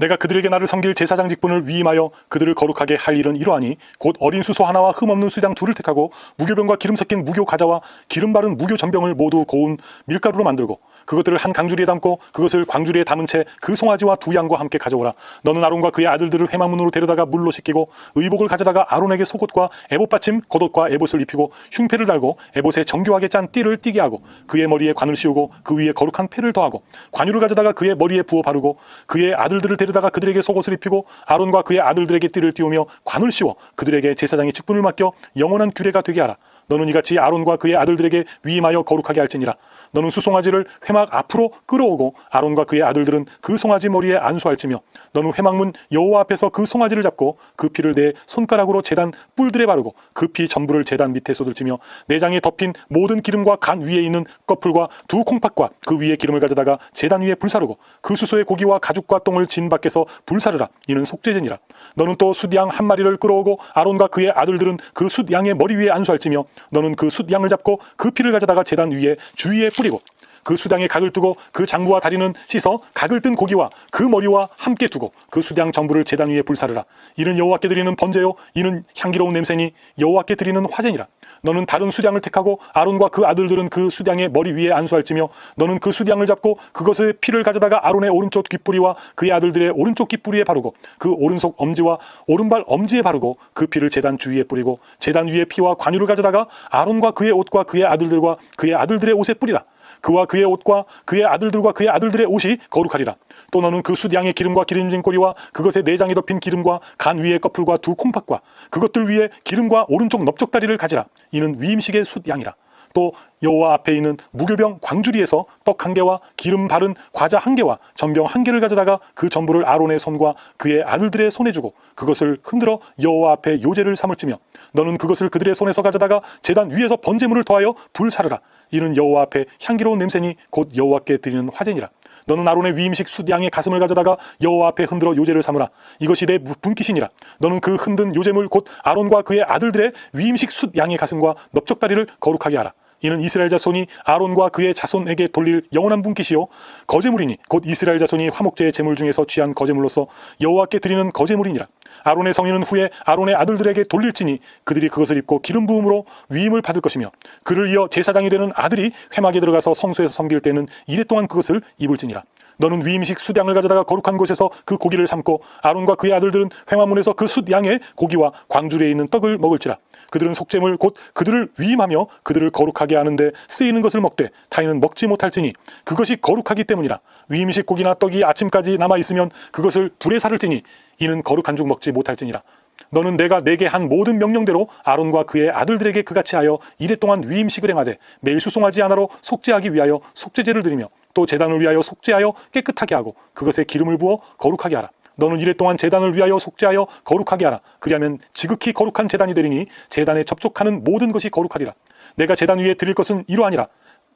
[SPEAKER 1] 내가 그들에게 나를 섬길 제사장 직분을 위임하여 그들을 거룩하게 할 일은 이러하니 곧 어린 수소 하나와 흠없는 수양 둘을 택하고 무교병과 기름 섞인 무교 과자와 기름 바른 무교 전병을 모두 고운 밀가루로 만들고 그것들을 한 강주리에 담고 그것을 광주리에 담은 채 그 송아지와 두 양과 함께 가져오라. 너는 아론과 그의 아들들을 회막문으로 데려다가 물로 씻기고 의복을 가져다가 아론에게 속옷과 에봇 받침 겉옷과 에봇을 입히고 흉패를 달고 에봇에 정교하게 짠 띠를 띠게 하고 그의 머리에 관을 씌우고 그 위에 거룩한 패를 더하고 관유를 가져다가 그의 머리에 부어 바르고 그의 아들들을 데려다가 그들에게 속옷을 입히고 아론과 그의 아들들에게 띠를 띄우며 관을 씌워 그들에게 제사장의 직분을 맡겨 영원한 규례가 되게 하라. 너는 이같이 아론과 그의 아들들에게 위임하여 거룩하게 할지니라. 너는 수송아지를 회막 앞으로 끌어오고 아론과 그의 아들들은 그 송아지 머리에 안수할지며 너는 회막문 여호와 앞에서 그 송아지를 잡고 그 피를 내 손가락으로 제단 뿔들에 바르고 그 피 전부를 제단 밑에 쏟을지며 내장에 덮인 모든 기름과 간 위에 있는 꺼풀과 두 콩팥과 그 위에 기름을 가져다가 제단 위에 불사르고 그 수소의 고기와 가죽과 똥을 진 밖에서 불사르라. 이는 속죄제니라. 너는 또 숫양 한 마리를 끌어오고 아론과 그의 아들들은 그 숫양의 머리 위에 안수할지며 너는 그 숫양을 잡고 그 피를 가져다가 제단 위에 주위에 뿌리고 그 수량에 각을 뜨고 그 장부와 다리는 씻어 각을 뜬 고기와 그 머리와 함께 두고 그 수량 전부를 제단 위에 불사르라. 이는 여호와께 드리는 번제요 이는 향기로운 냄새니 여호와께 드리는 화제니라. 너는 다른 수량을 택하고 아론과 그 아들들은 그 수량의 머리 위에 안수할지며 너는 그 수량을 잡고 그것의 피를 가져다가 아론의 오른쪽 귓뿌리와 그의 아들들의 오른쪽 귓뿌리에 바르고 그 오른손 엄지와 오른발 엄지에 바르고 그 피를 제단 주위에 뿌리고 제단 위에 피와 관유를 가져다가 아론과 그의 옷과 그의 아들들과 그의 아들들의 옷에 뿌리라. 그와 그의 옷과 그의 아들들과 그의 아들들의 옷이 거룩하리라. 또 너는 그 숫양의 기름과 기름진 꼬리와 그것의 내장에 덮인 기름과 간 위의 꺼풀과 두 콩팥과 그것들 위에 기름과 오른쪽 넓적다리를 가지라. 이는 위임식의 숫양이라. 또 여호와 앞에 있는 무교병 광주리에서 떡 한 개와 기름 바른 과자 한 개와 전병 한 개를 가져다가 그 전부를 아론의 손과 그의 아들들의 손에 주고 그것을 흔들어 여호와 앞에 요제를 삼을지며 너는 그것을 그들의 손에서 가져다가 제단 위에서 번제물을 더하여 불사르라. 이는 여호와 앞에 향기로운 냄새니 곧 여호와께 드리는 화제니라. 너는 아론의 위임식 숫양의 가슴을 가져다가 여호와 앞에 흔들어 요제를 삼으라. 이것이 내 분깃이니라. 너는 그 흔든 요제물 곧 아론과 그의 아들들의 위임식 숫양의 가슴과 넓적다리를 거룩하게 하라. 이는 이스라엘 자손이 아론과 그의 자손에게 돌릴 영원한 분깃이요 거제물이니 곧 이스라엘 자손이 화목제의 제물 중에서 취한 거제물로서 여호와께 드리는 거제물이니라. 아론의 성인은 후에 아론의 아들들에게 돌릴지니 그들이 그것을 입고 기름 부음으로 위임을 받을 것이며 그를 이어 제사장이 되는 아들이 회막에 들어가서 성소에서 섬길 때는 이래 동안 그것을 입을지니라. 너는 위임식 숫양을 가져다가 거룩한 곳에서 그 고기를 삶고 아론과 그의 아들들은 회막문에서 그 숫양의 고기와 광주리에 있는 떡을 먹을지라. 그들은 속죄물 곧 그들을 위임하며 그들을 거룩하게 하는데 쓰이는 것을 먹되 타인은 먹지 못할지니 그것이 거룩하기 때문이라. 위임식 고기나 떡이 아침까지 남아있으면 그것을 불에 살을지니 이는 거룩한 중 먹지 못할지니라. 너는 내가 내게 한 모든 명령대로 아론과 그의 아들들에게 그같이 하여 이래 동안 위임식을 행하되 매일 수송아지 하나로 속죄하기 위하여 속죄제를 드리며 또 제단을 위하여 속죄하여 깨끗하게 하고 그것에 기름을 부어 거룩하게 하라. 너는 이래 동안 제단을 위하여 속죄하여 거룩하게 하라. 그리하면 지극히 거룩한 제단이 되리니 제단에 접촉하는 모든 것이 거룩하리라. 내가 제단 위에 드릴 것은 이러하니라.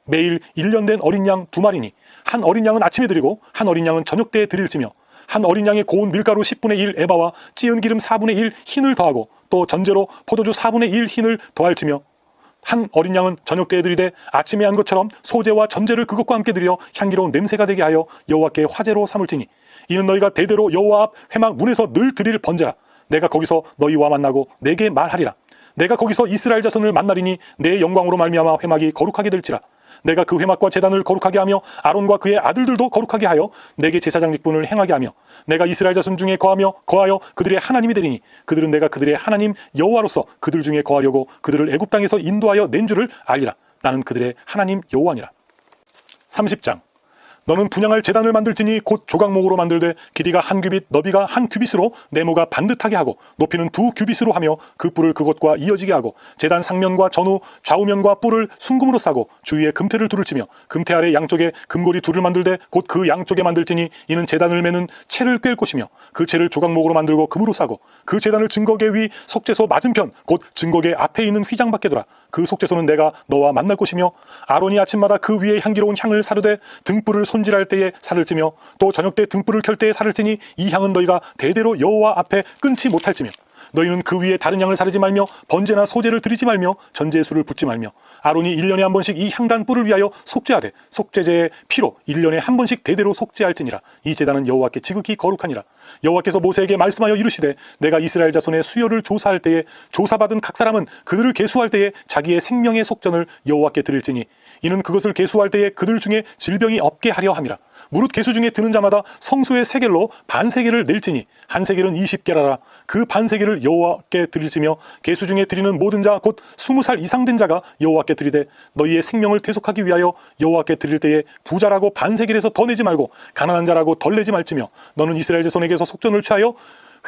[SPEAKER 1] 매일 1년 된 어린 양 2마리니 한 어린 양은 아침에 드리고 한 어린 양은 저녁 때에 드릴지며 한 어린 양의 고운 밀가루 10분의 1 에바와 찌은 기름 4분의 1 흰을 더하고 또 전제로 포도주 4분의 1 흰을 더할지며 한 어린 양은 저녁 때에 드리되 아침에 한 것처럼 소제와 전제를 그것과 함께 드려 향기로운 냄새가 되게 하여 여호와께 화제로 삼을지니 이는 너희가 대대로 여호와 앞 회막 문에서 늘 드릴 번제라. 내가 거기서 너희와 만나고 내게 말하리라. 내가 거기서 이스라엘 자손을 만나리니 내 영광으로 말미암아 회막이 거룩하게 될지라. 내가 그 회막과 제단을 거룩하게 하며 아론과 그의 아들들도 거룩하게 하여 내게 제사장 직분을 행하게 하며 내가 이스라엘 자손 중에 거하여 그들의 하나님이 되리니 그들은 내가 그들의 하나님 여호와로서 그들 중에 거하려고 그들을 애굽 땅에서 인도하여 낸 줄을 알리라. 나는 그들의 하나님 여호와니라. 30장. 너는 분향할 제단을 만들지니 곧 조각목으로 만들되 길이가 1규빗 너비가 1규빗으로 네모가 반듯하게 하고 높이는 2규빗으로 하며 그 뿔을 그것과 이어지게 하고 제단 상면과 전후 좌우면과 뿔을 순금으로 싸고 주위에 금태를 둘을 치며 금태 아래 양쪽에 금고리 둘을 만들되 곧 그 양쪽에 만들지니 이는 제단을 매는 채를 꿰을 것이며 그 채를 조각목으로 만들고 금으로 싸고 그 제단을 증거계 위 속죄소 맞은편 곧 증거계 앞에 있는 휘장 밖에 두라. 그 속죄소는 내가 너와 만날 곳이며 아론이 아침마다 그 위에 향기로운 향을 사르되 등불을 손질할 때에 살을 찌며 또 저녁 때 등불을 켤 때에 살을 찌니 이 향은 너희가 대대로 여호와 앞에 끊지 못할지며 너희는 그 위에 다른 양을 사르지 말며 번제나 소제를 드리지 말며 전제의 술을 붓지 말며 아론이 1년에 한 번씩 이 향단 뿔을 위하여 속죄하되 속죄제의 피로 1년에 한 번씩 대대로 속죄할지니라. 이 제단은 여호와께 지극히 거룩하니라. 여호와께서 모세에게 말씀하여 이르시되 내가 이스라엘 자손의 수요를 조사할 때에 조사받은 각 사람은 그들을 계수할 때에 자기의 생명의 속전을 여호와께 드릴지니 이는 그것을 계수할 때에 그들 중에 질병이 없게 하려 함이라. 무릇 계수 중에 드는 자마다 성소의 세겔로 반세겔을 낼지니 한 세겔은 20게라라. 그 반세겔을 여호와께 드릴지며 계수 중에 드리는 모든 자 곧 20살 이상 된 자가 여호와께 드리되 너희의 생명을 대속하기 위하여 여호와께 드릴 때에 부자라고 반세겔에서 더 내지 말고 가난한 자라고 덜 내지 말지며 너는 이스라엘 자손에게서 속전을 취하여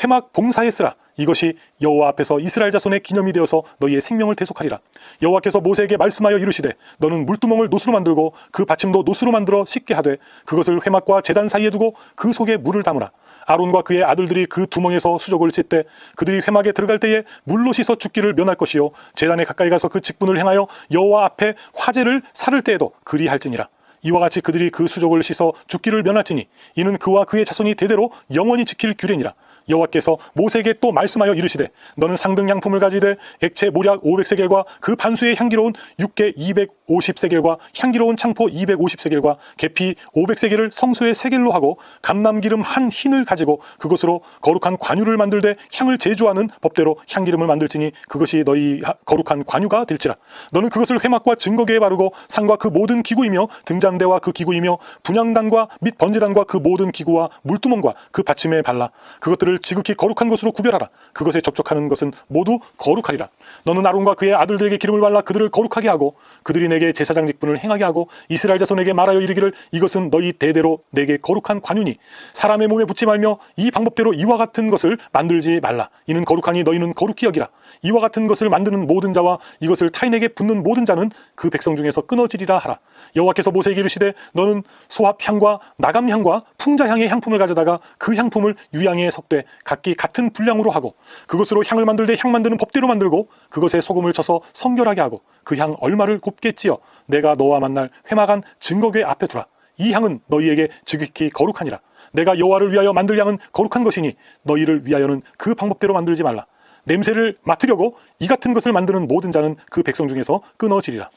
[SPEAKER 1] 회막 봉사에 쓰라. 이것이 여호와 앞에서 이스라엘 자손의 기념이 되어서 너희의 생명을 대속하리라. 여호와께서 모세에게 말씀하여 이르시되 너는 물두멍을 노수로 만들고 그 받침도 노수로 만들어 씻게 하되 그것을 회막과 제단 사이에 두고 그 속에 물을 담으라. 아론과 그의 아들들이 그 두멍에서 수족을 씻되 그들이 회막에 들어갈 때에 물로 씻어 죽기를 면할 것이요 제단에 가까이 가서 그 직분을 행하여 여호와 앞에 화제를 사를 때에도 그리할지니라. 이와 같이 그들이 그 수족을 씻어 죽기를 면할지니 이는 그와 그의 자손이 대대로 영원히 지킬 규례니라. 여호와께서 모세에게 또 말씀하여 이르시되 너는 상등 향품을 가지되 액체 모략 500세겔과 그 반수의 향기로운 육개 250세겔과 향기로운 창포 250세겔과 계피 500세겔을 성소의 세겔로 하고 감람기름 한 흰을 가지고 그것으로 거룩한 관유를 만들되 향을 제조하는 법대로 향기름을 만들지니 그것이 너희 거룩한 관유가 될지라. 너는 그것을 회막과 증거계에 바르고 상과 그 모든 기구이며 등잔대와 그 기구이며 분향단과 및 번제단과 그 모든 기구와 물두멍과 그 받침에 발라 그것들을 지극히 거룩한 것으로 구별하라. 그것에 접촉하는 것은 모두 거룩하리라. 너는 아론과 그의 아들들에게 기름을 발라 그들을 거룩하게 하고 그들이 내게 제사장 직분을 행하게 하고 이스라엘 자손에게 말하여 이르기를 이것은 너희 대대로 내게 거룩한 관유니 사람의 몸에 붙지 말며 이 방법대로 이와 같은 것을 만들지 말라. 이는 거룩하니 너희는 거룩히 여기라. 이와 같은 것을 만드는 모든 자와 이것을 타인에게 붙는 모든 자는 그 백성 중에서 끊어지리라 하라. 여호와께서 모세에게 이르시되 너는 소합향과 나감향과 풍자향의 향품을 가져다가 그 향품을 유향에 섞되 각기 같은 분량으로 하고 그것으로 향을 만들 때 향 만드는 법대로 만들고 그것에 소금을 쳐서 성결하게 하고 그 향 얼마를 곱게 찌어 내가 너와 만날 회막안 증거궤 앞에 두라. 이 향은 너희에게 지극히 거룩하니라. 내가 여호와를 위하여 만들 향은 거룩한 것이니 너희를 위하여는 그 방법대로 만들지 말라. 냄새를 맡으려고 이 같은 것을 만드는 모든 자는 그 백성 중에서 끊어지리라.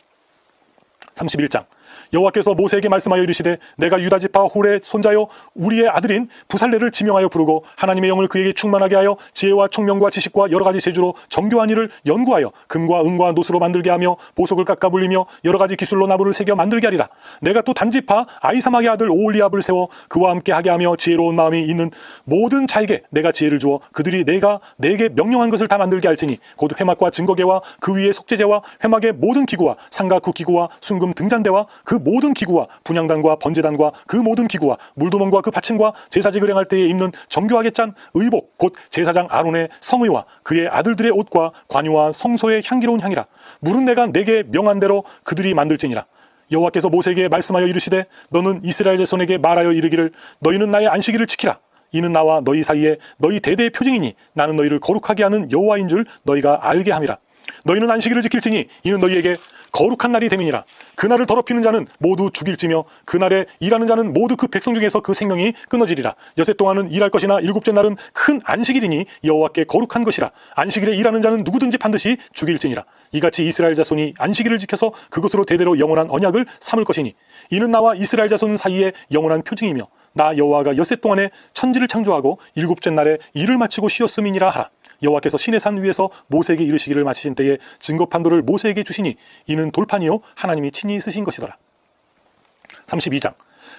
[SPEAKER 1] 31장 여호와께서 모세에게 말씀하여 이르시되 내가 유다 지파 홀의 손자요 우리의 아들인 부살레를 지명하여 부르고 하나님의 영을 그에게 충만하게 하여 지혜와 총명과 지식과 여러 가지 재주로 정교한 일을 연구하여 금과 은과 노스로 만들게 하며 보석을 깎아 불리며 여러 가지 기술로 나무를 새겨 만들게 하리라. 내가 또 단지파 아이사막의 아들 오홀리압을 세워 그와 함께 하게 하며 지혜로운 마음이 있는 모든 자에게 내가 지혜를 주어 그들이 내가 내게 명령한 것을 다 만들게 할지니 곧 회막과 증거계와 그 위에 속죄제와 회막의 모든 기구와 상가 그 기구와 순금 등잔대와 그 모든 기구와 분향단과 번제단과 그 모든 기구와 물두멍과 그 받침과 제사직을 행할 때에 입는 정교하게 짠 의복 곧 제사장 아론의 성의와 그의 아들들의 옷과 관유와 성소의 향기로운 향이라. 물은 내가 내게 명한 대로 그들이 만들지니라. 여호와께서 모세에게 말씀하여 이르시되 너는 이스라엘 자손에게 말하여 이르기를 너희는 나의 안식일을 지키라. 이는 나와 너희 사이에 너희 대대의 표징이니 나는 너희를 거룩하게 하는 여호와인 줄 너희가 알게 함이라. 너희는 안식일을 지킬지니 이는 너희에게 거룩한 날이 됨이니라. 그날을 더럽히는 자는 모두 죽일지며 그날에 일하는 자는 모두 그 백성 중에서 그 생명이 끊어지리라. 여세 동안은 일할 것이나 일곱째 날은 큰 안식일이니 여호와께 거룩한 것이라. 안식일에 일하는 자는 누구든지 반드시 죽일지니라. 이같이 이스라엘 자손이 안식일을 지켜서 그것으로 대대로 영원한 언약을 삼을 것이니 이는 나와 이스라엘 자손 사이에 영원한 표징이며 나 여호와가 여세 동안에 천지를 창조하고 일곱째 날에 일을 마치고 쉬었음이니라 하라. 여호와께서 시내산 위에서 모세에게 이르시기를 마치신 때에 증거 판도를 모세에게 주시니 이는 돌판이요 하나님이 친히 쓰신 것이더라. 32장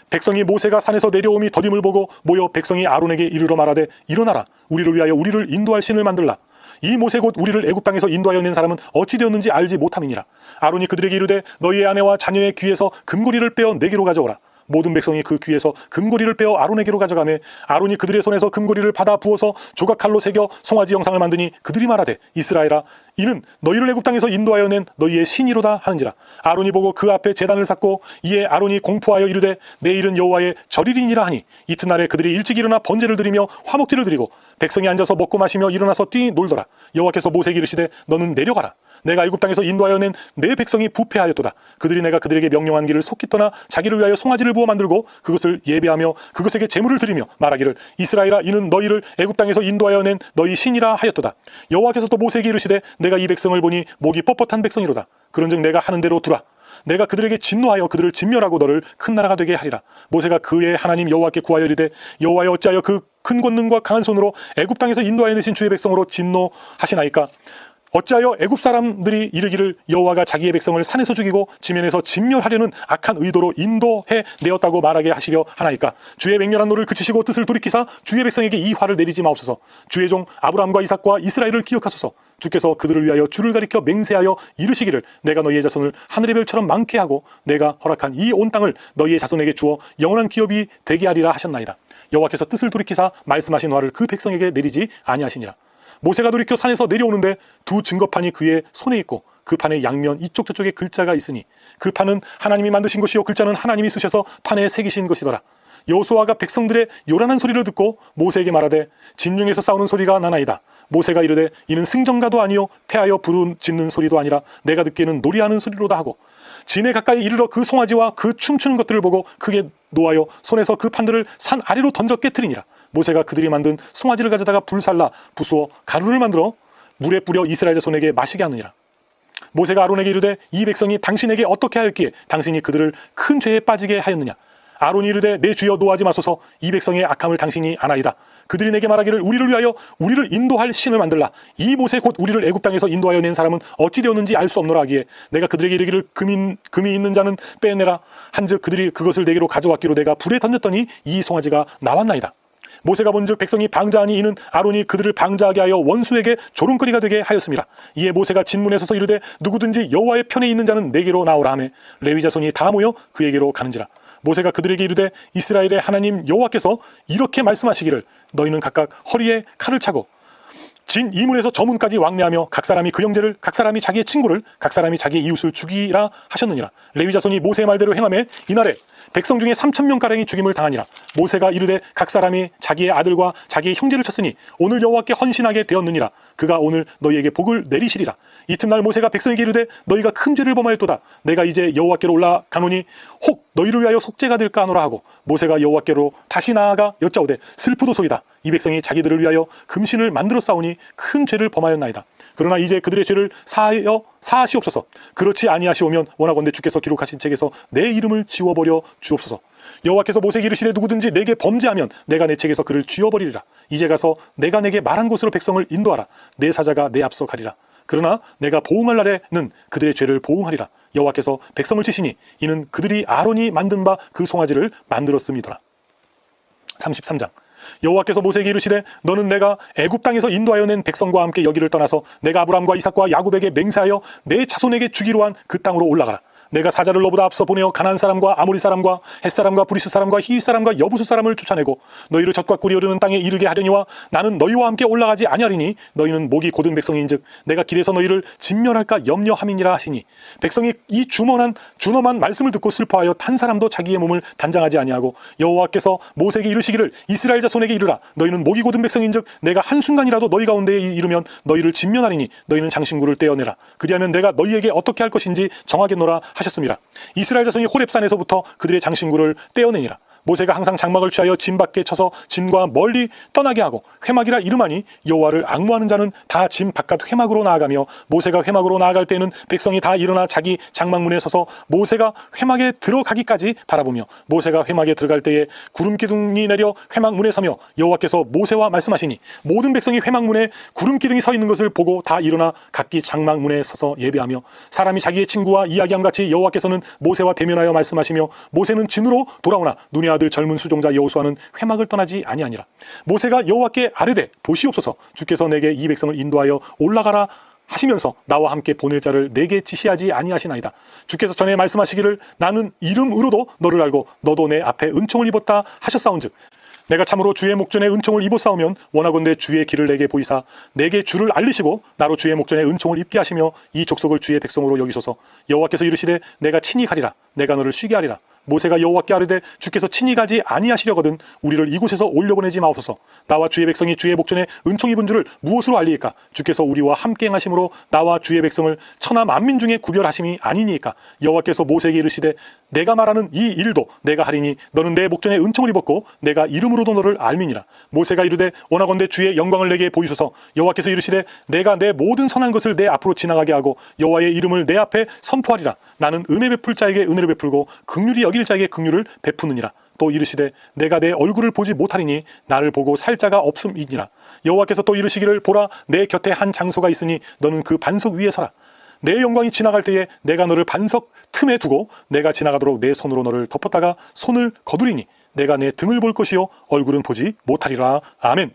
[SPEAKER 1] 백성이 모세가 산에서 내려옴이 더딤을 보고 모여 백성이 아론에게 이르러 말하되 일어나라 우리를 위하여 우리를 인도할 신을 만들라. 이 모세 곧 우리를 애굽 땅에서 인도하여 낸 사람은 어찌 되었는지 알지 못함이니라. 아론이 그들에게 이르되 너희의 아내와 자녀의 귀에서 금고리를 빼어 내게로 가져오라. 모든 백성이 그 귀에서 금고리를 빼어 아론에게로 가져가매 아론이 그들의 손에서 금고리를 받아 부어서 조각칼로 새겨 송아지 형상을 만드니 그들이 말하되 이스라엘아 이는 너희를 애굽 땅에서 인도하여 낸 너희의 신이로다 하는지라. 아론이 보고 그 앞에 제단을 쌓고 이에 아론이 공포하여 이르되 내일은 여호와의 절일이니라 하니 이튿날에 그들이 일찍 일어나 번제를 드리며 화목제를 드리고 백성이 앉아서 먹고 마시며 일어나서 뛰 놀더라. 여호와께서 모세에게 이르시되 너는 내려가라. 내가 애굽 땅에서 인도하여 낸 내 백성이 부패하였도다. 그들이 내가 그들에게 명령한 길을 속히 떠나 자기를 위하여 송아지를 부어 만들고 그것을 예배하며 그것에게 제물을 드리며 말하기를 이스라엘아 이는 너희를 애굽 땅에서 인도하여 낸 너희 신이라 하였도다. 여호와께서 또 모세에게 이르시되 내가 이 백성을 보니 목이 뻣뻣한 백성이로다. 그런즉 내가 하는 대로 두라. 내가 그들에게 진노하여 그들을 진멸하고 너를 큰 나라가 되게 하리라. 모세가 그의 하나님 여호와께 구하여 이르되 여호와여 어찌하여 그 큰 권능과 강한 손으로 애굽 땅에서 인도하여 내신 주의 백성으로 진노하시나이까. 어찌하여 애굽 사람들이 이르기를 여호와가 자기의 백성을 산에서 죽이고 지면에서 진멸하려는 악한 의도로 인도해 내었다고 말하게 하시려 하나이까. 주의 맹렬한 노를 그치시고 뜻을 돌이키사 주의 백성에게 이 화를 내리지 마옵소서. 주의 종 아브라함과 이삭과 이스라엘을 기억하소서. 주께서 그들을 위하여 주를 가리켜 맹세하여 이르시기를 내가 너희의 자손을 하늘의 별처럼 많게 하고 내가 허락한 이 온 땅을 너희의 자손에게 주어 영원한 기업이 되게 하리라 하셨나이다. 여호와께서 뜻을 돌이키사 말씀하신 화를 그 백성에게 내리지 아니하시니라. 모세가 돌이켜 산에서 내려오는데 두 증거판이 그의 손에 있고 그 판의 양면 이쪽 저쪽에 글자가 있으니 그 판은 하나님이 만드신 것이요 글자는 하나님이 쓰셔서 판에 새기신 것이더라. 여호수아가 백성들의 요란한 소리를 듣고 모세에게 말하되 진중에서 싸우는 소리가 나나이다. 모세가 이르되 이는 승전가도 아니요 패하여 부르짖는 소리도 아니라 내가 듣기에는 놀이하는 소리로다 하고 진에 가까이 이르러 그 송아지와 그 춤추는 것들을 보고 크게 노하여 손에서 그 판들을 산 아래로 던져 깨트리니라. 모세가 그들이 만든 송아지를 가져다가 불살라 부수어 가루를 만들어 물에 뿌려 이스라엘 자손에게 마시게 하느니라. 모세가 아론에게 이르되 이 백성이 당신에게 어떻게 하였기에 당신이 그들을 큰 죄에 빠지게 하였느냐. 아론이 이르되 내 주여 노하지 마소서. 이 백성의 악함을 당신이 아나이다. 그들이 내게 말하기를 우리를 위하여 우리를 인도할 신을 만들라. 이 모세 곧 우리를 애굽 땅에서 인도하여 낸 사람은 어찌 되었는지 알 수 없노라 하기에 내가 그들에게 이르기를 금이 있는 자는 빼내라 한즉 그들이 그것을 내게로 가져왔기로 내가 불에 던졌더니 이 송아지가 나왔나이다. 모세가 본즉 백성이 방자하니 이는 아론이 그들을 방자하게 하여 원수에게 조롱거리가 되게 하였습니다. 이에 모세가 진문에 서서 이르되 누구든지 여호와의 편에 있는 자는 내게로 나오라 하매 레위 자손이 다 모여 그에게로 가는지라. 모세가 그들에게 이르되 이스라엘의 하나님 여호와께서 이렇게 말씀하시기를 너희는 각각 허리에 칼을 차고 진 이 문에서 저 문까지 왕래하며 각 사람이 그 형제를 각 사람이 자기의 친구를 각 사람이 자기의 이웃을 죽이라 하셨느니라. 레위 자손이 모세의 말대로 행하매 이날에 백성 중에 3,000명가량이 죽임을 당하니라. 모세가 이르되 각 사람이 자기의 아들과 자기의 형제를 쳤으니 오늘 여호와께 헌신하게 되었느니라. 그가 오늘 너희에게 복을 내리시리라. 이튿날 모세가 백성에게 이르되 너희가 큰 죄를 범하였도다. 내가 이제 여호와께로 올라가노니 혹 너희를 위하여 속죄가 될까 하노라 하고 모세가 여호와께로 다시 나아가 여짜오되 슬프도소이다. 이 백성이 자기들을 위하여 금신을 만들어 싸우니 큰 죄를 범하였나이다. 그러나 이제 그들의 죄를 사하시옵소서. 그렇지 아니하시오면 원하건대 주께서 기록하신 책에서 내 이름을 지워버려 주옵소서. 여호와께서 모세에게 이르시되 누구든지 내게 범죄하면 내가 내 책에서 그를 지워버리리라. 이제 가서 내가 내게 말한 곳으로 백성을 인도하라. 내 사자가 내 앞서 가리라. 그러나 내가 보응할 날에는 그들의 죄를 보응하리라. 여호와께서 백성을 치시니 이는 그들이 아론이 만든 바 그 송아지를 만들었음이더라. 33장. 여호와께서 모세에게 이르시되 너는 내가 애굽 땅에서 인도하여 낸 백성과 함께 여기를 떠나서 내가 아브람과 이삭과 야곱에게 맹세하여 내 자손에게 주기로 한 그 땅으로 올라가라. 내가 사자를 너보다 앞서 보내어 가나안 사람과 아모리 사람과 헷 사람과 브리스 사람과 히윗 사람과 여부수 사람을 쫓아내고 너희를 젖과 꿀이 흐르는 땅에 이르게 하려니와 나는 너희와 함께 올라가지 아니하리니 너희는 목이 곧은 백성인즉 내가 길에서 너희를 진멸할까 염려함이니라 하시니 백성이 이 준엄한 말씀을 듣고 슬퍼하여 한 사람도 자기의 몸을 단장하지 아니하고 여호와께서 모세에게 이르시기를 이스라엘 자손에게 이르라. 너희는 목이 곧은 백성인즉 내가 한순간이라도 너희 가운데에 이르면 너희를 진멸하리니 너희는 장신구를 떼어내라. 그리하면 내가 너희에게 어떻게 할 것인지 정하겠노라 하셨습니다. 이스라엘 자손이 호렙산에서부터 그들의 장신구를 떼어내니라. 모세가 항상 장막을 취하여 진 밖에 쳐서 진과 멀리 떠나게 하고 회막이라 이름하니 여호와를 앙무하는 자는 다 진 바깥 회막으로 나아가며 모세가 회막으로 나아갈 때에는 백성이 다 일어나 자기 장막문에 서서 모세가 회막에 들어가기까지 바라보며 모세가 회막에 들어갈 때에 구름 기둥이 내려 회막문에 서며 여호와께서 모세와 말씀하시니 모든 백성이 회막문에 구름 기둥이 서 있는 것을 보고 다 일어나 각기 장막문에 서서 예배하며 사람이 자기의 친구와 이야기함 같이 여호와께서는 모세와 대면하여 말씀하시며 모세는 진으로 돌아오나 눈의 아들 젊은 수종자 여호수아는 회막을 떠나지 아니하니라. 모세가 여호와께 아뢰되 보시옵소서. 주께서 내게 이 백성을 인도하여 올라가라 하시면서 나와 함께 보낼 자를 내게 지시하지 아니하시나이다. 주께서 전에 말씀하시기를 나는 이름으로도 너를 알고 너도 내 앞에 은총을 입었다 하셨사온즉 내가 참으로 주의 목전에 은총을 입었사오면 원하건대 주의 길을 내게 보이사 내게 주를 알리시고 나로 주의 목전에 은총을 입게 하시며 이 족속을 주의 백성으로 여기소서. 여호와께서 이르시되 내가 친히 가리라. 내가 너를 쉬게 하리라. 모세가 여호와께 아뢰되 주께서 친히 가지 아니하시려거든 우리를 이곳에서 올려보내지 마옵소서. 나와 주의 백성이 주의 목전에 은총 입은 줄을 무엇으로 알리이까? 주께서 우리와 함께 행하심으로 나와 주의 백성을 천하 만민 중에 구별하심이 아니니까. 여호와께서 모세에게 이르시되 내가 말하는 이 일도 내가 하리니 너는 내 목전에 은총을 입었고 내가 이름으로도 너를 알미니라. 모세가 이르되 원하건대 주의 영광을 내게 보이소서. 여호와께서 이르시되 내가 내 모든 선한 것을 내 앞으로 지나가게 하고 여호와의 이름을 내 앞에 선포하리라. 나는 은혜 베풀 자에게 은혜를 베풀고 긍휼히 여길 자에게 긍휼을 베푸느니라. 또 이르시되 내가 내 얼굴을 보지 못하리니 나를 보고 살 자가 없음이니라. 여호와께서 또 이르시기를 보라 내 곁에 한 장소가 있으니 너는 그 반석 위에 서라. 내 영광이 지나갈 때에 내가 너를 반석 틈에 두고 내가 지나가도록 내 손으로 너를 덮었다가 손을 거두리니 내가 내 등을 볼 것이요 얼굴은 보지 못하리라. 아멘.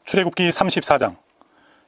[SPEAKER 1] 출애굽기 34장.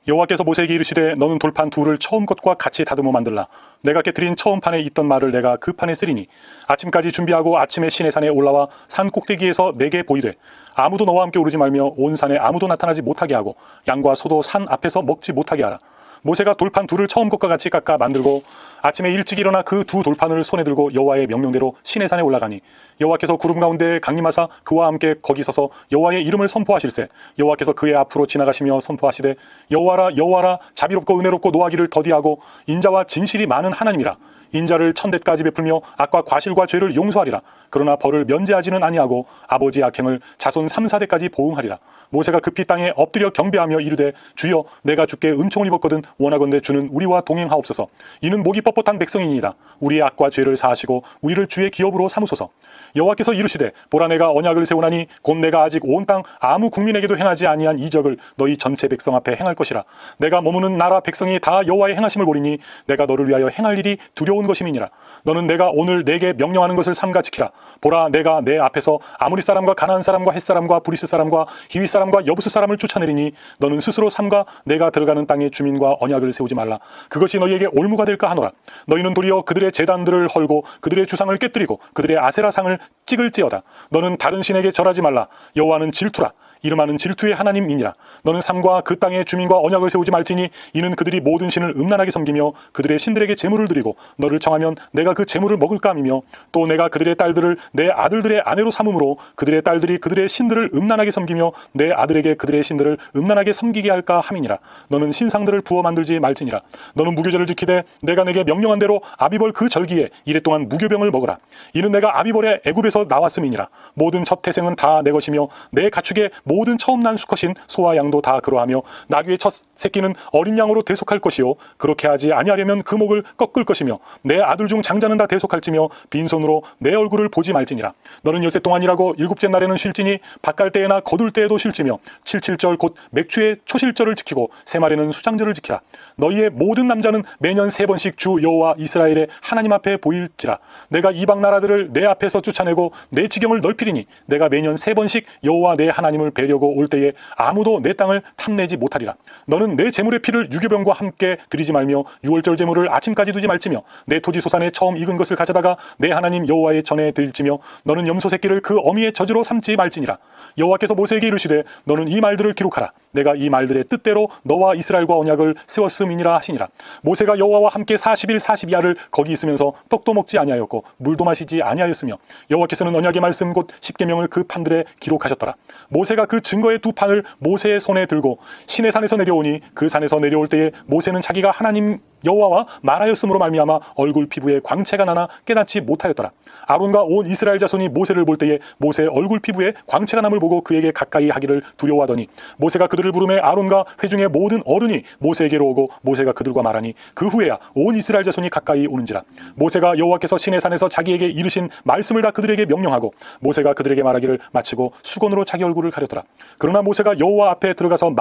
[SPEAKER 1] 여호와께서 모세에게 이르시되 너는 돌판 둘을 처음 것과 같이 다듬어 만들라. 내가 깨뜨린 처음 판에 있던 말을 내가 그 판에 쓰리니 아침까지 준비하고 아침에 시내산에 올라와 산 꼭대기에서 내게 보이되 아무도 너와 함께 오르지 말며 온 산에 아무도 나타나지 못하게 하고 양과 소도 산 앞에서 먹지 못하게 하라. 모세가 돌판 둘을 처음 것과 같이 깎아 만들고 아침에 일찍 일어나 그 두 돌판을 손에 들고 여호와의 명령대로 시내산에 올라가니 여호와께서 구름 가운데 강림하사 그와 함께 거기 서서 여호와의 이름을 선포하실세. 여호와께서 그의 앞으로 지나가시며 선포하시되 여호와라 여호와라 자비롭고 은혜롭고 노하기를 더디하고 인자와 진실이 많은 하나님이라. 인자를 천대까지 베풀며 악과 과실과 죄를 용서하리라. 그러나 벌을 면제하지는 아니하고 아버지 악행을 자손 3, 4대까지 보응하리라. 모세가 급히 땅에 엎드려 경배하며 이르되 주여 내가 주께 은총을 입었거든 원하건대 주는 우리와 동행하옵소서. 이는 목이 뻣뻣한 백성이니이다. 우리의 악과 죄를 사하시고 우리를 주의 기업으로 삼으소서. 여호와께서 이르시되 보라 내가 언약을 세우나니 곧 내가 아직 온 땅 아무 국민에게도 행하지 아니한 이적을 너희 전체 백성 앞에 행할 것이라. 내가 머무는 나라 백성이 다 여호와의 행하심을 보리니 내가 너를 위하여 행할 일이 두려운 것임이니라. 너는 내가 오늘 내게 명령하는 것을 삼가 지키라. 보라 내가 내 앞에서 아모리 사람과 가나안 사람과 헷 사람과 브리스 사람과 히윗 사람과 여부스 사람을 쫓아내리니 너는 스스로 삼가 내가 들어가는 땅의 주민과 언약을 세우지 말라. 그것이 너희에게 올무가 될까 하노라. 너희는 도리어 그들의 제단들을 헐고 그들의 주상을 깨뜨리고 그들의 아세라상을 찍을지어다. 너는 다른 신에게 절하지 말라. 여호와는 질투라. 이름하는 질투의 하나님이니라. 너는 삶과 그 땅의 주민과 언약을 세우지 말지니 이는 그들이 모든 신을 음란하게 섬기며 그들의 신들에게 제물을 드리고 너를 청하면 내가 그 제물을 먹을까 하며 또 내가 그들의 딸들을 내 아들들의 아내로 삼음으로 그들의 딸들이 그들의 신들을 음란하게 섬기며 내 아들에게 그들의 신들을 음란하게 섬기게 할까 함이니라. 너는 신상들을 부어 만들지 말지니라. 너는 무교절을 지키되 내가 내게 명령한 대로 아비벌 그 절기에 이래 동안 무교병을 먹으라. 이는 내가 아비벌의 애굽에서 나왔음이니라. 모든 첫 태생은 다 내 것이며 내 가축의 모든 처음 난 수컷인 소와 양도 다 그러하며 나귀의 첫 새끼는 어린 양으로 대속할 것이요 그렇게 하지 아니하려면 그 목을 꺾을 것이며 내 아들 중 장자는 다 대속할지며 빈손으로 내 얼굴을 보지 말지니라. 너는 여세 동안이라고 일곱째 날에는 쉴지니 밭갈 때에나 거둘 때에도 쉴지며 칠칠절 곧 맥주의 초실절을 지키고 새말에는 수장절을 지키라. 너희의 모든 남자는 매년 3번씩 주 여호와 이스라엘의 하나님 앞에 보일지라. 내가 이방 나라들을 내 앞에서 쫓아내고 내 지경을 넓히리니 내가 매년 3번씩 여호와 내 하나님을 뵈려고 올 때에 아무도 내 땅을 탐내지 못하리라. 너는 내 제물의 피를 유교병과 함께 드리지 말며 유월절 제물을 아침까지 두지 말지며 내 토지 소산에 처음 익은 것을 가져다가 내 하나님 여호와의 전에 드릴지며 너는 염소 새끼를 그 어미의 젖으로 삼지 말지니라. 여호와께서 모세에게 이르시되 너는 이 말들을 기록하라. 내가 이 말들의 뜻대로 너와 이스라엘과 언약을 세웠음이니라 하시니라. 모세가 여호와와 함께 40일 40야를 거기 있으면서 떡도 먹지 아니하였고 물도 마시지 아니하였으며 여호와께서는 언약의 말씀 곧 십계명을 그 판들에 기록하셨더라. 모세가 그 증거의 2판을 모세의 손에 들고 시내 산에서 내려오니 그 산에서 내려올 때에 모세는 자기가 하나님 여호와와 말하였으므로 말미암아 얼굴 피부에 광채가 나나 깨닫지 못하였더라. 아론과 온 이스라엘 자손이 모세를 볼 때에 모세의 얼굴 피부에 광채가 남을 보고 그에게 가까이 하기를 두려워하더니 모세가 그들을 부르매 아론과 회중의 모든 어른이 모세에게로 오고 모세가 그들과 말하니 그 후에야 온 이스라엘 자손이 가까이 오는지라. 모세가 여호와께서 시내 산에서 자기에게 이르신 말씀을 다 그들에게 명령하고 모세가 그들에게 말하기를 마치고 수건으로 자기 얼굴을 가렸더라. 그러나 모세가 여호와 앞에 들어가서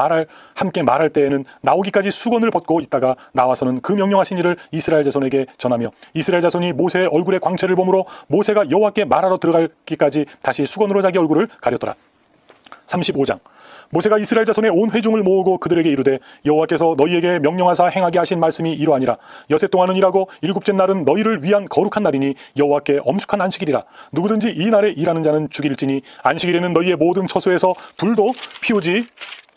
[SPEAKER 1] 함께 말할 때에는 나오기까지 수건을 벗고 있다가 나와서는 그 명령하신 일을 이스라엘 자손에게 전하며 이스라엘 자손이 모세의 얼굴에 광채를 보므로 모세가 여호와께 말하러 들어가기까지 다시 수건으로 자기 얼굴을 가렸더라. 35장. 모세가 이스라엘 자손의 온 회중을 모으고 그들에게 이르되 여호와께서 너희에게 명령하사 행하게 하신 말씀이 이러하니라. 여세 동안은 일하고 일곱째 날은 너희를 위한 거룩한 날이니 여호와께 엄숙한 안식일이라. 누구든지 이 날에 일하는 자는 죽일지니 안식일에는 너희의 모든 처소에서 불도 피우지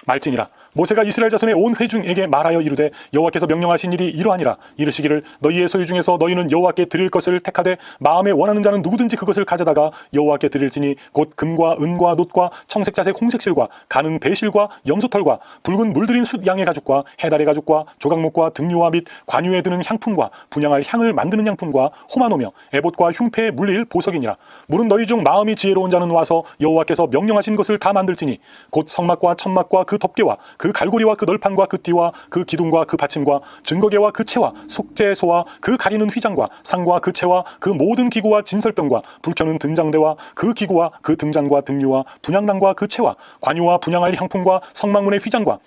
[SPEAKER 1] 말지니라. 모세가 이스라엘 자손의 온 회중에게 말하여 이르되 여호와께서 명령하신 일이 이러하니라. 이르시기를 너희의 소유 중에서 너희는 여호와께 드릴 것을 택하되 마음에 원하는 자는 누구든지 그것을 가져다가 여호와께 드릴지니 곧 금과 은과 놋과 청색 자색 홍색실과 가는 배실과 염소털과 붉은 물들인 숫 양의 가죽과 해달의 가죽과 조각목과 등류와 및 관유에 드는 향품과 분향할 향을 만드는 향품과 호마노며 에봇과 흉패에 물릴 보석이니라. 물은 너희 중 마음이 지혜로운 자는 와서 여호와께서 명령하신 것을 다 만들지니 곧 성막과 천막과 그 덮개와 그 갈고리와 그 널판과 그 띠와 그 기둥과 그 받침과 증거계와 그 채와 속죄소와 그 가리는 휘장과 상과 그 채와 그 모든 기구와 진설병과 불켜는 등장대와 그 기구와 그 등장과 등류와 분향단과 그 채와 관유와 분향할 향품과 성막문의 휘장과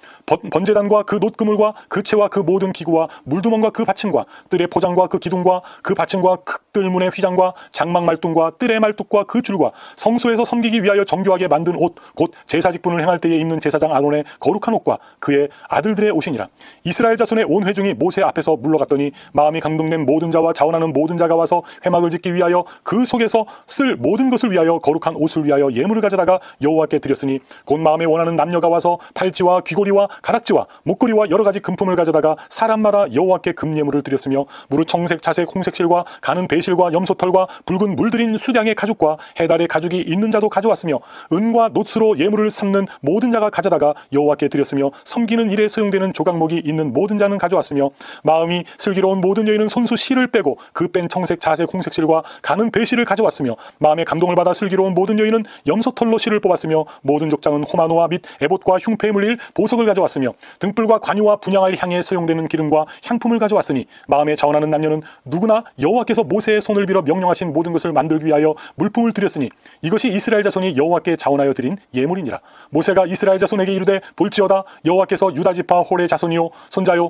[SPEAKER 1] 번제단과 그 놋그물과 그 채와 그 모든 기구와 물두멍과 그 받침과 뜰의 포장과 그 기둥과 그 받침과 극뜰문의 휘장과 장막 말뚝과 뜰의 말뚝과 그 줄과 성소에서 섬기기 위하여 정교하게 만든 옷 곧 제사 직분을 행할 때에 입는 제사장 아론의 거룩한 옷과 그의 아들들의 옷이니라. 이스라엘 자손의 온 회중이 모세 앞에서 물러갔더니 마음이 감동된 모든 자와 자원하는 모든 자가 와서 회막을 짓기 위하여 그 속에서 쓸 모든 것을 위하여 거룩한 옷을 위하여 예물을 가져다가 여호와께 드렸으니 곧 마음에 원하는 남녀가 와서 팔찌와 귀고리와 가락지와 목걸이와 여러 가지 금품을 가져다가 사람마다 여호와께 금예물을 드렸으며 무릇 청색 자색 홍색실과 가는 배실과 염소털과 붉은 물들인 수량의 가죽과 해달의 가죽이 있는 자도 가져왔으며 은과 놋으로 예물을 삼는 모든 자가 가져다가 여호와께 드렸으며 섬기는 일에 소용되는 조각목이 있는 모든 자는 가져왔으며 마음이 슬기로운 모든 여인은 손수 실을 빼고 그 뺀 청색 자색 홍색실과 가는 배실을 가져왔으며 마음의 감동을 받아 슬기로운 모든 여인은 염소털로 실을 뽑았으며 모든 족장은 호마노와 및 에봇과 흉패에 물릴 보석을 가져왔으며 등불과 관유와 분향할 향에 소용되는 기름과 향품을 가져왔으니 마음에 자원하는 남녀는 누구나 여호와께서 모세의 손을 빌어 명령하신 모든 것을 만들기 위하여 물품을 드렸으니 이것이 이스라엘 자손이 여호와께 자원하여 드린 예물이니라. 모세가 이스라엘 자손에게 이르되 볼지어다 여호와께서 유다 지파 홀의 자손이요 손자요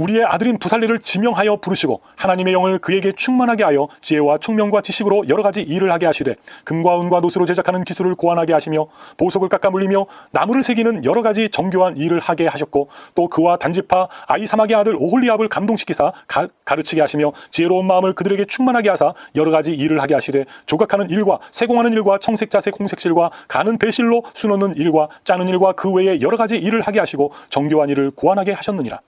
[SPEAKER 1] 우리의 아들인 부살레를 지명하여 부르시고 하나님의 영을 그에게 충만하게 하여 지혜와 총명과 지식으로 여러 가지 일을 하게 하시되 금과 은과 노스로 제작하는 기술을 고안하게 하시며 보석을 깎아 물리며 나무를 새기는 여러 가지 정교한 일을 하게 하셨고 또 그와 단지파 아이사막의 아들 오홀리압을 감동시키사 가르치게 하시며 지혜로운 마음을 그들에게 충만하게 하사 여러 가지 일을 하게 하시되 조각하는 일과 세공하는 일과 청색 자색 홍색실과 가는 배실로 수놓는 일과 짜는 일과 그 외에 여러 가지 일을 하게 하시고 정교한 일을 고안하게 하셨느니라.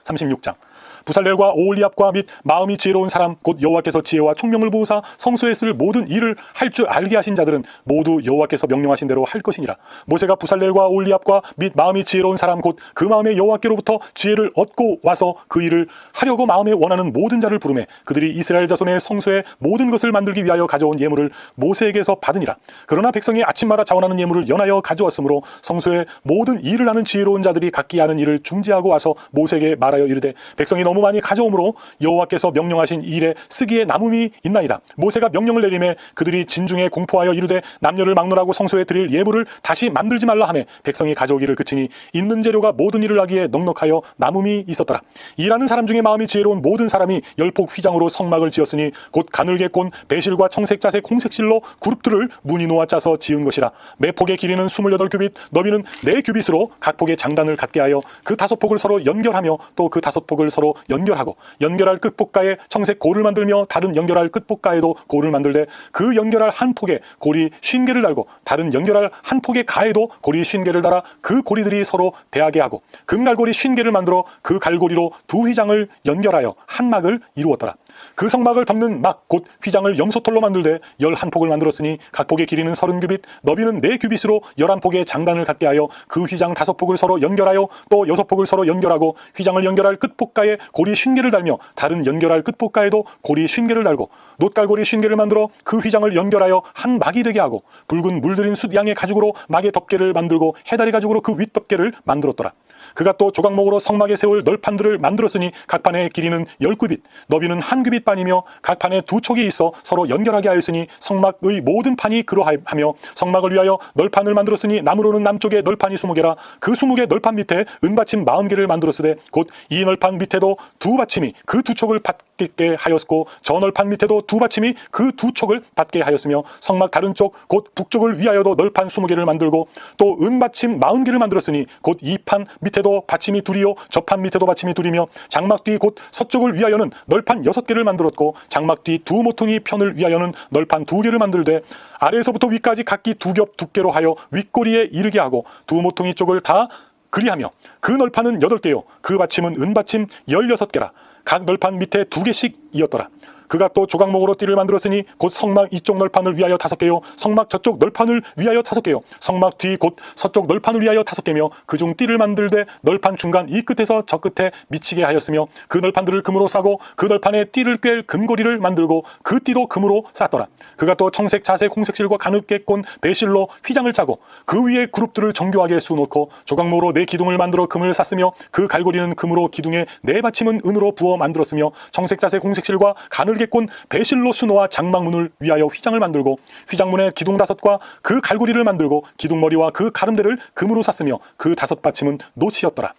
[SPEAKER 1] 36장 부살렐과 오홀리압과 및 마음이 지혜로운 사람 곧 여호와께서 지혜와 총명을 부으사 성소에 쓸 모든 일을 할 줄 알게 하신 자들은 모두 여호와께서 명령하신 대로 할 것이니라. 모세가 부살렐과 오홀리압과 및 마음이 지혜로운 사람 곧 그 마음에 여호와께로부터 지혜를 얻고 와서 그 일을 하려고 마음에 원하는 모든 자를 부르매 그들이 이스라엘 자손의 성소에 모든 것을 만들기 위하여 가져온 예물을 모세에게서 받으니라. 그러나 백성이 아침마다 자원하는 예물을 연하여 가져왔으므로 성소에 모든 일을 하는 지혜로운 자들이 각기 하는 일을 중지하고 와서 모세에게 말하여 이르되 백성이 너무 많이 가져오므로 여호와께서 명령하신 일에 쓰기에 남음이 있나이다. 모세가 명령을 내리매 그들이 진중에 공포하여 이르되 남녀를 막론하고 성소에 드릴 예물을 다시 만들지 말라 하매 백성이 가져오기를 그치니 있는 재료가 모든 일을 하기에 넉넉하여 남음이 있었더라. 일하는 사람 중에 마음이 지혜로운 모든 사람이 열폭 휘장으로 성막을 지었으니 곧 가늘게 꼰 배실과 청색 자색 홍색실로 그룹들을 무늬 놓아 짜서 지은 것이라. 매 폭의 길이는 28규빗 너비는 4규빗으로 각 폭의 장단을 갖게 하여 그 5폭을 서로 연결하며 또 그 5폭을 서로 연결하고 연결할 끝폭가에 청색 고를 만들며 다른 연결할 끝폭가에도 고를 만들되 그 연결할 한 폭에 고리 50개를 달고 다른 연결할 한 폭의 가에도 고리 50개를 달아 그 고리들이 서로 대하게 하고 금갈고리 50개를 만들어 그 갈고리로 두 휘장을 연결하여 한 막을 이루었더라. 그 성막을 덮는 막 곧 휘장을 염소털로 만들되 11폭을 만들었으니 각 폭의 길이는 30규빗 너비는 4규빗으로 11폭의 장단을 갖게 하여 그 휘장 5폭을 서로 연결하여 또 6폭을 서로 연결하고 휘장을 연결할 끝폭가에 고리 50개를 달며 다른 연결할 끝폭가에도 고리 50개를 달고 놋갈고리 50개를 만들어 그 휘장을 연결하여 한 막이 되게 하고 붉은 물들인 숫양의 가죽으로 막의 덮개를 만들고 해다리 가죽으로 그 윗덮개를 만들었더라. 그가 또 조각목으로 성막에 세울 널판들을 만들었으니 각 판의 길이는 10규빗 너비는 1규빗 반이며 각 판에 2촉이 있어 서로 연결하게 하였으니 성막의 모든 판이 그러하며 성막을 위하여 널판을 만들었으니 나무로는 남쪽에 널판이 20개라. 그 20개 널판 밑에 은받침 40개를 만들었으되 곧 이 널판 밑에도 2받침이 그 2촉을 받게 하였고 저 널판 밑에도 2받침이 그 2촉을 받게 하였으며 성막 다른 쪽 곧 북쪽을 위하여도 널판 20개를 만들고 또 은받침 40개를 만들었으니 곧 이 판 밑에도 받침이 2이요 저 판 밑에도 받침이 2이며 장막 뒤 곧 서쪽을 위하여는 널판 6개를 만들었고 장막 뒤 2모퉁이 편을 위하여는 널판 2개를 만들되 아래에서부터 위까지 각기 2겹 두께로 하여 윗꼬리에 이르게 하고 2모퉁이 쪽을 다 그리하며 그 널판은 8개요 그 받침은 은받침 16개라. 각 널판 밑에 2개씩이었더라. 그가 또 조각목으로 띠를 만들었으니 곧 성막 이쪽 널판을 위하여 5개요 성막 저쪽 널판을 위하여 5개요 성막 뒤 곧 서쪽 널판을 위하여 5개며 그중 띠를 만들되 널판 중간 이 끝에서 저 끝에 미치게 하였으며 그 널판들을 금으로 싸고 그 널판에 띠를 꿰 금고리를 만들고 그 띠도 금으로 쌌더라. 그가 또 청색 자색 홍색실과 가늘게 꼰 배실로 휘장을 짜고 그 위에 그룹들을 정교하게 수놓고 조각목으로 4기둥을 만들어 금을 쌌으며 그 갈고리는 금으로 기둥에 4받침은 은으로 부어 만들었으며 청색 자색 홍색실과 가늘게 꼰 배실로 수놓아 장막문을 위하여 휘장을 만들고 휘장문에 기둥 5과 그 갈고리를 만들고 기둥머리와 그 가름대를 금으로 샀으며 그 5받침은 노치였더라.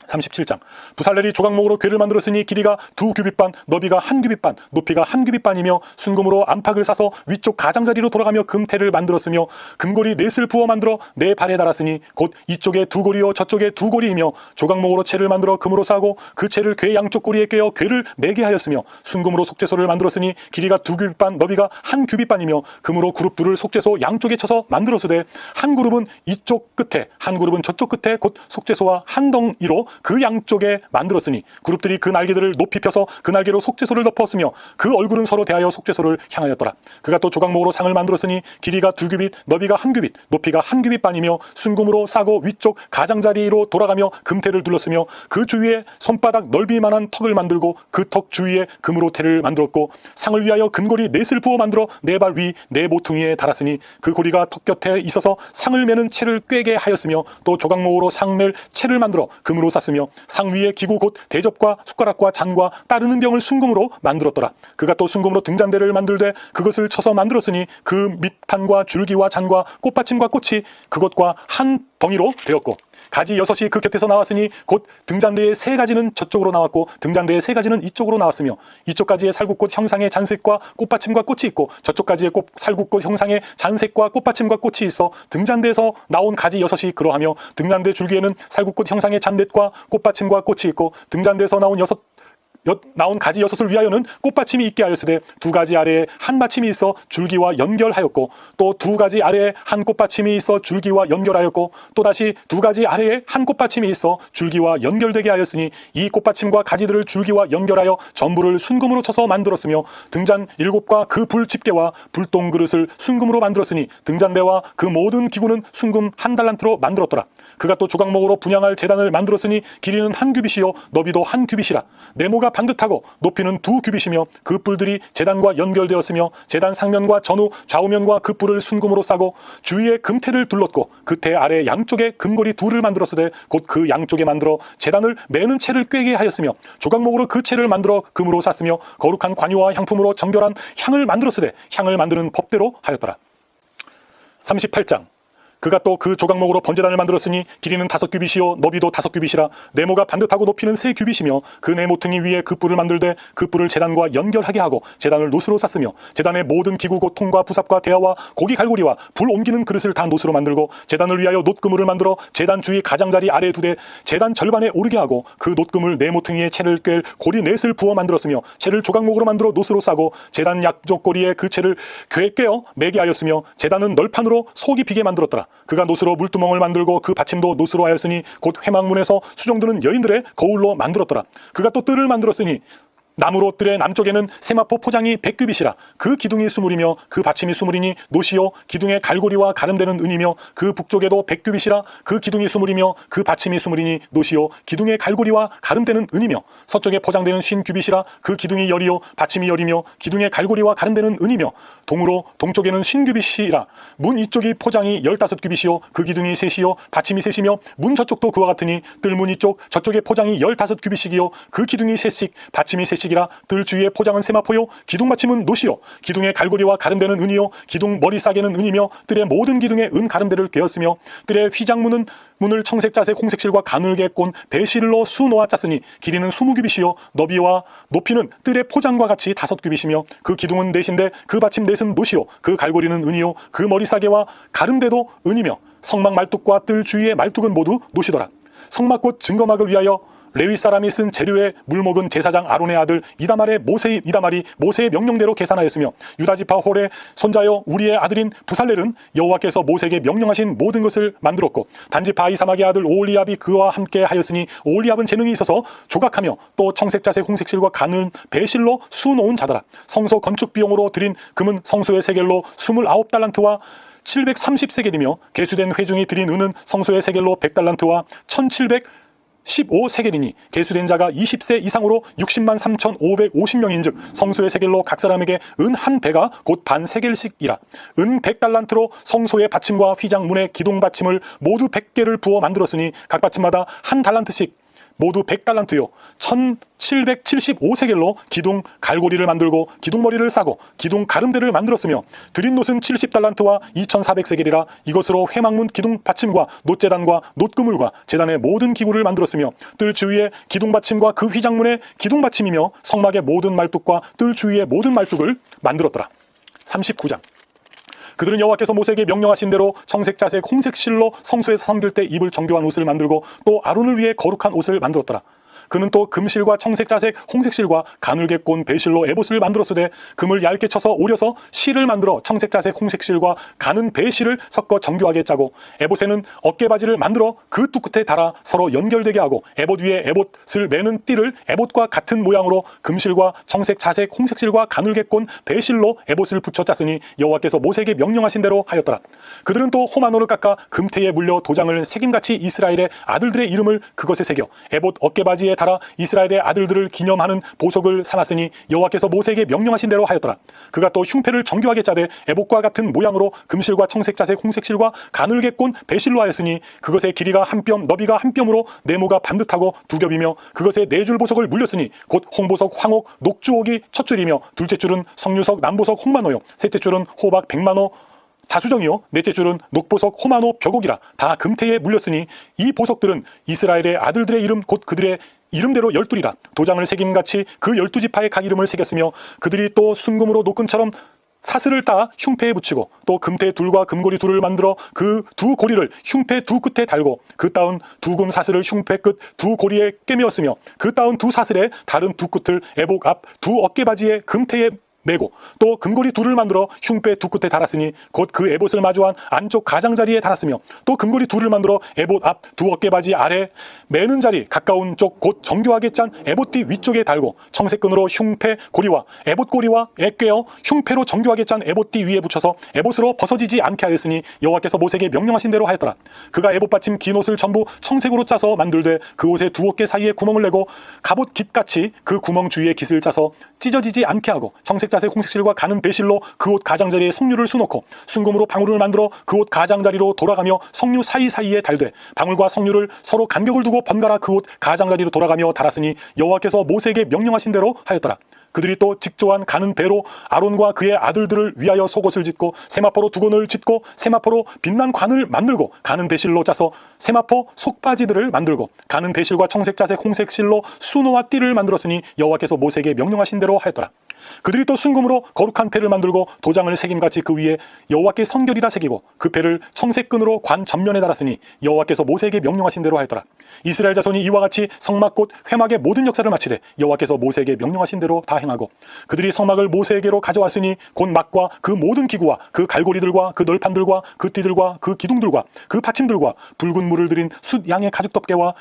[SPEAKER 1] 37장 부살렐이 조각목으로 궤를 만들었으니 길이가 2규빗 반 너비가 1규빗 반 높이가 1규빗 반이며 순금으로 안팎을 싸서 위쪽 가장자리로 돌아가며 금태를 만들었으며 금고리 4을 부어 만들어 4발에 달았으니 곧 이쪽에 2고리요 저쪽에 2고리이며 조각목으로 채를 만들어 금으로 싸고 그 채를 궤 양쪽 고리에 꿰어 궤를 매게 하였으며 순금으로 속죄소를 만들었으니 길이가 2규빗 반 너비가 1규빗 반이며 금으로 그룹들을 속죄소 양쪽에 쳐서 만들었으되 한 그룹은 이쪽 끝에 한 그룹은 저쪽 끝에 곧 속죄소와 한 덩이로 그 양쪽에 만들었으니 그룹들이 그 날개들을 높이 펴서 그 날개로 속죄소를 덮었으며 그 얼굴은 서로 대하여 속죄소를 향하였더라. 그가 또 조각목으로 상을 만들었으니 길이가 2규빗 너비가 1규빗 높이가 1규빗 반이며 순금으로 싸고 위쪽 가장자리로 돌아가며 금태를 둘렀으며 그 주위에 손바닥 넓이만한 턱을 만들고 그 턱 주위에 금으로 태를 만들었고 상을 위하여 금고리 4을 부어 만들어 4발 위 4모퉁이에 달았으니 그 고리가 턱 곁에 있어서 상을 매는 채를 꿰게 하였으며 또 조각목으로 상멜 채를 만들어 금으로 쌌으며 상 위에 기구 곧 대접과 숟가락과 잔과 따르는 병을 순금으로 만들었더라. 그가 또 순금으로 등잔대를 만들되 그것을 쳐서 만들었으니 그 밑판과 줄기와 잔과 꽃받침과 꽃이 그것과 한 덩이로 되었고 가지 6이 그 곁에서 나왔으니 곧 등잔대의 3가지는 저쪽으로 나왔고 등잔대의 3가지는 이쪽으로 나왔으며 이쪽 가지에 살구꽃 형상의 잔색과 꽃받침과 꽃이 있고 저쪽 가지에 살구꽃 형상의 잔색과 꽃받침과 꽃이 있어 등잔대에서 나온 가지 6이 그러하며 등잔대 줄기에는 살구꽃 형상의 잔넷과 꽃받침과 꽃이 있고 등잔대에서 나온 가지 6을 위하여는 꽃받침이 있게 하였으되 2가지 아래에 한 받침이 있어 줄기와 연결하였고 또 2가지 아래에 한 꽃받침이 있어 줄기와 연결하였고 또다시 2가지 아래에 한 꽃받침이 있어 줄기와 연결되게 하였으니 이 꽃받침과 가지들을 줄기와 연결하여 전부를 순금으로 쳐서 만들었으며 등잔 7과 그 불 집게와 불똥 그릇을 순금으로 만들었으니 등잔대와 그 모든 기구는 순금 1달란트로 만들었더라. 그가 또 조각목으로 분향할 제단을 만들었으니 길이는 1규빗이요 너비도 1규빗이라. 네모가 반듯하고 높이는 2규빗이며 그 뿔들이 제단과 연결되었으며 제단 상면과 전후 좌우면과 그 뿔을 순금으로 싸고 주위에 금태를 둘렀고 그 태 아래 양쪽에 금고리 2를 만들었으되 곧 그 양쪽에 만들어 제단을 매는 채를 꿰게 하였으며 조각목으로 그 채를 만들어 금으로 쌌으며 거룩한 관유와 향품으로 정결한 향을 만들었으되 향을 만드는 법대로 하였더라. 38장 그가 또 그 조각목으로 번제단을 만들었으니 길이는 5규빗이요 너비도 5규빗이라. 네모가 반듯하고 높이는 3규빗이며 그 네모퉁이 위에 그 뿔을 만들되 그 뿔을 제단과 연결하게 하고 제단을 노스로 쌌으며 제단의 모든 기구 곧 통과 부삽과 대야와 고기 갈고리와 불 옮기는 그릇을 다 노스로 만들고 제단을 위하여 놋그물을 만들어 제단 주위 가장자리 아래에 두되 제단 절반에 오르게 하고 그 놋그물 네모퉁이에 채를 꿰 고리 넷을 부어 만들었으며 채를 조각목으로 만들어 노스로 싸고 제단 양쪽 고리에 그 채를 꿰어 매게 하였으며 제단은 널판으로 속이 비게 만들었더라. 그가 노스로 물두멍을 만들고 그 받침도 노스로 하였으니 곧 회막문에서 수종드는 여인들의 거울로 만들었더라. 그가 또 뜰을 만들었으니 나무로 뜰의 남쪽에는 세마포 포장이 100규빗이라. 그 기둥이 20이며 그 받침이 20이니 노시요 기둥의 갈고리와 가름되는 은이며 그 북쪽에도 100규빗이라. 그 기둥이 20이며 그 받침이 20이니 노시요 기둥의 갈고리와 가름되는 은이며 서쪽에 포장되는 50규빗이라. 그 기둥이 10이요 받침이 10이며 기둥의 갈고리와 가름되는 은이며 동으로 동쪽에는 50규빗이라. 문 이쪽이 포장이 15규빗이요 그 기둥이 3이요 받침이 3이며 문 저쪽도 그와 같으니 뜰문 이쪽 저쪽에 포장이 15규빗이요 그 기둥이 3씩 받침이 3씩 이라. 뜰 주위의 포장은 세마포요 기둥 받침은 노시요 기둥의 갈고리와 가름되는 은이요 기둥 머리 싸개는 은이며 뜰의 모든 기둥에 은 가름대를 꿰었으며 뜰의 휘장문은 문을 청색 자색 홍색 실과 가늘게 꼰 배실로 수놓아 짰으니 길이는 20규빗이요 너비와 높이는 뜰의 포장과 같이 5규빗이며 그 기둥은 넷인데 그 받침 넷은 노시요 그 갈고리는 은이요 그 머리 싸개와 가름대도 은이며 성막 말뚝과 뜰 주위의 말뚝은 모두 노시더라. 성막꽃 증거막을 위하여 레위 사람이 쓴 재료의 물목은 제사장 아론의 아들 이다말이 모세의 명령대로 계산하였으며 유다지파 홀의 손자여 우리의 아들인 부살렐은 여호와께서 모세에게 명령하신 모든 것을 만들었고 단지파 아히사막의 아들 오홀리압이 그와 함께 하였으니 오홀리압은 재능이 있어서 조각하며 또 청색자색 홍색실과 가는 배실로 수놓은 자더라. 성소 건축 비용으로 드린 금은 성소의 세겔로 29달란트와 730세겔이며 계수된 회중이 드린 은은 성소의 세겔로 100달란트와 1715세겔이니 계수된 자가 20세 이상으로 603,550명인즉 성소의 세겔로 각 사람에게 은 한 배가 곧 반 세겔씩이라. 은 100달란트로 성소의 받침과 휘장문의 기둥 받침을 모두 100개를 부어 만들었으니 각 받침마다 한 달란트씩 모두 100달란트요 1775세겔로 기둥 갈고리를 만들고 기둥머리를 싸고 기둥 가름대를 만들었으며 드린 놋은 70달란트와 2400세겔이라. 이것으로 회막문 기둥 받침과 놋제단과 놋그물과 제단의 모든 기구를 만들었으며 뜰 주위에 기둥 받침과 그 휘장문의 기둥 받침이며 성막의 모든 말뚝과 뜰 주위의 모든 말뚝을 만들었더라. 39장 그들은 여호와께서 모세에게 명령하신 대로 청색, 자색, 홍색 실로 성소에서 섬길 때 입을 정교한 옷을 만들고 또 아론을 위해 거룩한 옷을 만들었더라. 그는 또 금실과 청색, 자색, 홍색 실과 가늘게 꼰 배실로 에봇을 만들었으되 금을 얇게 쳐서 오려서 실을 만들어 청색, 자색, 홍색 실과 가는 배실을 섞어 정교하게 짜고 에봇에는 어깨바지를 만들어 그 뚜끝에 달아 서로 연결되게 하고 에봇 위에 에봇을 매는 띠를 에봇과 같은 모양으로 금실과 청색, 자색, 홍색 실과 가늘게 꼰 배실로 에봇을 붙여 짰으니 여호와께서 모세에게 명령하신 대로 하였더라. 그들은 또 호마노를 깎아 금태에 물려 도장을 새김같이 이스라엘의 아들들의 이름을 그것에 새겨 에봇 어깨바지에 달아 이스라엘의 아들들을 기념하는 보석을 삼았으니 여호와께서 모세에게 명령하신 대로 하였더라. 그가 또 흉패를 정교하게 짜되 에봇과 같은 모양으로 금실과 청색, 자색, 홍색 실과 가늘게 꼰 배실로 하였으니 그것의 길이가 한 뼘 너비가 한 뼘으로 네모가 반듯하고 2겹이며 그것에 4줄 보석을 물렸으니 곧 홍보석, 황옥, 녹주옥이 첫 줄이며 둘째 줄은 석류석, 남보석, 홍만호요 셋째 줄은 호박, 백만호 가수정이요 넷째 줄은 녹보석 호마노 벽옥이라 다 금태에 물렸으니 이 보석들은 이스라엘의 아들들의 이름 곧 그들의 이름대로 12이라 도장을 새김같이 그 12지파의 각 이름을 새겼으며 그들이 또 순금으로 노끈처럼 사슬을 따 흉패에 붙이고 또 금태 둘과 금고리 둘을 만들어 그 두 고리를 흉패 두 끝에 달고 그 따운 두 금 사슬을 흉패 끝 두 고리에 꿰매었으며 그 따운 두 사슬에 다른 두 끝을 애복 앞 두 어깨바지에 금태에 매고 또 금고리 둘을 만들어 흉패 두 끝에 달았으니 곧 그 에봇을 마주한 안쪽 가장자리에 달았으며 또 금고리 둘을 만들어 에봇 앞 두 어깨바지 아래 매는 자리 가까운 쪽 곧 정교하게 짠 에봇띠 위쪽에 달고 청색끈으로 흉패 고리와 에봇 고리와 꿰어 흉패로 정교하게 짠 에봇띠 위에 붙여서 에봇으로 벗어지지 않게 하였으니 여호와께서 모세에게 명령하신 대로 하였더라. 그가 에봇 받침 긴 옷을 전부 청색으로 짜서 만들되 그 옷의 두 어깨 사이에 구멍을 내고 갑옷 깃같이 그 구멍 주위에 깃을 짜서 찢어지지 않게 하고 청색 자색 홍색실과 가는 배실로 그 옷 가장자리에 석류를 수놓고 순금으로 방울을 만들어 그 옷 가장자리로 돌아가며 석류 사이사이에 달되 방울과 석류를 서로 간격을 두고 번갈아 그 옷 가장자리로 돌아가며 달았으니 여호와께서 모세에게 명령하신 대로 하였더라. 그들이 또 직조한 가는 배로 아론과 그의 아들들을 위하여 속옷을 짓고 세마포로 두건을 짓고 세마포로 빛난 관을 만들고 가는 배실로 짜서 세마포 속바지들을 만들고 가는 배실과 청색 자색 홍색 실로 수노와 띠를 만들었으니 여호와께서 모세에게 명령하신 대로 하였더라. 그들이 또 순금으로 거룩한 패를 만들고 도장을 새김같이 그 위에 여호와께 성결이라 새기고 그 패를 청색끈으로 관 전면에 달았으니 여호와께서 모세에게 명령하신 대로 하였더라. 이스라엘 자손이 이와 같이 성막 곧 회막의 모든 역사를 마치되 여호와께서 모세에게 명령하신 대로 다 행하고 그들이 성막을 모세에게로 가져왔으니 곧 막과 그 모든 기구와 그 갈고리들과 그 널판들과 그 띠들과 그 기둥들과 그 받침들과 붉은 물을 들인 숫 양의 가죽덮개와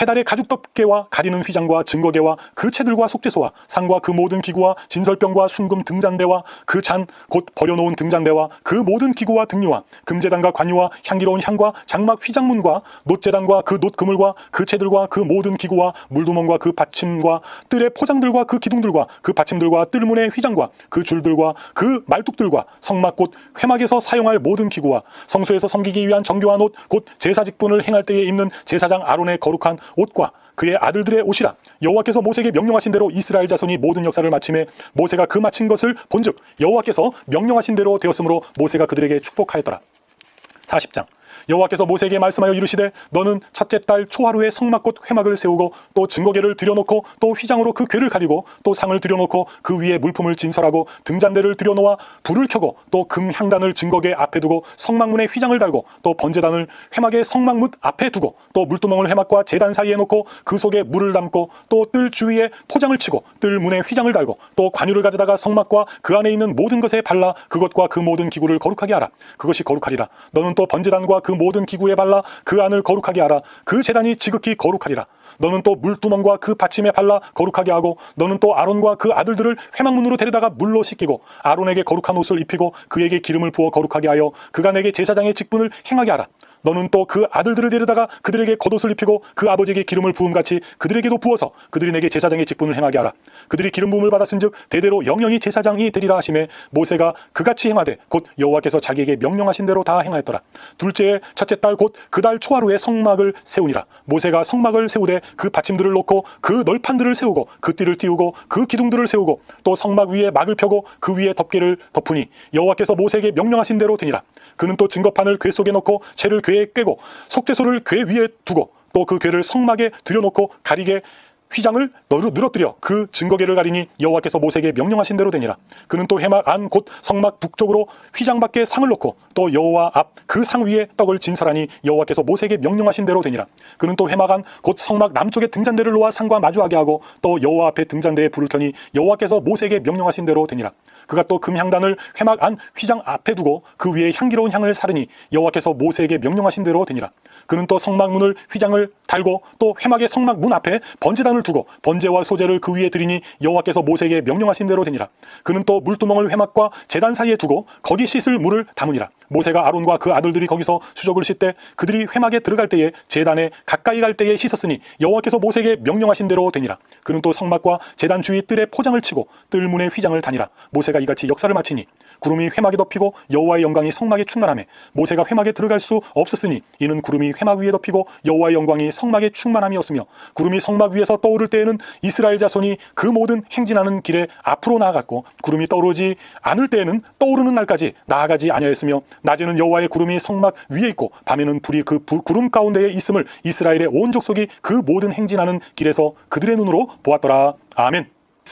[SPEAKER 1] 해달의 가죽덮개와 가리는 휘장과 증거개와 그 채들과 속죄소와 상과 그 모든 기구와 진설병과 순금 등잔대와 그 잔 곧 버려놓은 등잔대와 그 모든 기구와 등류와 금제단과 관유와 향기로운 향과 장막 휘장문과 놋제단과 그 놋그물과 그 채들과 그 모든 기구와 물두멍과 그 받침과 뜰의 포장들과 그 기둥들과 그 받침들과 뜰문의 휘장과 그 줄들과 그 말뚝들과 성막 곧 회막에서 사용할 모든 기구와 성소에서 섬기기 위한 정교한 옷 곧 제사 직분을 행할 때에 입는 제사장 아론의 거룩한 옷과 그의 아들들의 옷이라. 여호와께서 모세에게 명령하신 대로 이스라엘 자손이 모든 역사를 마침에 모세가 그 마친 것을 본즉 여호와께서 명령하신 대로 되었으므로 모세가 그들에게 축복하였더라. 40장. 여호와께서 모세에게 말씀하여 이르시되 너는 첫째 달 초하루에 성막 곧 회막을 세우고 또 증거궤를 들여놓고 또 휘장으로 그 궤를 가리고 또 상을 들여놓고 그 위에 물품을 진설하고 등잔대를 들여놓아 불을 켜고 또 금향단을 증거궤 앞에 두고 성막문에 휘장을 달고 또 번제단을 회막의 성막문 앞에 두고 또 물두멍을 회막과 제단 사이에 놓고 그 속에 물을 담고 또 뜰 주위에 포장을 치고 뜰 문에 휘장을 달고 또 관유를 가져다가 성막과 그 안에 있는 모든 것에 발라 그것과 그 모든 기구를 거룩하게 하라. 그것이 거룩하리라. 너는 또 번제단과 그 모든 기구에 발라 그 안을 거룩하게 하라. 그 제단이 지극히 거룩하리라. 너는 또 물두멍과 그 받침에 발라 거룩하게 하고 너는 또 아론과 그 아들들을 회막문으로 데려다가 물로 씻기고 아론에게 거룩한 옷을 입히고 그에게 기름을 부어 거룩하게 하여 그가 내게 제사장의 직분을 행하게 하라. 너는 또 그 아들들을 데려다가 그들에게 겉옷을 입히고 그 아버지에게 기름을 부음같이 그들에게도 부어서 그들이 내게 제사장의 직분을 행하게 하라. 그들이 기름 부음을 받았은즉 대대로 영영이 제사장이 되리라 하시매 모세가 그같이 행하되 곧 여호와께서 자기에게 명령하신 대로 다 행하였더라. 둘째에 첫째 달 곧 그 달 초하루에 성막을 세우니라. 모세가 성막을 세우되 그 받침들을 놓고 그 널판들을 세우고 그 띠를 띄우고 그 기둥들을 세우고 또 성막 위에 막을 펴고 그 위에 덮개를 덮으니 여호와께서 모세에게 명령하신 대로 되니라. 그는 또 증거판을 궤 속에 넣고 채를 궤에 꿰고 속죄소를 궤 위에 두고 또 그 궤를 성막에 들여놓고 가리개 휘장을 늘어뜨려 그 증거궤를 가리니 여호와께서 모세에게 명령하신 대로 되니라. 그는 또 회막 안 곧 성막 북쪽으로 휘장 밖에 상을 놓고 또 여호와 앞 그 상 위에 떡을 진설하니 여호와께서 모세에게 명령하신 대로 되니라. 그는 또 회막 안 곧 성막 남쪽에 등잔대를 놓아 상과 마주하게 하고 또 여호와 앞에 등잔대에 불을 켜니 여호와께서 모세에게 명령하신 대로 되니라. 그가 또 금향단을 회막 안 휘장 앞에 두고 그 위에 향기로운 향을 사르니 여호와께서 모세에게 명령하신 대로 되니라. 그는 또 성막문을 휘장을 달고 또 회막의 성막 문 앞에 번제단을 두고 번제와 소제를 그 위에 드리니 여호와께서 모세에게 명령하신 대로 되니라. 그는 또 물두멍을 회막과 제단 사이에 두고 거기 씻을 물을 담으니라. 모세가 아론과 그 아들들이 거기서 수족을 씻되 그들이 회막에 들어갈 때에 제단에 가까이 갈 때에 씻었으니 여호와께서 모세에게 명령하신 대로 되니라. 그는 또 성막과 제단 주위 뜰에 포장을 치고 뜰문에 휘장을 다니라. 모세가 이같이 역사를 마치니 구름이 회막에 덮이고 여호와의 영광이 성막에 충만하며 모세가 회막에 들어갈 수 없었으니 이는 구름이 회막 위에 덮이고 여호와의 영광이 성막에 충만함이었으며 구름이 성막 위에서 떠오를 때에는 이스라엘 자손이 그 모든 행진하는 길에 앞으로 나아갔고, 구름이 떠오르지 않을 때에는 떠오르는 날까지 나아가지 아니하였으며, 낮에는 여호와의 구름이 성막 위에 있고 밤에는 불이 그 구름 가운데에 있음을 이스라엘의 온 족속이 그 모든 행진하는 길에서 그들의 눈으로 보았더라. 아멘.